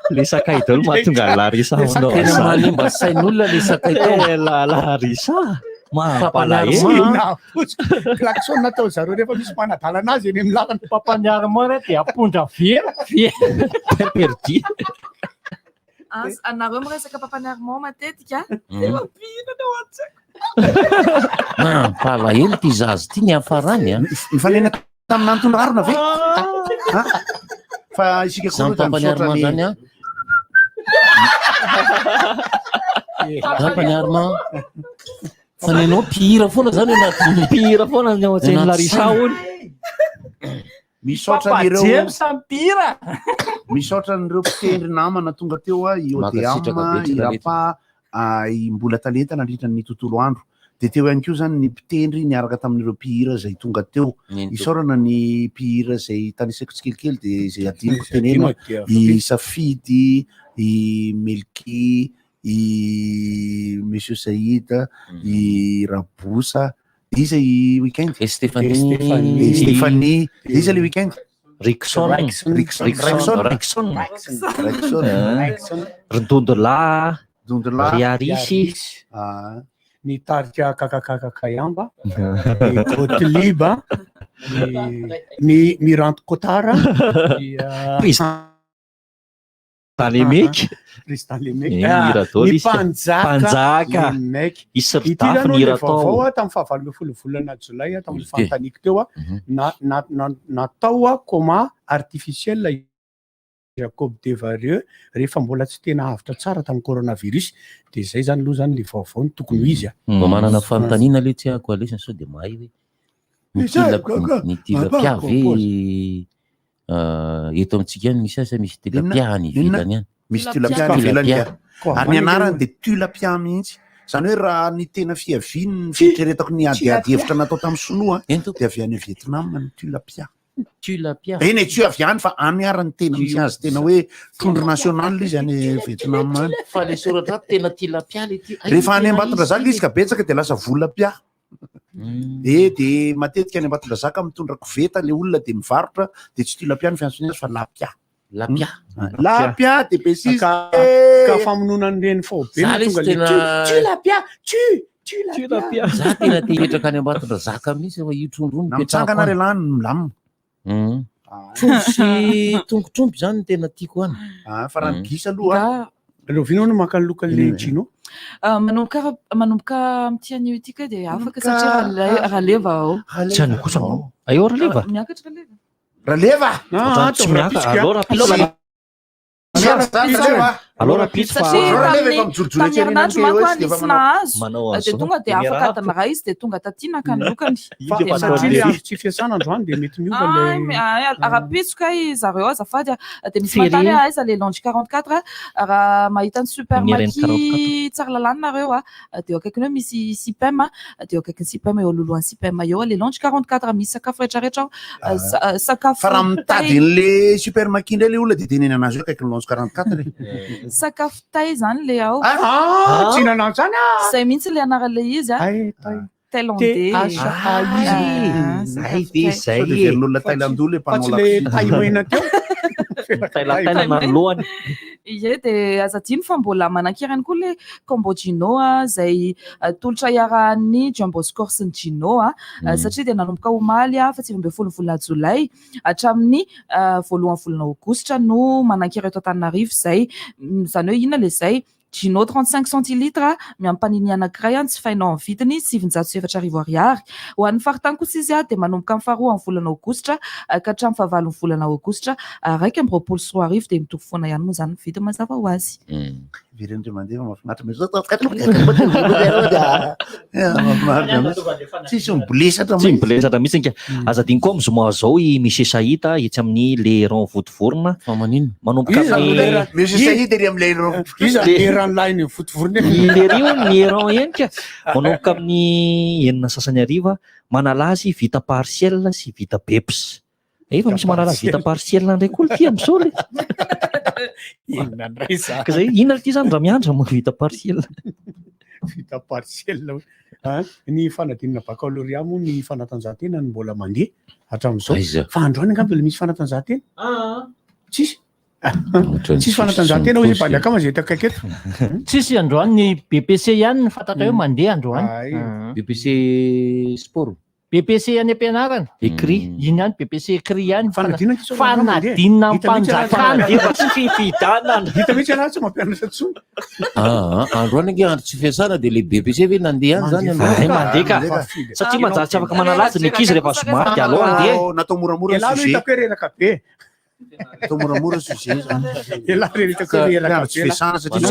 Le sakay daholo mahatonga Larissa aminao. Tena mahalemba sain'olona le sakay tao. Larissa mampalahelo. Klaxon natao zareo rehefa misy manadalana azy eny amin'ny lalana. Papaniarimo re dia apondra vera. Perdi. Anareo miresaka papaniarimo matetika tena pihina tao an-tsaiko. Mampalahelo ty zazy ty ny hafarany a. Mifanena tamin'ny antonarona ve? Fa isika koa Pampaniarima zany a. Pampaniarima. Fa nenao pihira foana zany anaty pihira foana ny ao an-tsain'ny Larissa ony. Misaotra ireo misaotra n'ireo mpitendry namana tonga teo a io de amma irapa mbola talenta nandritra ny tontolo andro. De teo ihany koa zany ny mpitendry niaraka tamin'ireo mpihira zay tonga teo. Isaorana ny mpihira zay taniseko tsikelikely de zay adiniko tenena i Safidy, i Melki, i Monsieur Saïd, i Rabosa, iza i weekend? Stéphanie, iza le weekend? Rickson. Ridondolà, Riarisy. Ny tarika kakakakakayamba, ny Gotliba, ny Miranto Kotara, Tristan Lemek, ny Panjaka, Isy Itydano le vaovao a tamin'ny fahavalo folo volana jolay tamin'ny fantaniko teo a natao a coma artificiel Jacob Devarieux rehefa mbola tsy tena avitra tsara tamin'ny coronavirus de zay zany aloha zany le vaovao ny tokony ho izy a. Manana fanontaniana le tsy ako alesany sao de mahay hoe ny tilapia ve eto amintsika any misy asa misy tilapia any ivilany any. Misy tilapia any ivelany ka. Ary ny anarany de tilapia mihitsy. Zany hoe raha ny tena fiaviany ny fieritreretako ny adiady hevitra natao tamin'ny sinoa de avy any Vietnam ny tilapia. Eny tsy avy any fa aniarany tena misy azy tena hoe trondro national izy any Vietnam any. Fa le soratra tena tilapia le ty. Rehefa any Ambatondrazaka izy ka betsaka de lasa volapia. De matetika any Ambatondrazaka mitondra koveta le olona de mivarotra de tsy tilapia ny fiantsony azy fa lapia. Lapia de pesisy ka famononan'ireny faobe tonga le tilapia tilapia. Za tena te hipetraka any Ambatondrazaka mihitsy fa io trondro io mitsangana re lany milamina. Trondro sy tongotromby zany tena tiako any. Fa raha gisa aloha Lovino no maka lokan'le Gino. Manomboka amty anio ity de afaka satria raleva ao. Tsy any kosa aio raleva. Miakatra raleva. Raleva? Tsy miaka alora alora pizza fa tamin'ny herinandro manko a nisy nahazo de tonga de afaka adinara izy de tonga tatinaka ny lokany. Satria tsy fiasana androany de mety miova le arapisoka zareo azafady de misy mantany aiza le Lange 44 raha mahita ny supermarché tsara lalàna nareo de eo akaikiny hoe misy sipem de eo akaikiny sipem eo alolohan'ny sipem eo le Lange 44 misy sakafo rehetrarehetra sakafo fa raha mitadin'le supermarché ndray le olona de teneny anazy eo akaikiny Lange 44 sakafo tay zany le ao. Tsy nanano zany zay mihitsy le anarale izy Thaïlandais. Zay veron'olona Thaïlando le mpanao lohany. Ie de azadiny fa mbola manankerany koa le Cambodgino zay tolotra iarahan'ny Jamboscor sy ny Gino satria de nanomboka omaly fa tsy vambe folo volana jolay hatramin'ny voalohany volana aogositra no manankery eto Antananarivo zay zany hoe inona le zay Gino 35 centilitres miampanini anankiray tsy fainao amin'ny vidiny 707 ariary. Ho an'ny faritany kosa izy de manomboka amin'ny faharoa amin'ny volana aogositra ka hatramin'ny fahavalo amin'ny volana aogositra raiky amby roapolo sy roa arivo de mitovy foana ihany moa zany vidy mazava ho azy. Virendry mandeha mahafinaritra tsisy mibolesatra mihitsy nka azadiny koa mizoma zao i Monsieur Saïd etsy amin'ny le rond votovorona fa manino manomboka amin'ny Monsieur Saïd ery amin'ny le ran'lainy votovorona le rio ny rond eny ka manomboka amin'ny enina sasany ariva manalazy vita partiel sy vita beps efa misy manalazy vita partiel ndray koa ty am'sao le ka zay inona ty zany raha miandra mo vita partiel ny fanadinana baccalauréat moa ny fanatanjahantena ny mbola mandeha hatramin'izao fa androany angamba le misy fanatanjahantena tsisy Tsisy fanatanjahantena hozy baliaka mazay takaiky eto. Tsisy androany ny BPC ihany ny fantatra eo mandeha androany. BPC sport. BPC any am-pianarana. Écrit. Iny ihany BPC écrit ihany. Fanadinana Fanadinana ampanjakana dia tsy fifidanana. Hita mihitsy ianao tsy mampianatra tsony. Androany ange andro tsy fiasana dia le BPC ve nandeha any zany mandeha ka. Satria manjary tsy afaka manalaza ny ankizy rehefa somary dia aloha andeha. Natao moramora Ialahy aloha hitako hoe reraka be. Natao moramora sujet zany. Ialahy hitako hoe reraka be. Tsy fiasana satria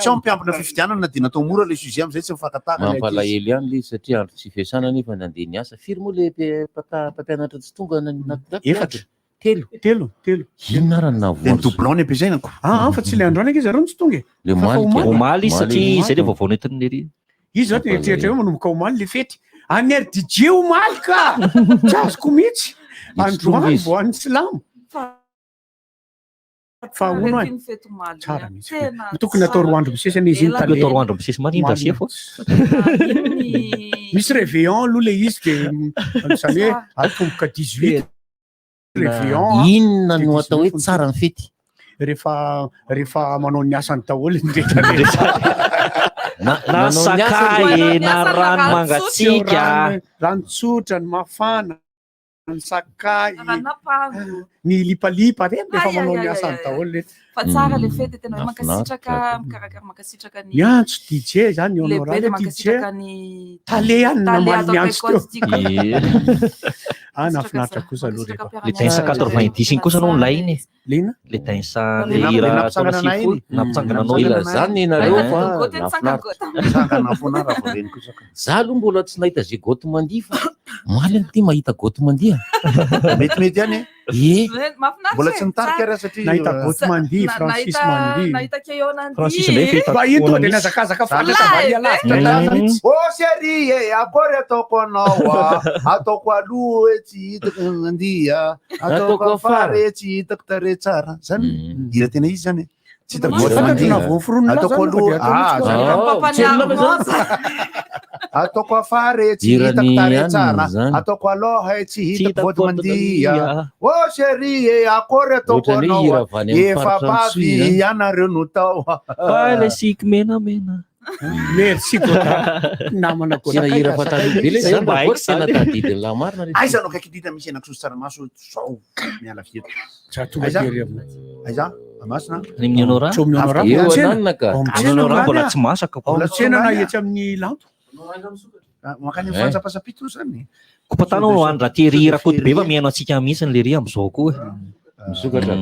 tsy mampiambina fifidianana dia natao mora le sujet am'izay tsy mifankataka. Mampalahelo ihany le satria andro tsy fiasana nefa nandeha niasa. Firy moa le mpampianatra tsy tonga efatra. Telo. Inona raha navoary. Doublon ny ampiasainako. Fa tsy le androany izy zareo tsy tonga. Le omaly satria izay le vaovao nentin'ny lery. Izy zao eritreretra hoe manomboka omaly le fety. Any ry DJ omaly ka. Tsy azoko mihitsy. Androany vao any silamo. Fa ono any. Tsara mihitsy. Tokony atao roa andro misesany izy iny atao roa andro misesy marimba sia fo. Misy réveillon aloha le izy dia izany hoe atomboka 18. Réveillon. Inona no atao hoe tsara ny fety? Rehefa manao ny asany daholo ny rehetra. Na sakay na rano mangatsiaka. Rano tsotra, ny mafana, ny sakay, ny lipalipa rehefa manao ny asany daholo. Fa tsara le fety tena hoe mankasitraka mikarakara mankasitraka ny miantso DJ zany honorable DJ tale ihany namaly miantso teo. Nafinaritra kosa aloha rehefa le tainsa 90 iny kosa anao nilay iny. Lena? Le tainsa le hira taona sivifolo nampitsangana anao ila zany nareo fa nafinaritra foana raha vao reny kosa. Za aloha mbola tsy nahita zay goty mandia fa maly any ty mahita goty mandia. Metimety ihany e. Mbola tsy nitarika raha satria nahita goty mandia, Francis mandia. Nahita keo nandia. Francis ndray fehita. Fa ito dia nazakazaka fahalasavalia lavitra. Oh chérie, akory ataoko anao ataoko aloha hoe tsy hitako nandia, ataoko afara tsy hitako tare tsara. Zany hira tena izy zany. Tsy hitako goty mandia. Ataoko aloha ataoko afara tsy hitako tare tsara. Ataoko aloha tsy hitako goty mandia. Oh chérie, akory ataoko anao efa bavy ianareo no tao. Le siky menamena. Merci gota namana gota. Tena hira fatalo be le zany mba goty tena tadidiny lahy marina. Aiza anao kaiky dita misy anakisoa tsaramaso zao miala fieto. Za tonga tery aminay. Aiza? Amasina? Ny amin'ny honorable. Eo ananina ka. Honorable mbola tsy masaka. Mbola tsena na etsy amin'ny lampo. Makany amin'ny fanjapasapito zany. Kopatanao no andra tery hira koty be fa mihaino antsika mihitsy ny lery am'izao koa. Misokatra.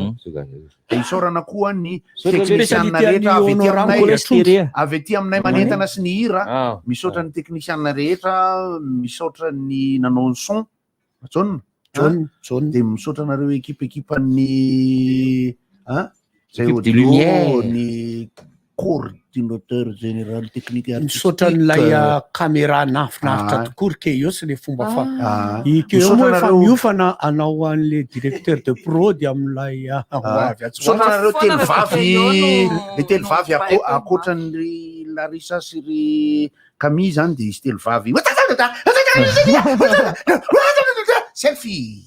Isaorana koa ny teknisianina rehetra avy ety aminay avy ety aminay manentana sy ny hira. Misaotra ny teknisianina rehetra, misaotra ny nanao ny son. John. Dia misaotra nareo ekipan'ny zay audio ny coordinateur général technique artistique. Misaotra n'ilay caméra nafinaritra tokoa ke io sy le fomba fa ikeo moa efa miofana anao an'le directeur de prod amin'ilay misaotra nareo telo vavy akoatra ny Larissa sy ry Camille zany dia izy telo vavy selfie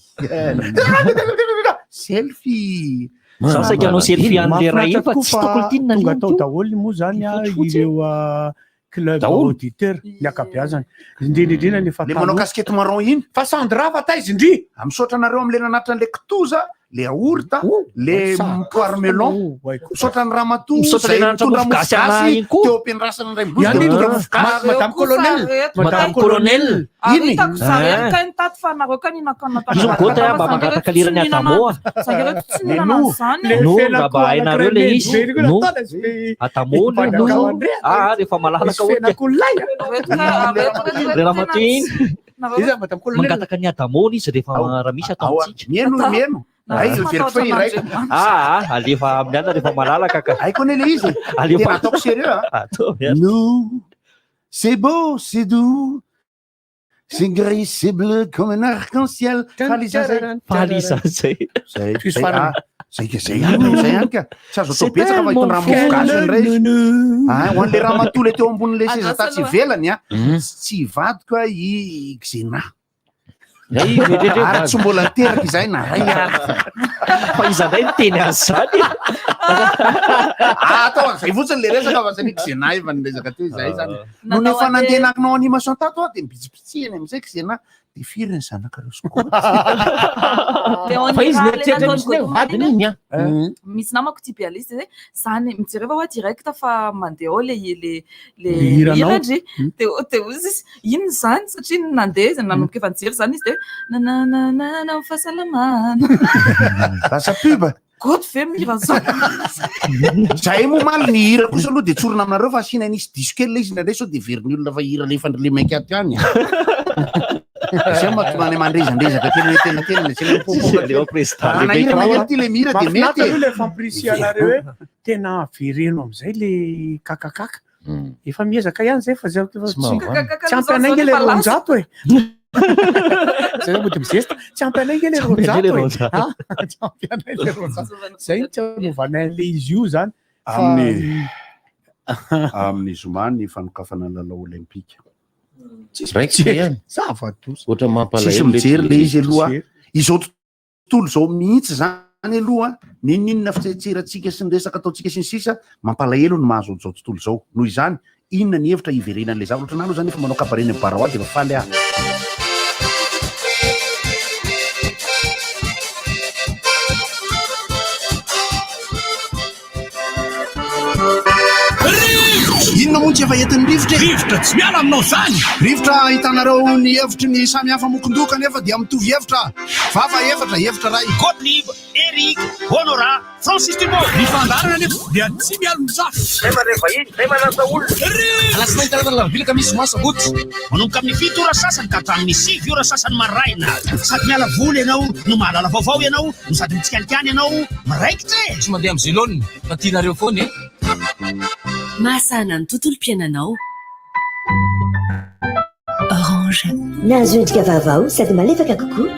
selfie. Sasaky anao selfie an'le ray fa tsy tokony tinina tonga tao daholo moa zany ireo club auditeur ny akabeazany indrindrindrindra nefa le manao casquette marron iny fa Sandra fa taizindry misaotra nareo am'le nanatra le kitoza le aorta le poire melon misaotra ny ramatoa zay mitondra mofogasy teo ampiandrasana ray mbosy mitondra mofogasy madame colonel iny zareo kany tato fa nareo kanina izo gota mba mangataka lirany atamoa no mba hainareo le izy no atamoa no rehefa malalaka le ramatoa iny mangataka ny adamoana izy rehefa raha misy ataontsika mieno alefa amin'ny ana rehefa malalaka ka aiko ne le izy tena ataoko sérieux nous c'est beau c'est doux c'est gris c'est bleu comme un arc-en-ciel falisa zay zay ihany ka tsy azo atao betsaka fa hitondra mofogasy indray ho an'le ramatoa le teo ambon'le seza tatsy ivelany tsy vadiko i xena Ary tsy mbola teraka izay na ray fa izanay ny teny azy zany atao zay fotsiny le resaka fa satria xena efa nirezaka teo izay zany no nefa nandenakinao animation tato aho de mipitsipitsihany amizay xena de firy ny zanakareo misy namako typialiste zay zany mijereva hoa direct fa mandeha ao le hirandry de ozy izy inony zany satria nandeha zany nanomboka efa nijery zany izy de nananana fahasalamana lasa pub goto ve mihira zao zay mo maly ny hira kosa aloha de tsorona aminareo fa asina nisy diso kely le izy nandray sao de veriny olona fa hira le fandrele mainky aty any zay mahatonany mandrezandrezaka tenaty le mira de mety le fampirisianareo hoe tena vereno amizay le kakakaka efa miezaka ihany zay fa zay tsy ampy anaingy le ronjato e zay mody mizesta tsy ampy anaingy le ronjato tsy ampy anay le ronjato zay tsy anovanay le izy io zany amin'ny zoma ny fanokafana lalao olimpika tsisy mijery le izy aloha izao tontolo zao mihitsy zany aloha ninonina fitsetseratsika sy ny resaka ataotsika sy ny sisa mampalahelo ny mahazo zao tontolo zao noho izany inona ny hevitra hiverenan'le zavatra nalo zany efa manao kabareny baraoa de efa faly ah inona moa tsy efa entin'ny rivotra tsy miala aminao zany rivotra hitanareo ny hevitry ny samy hafa mokondoka nefa dia mitovy hevitra vava hevitra ray Gottlieb, Eric, Honora, Francis Dumont mifandarana nefa dia tsy miala mizafy zay maneva iny zay manasa olona alasinainy karazana lavilaka misy masaboty manomboka amin'ny 7 ora sasany ka hatramin'ny 7 ora sasany maraina sady miala voly ianao no mahalala vaovao ianao no sady mitsikanikany ianao miraikitra e tsy mandeha amin'ny zélone fa tianareo foana e mahasana ny tontolo-piainanao Orange. Nahazo endrika vaovao sady malefaka kokoa.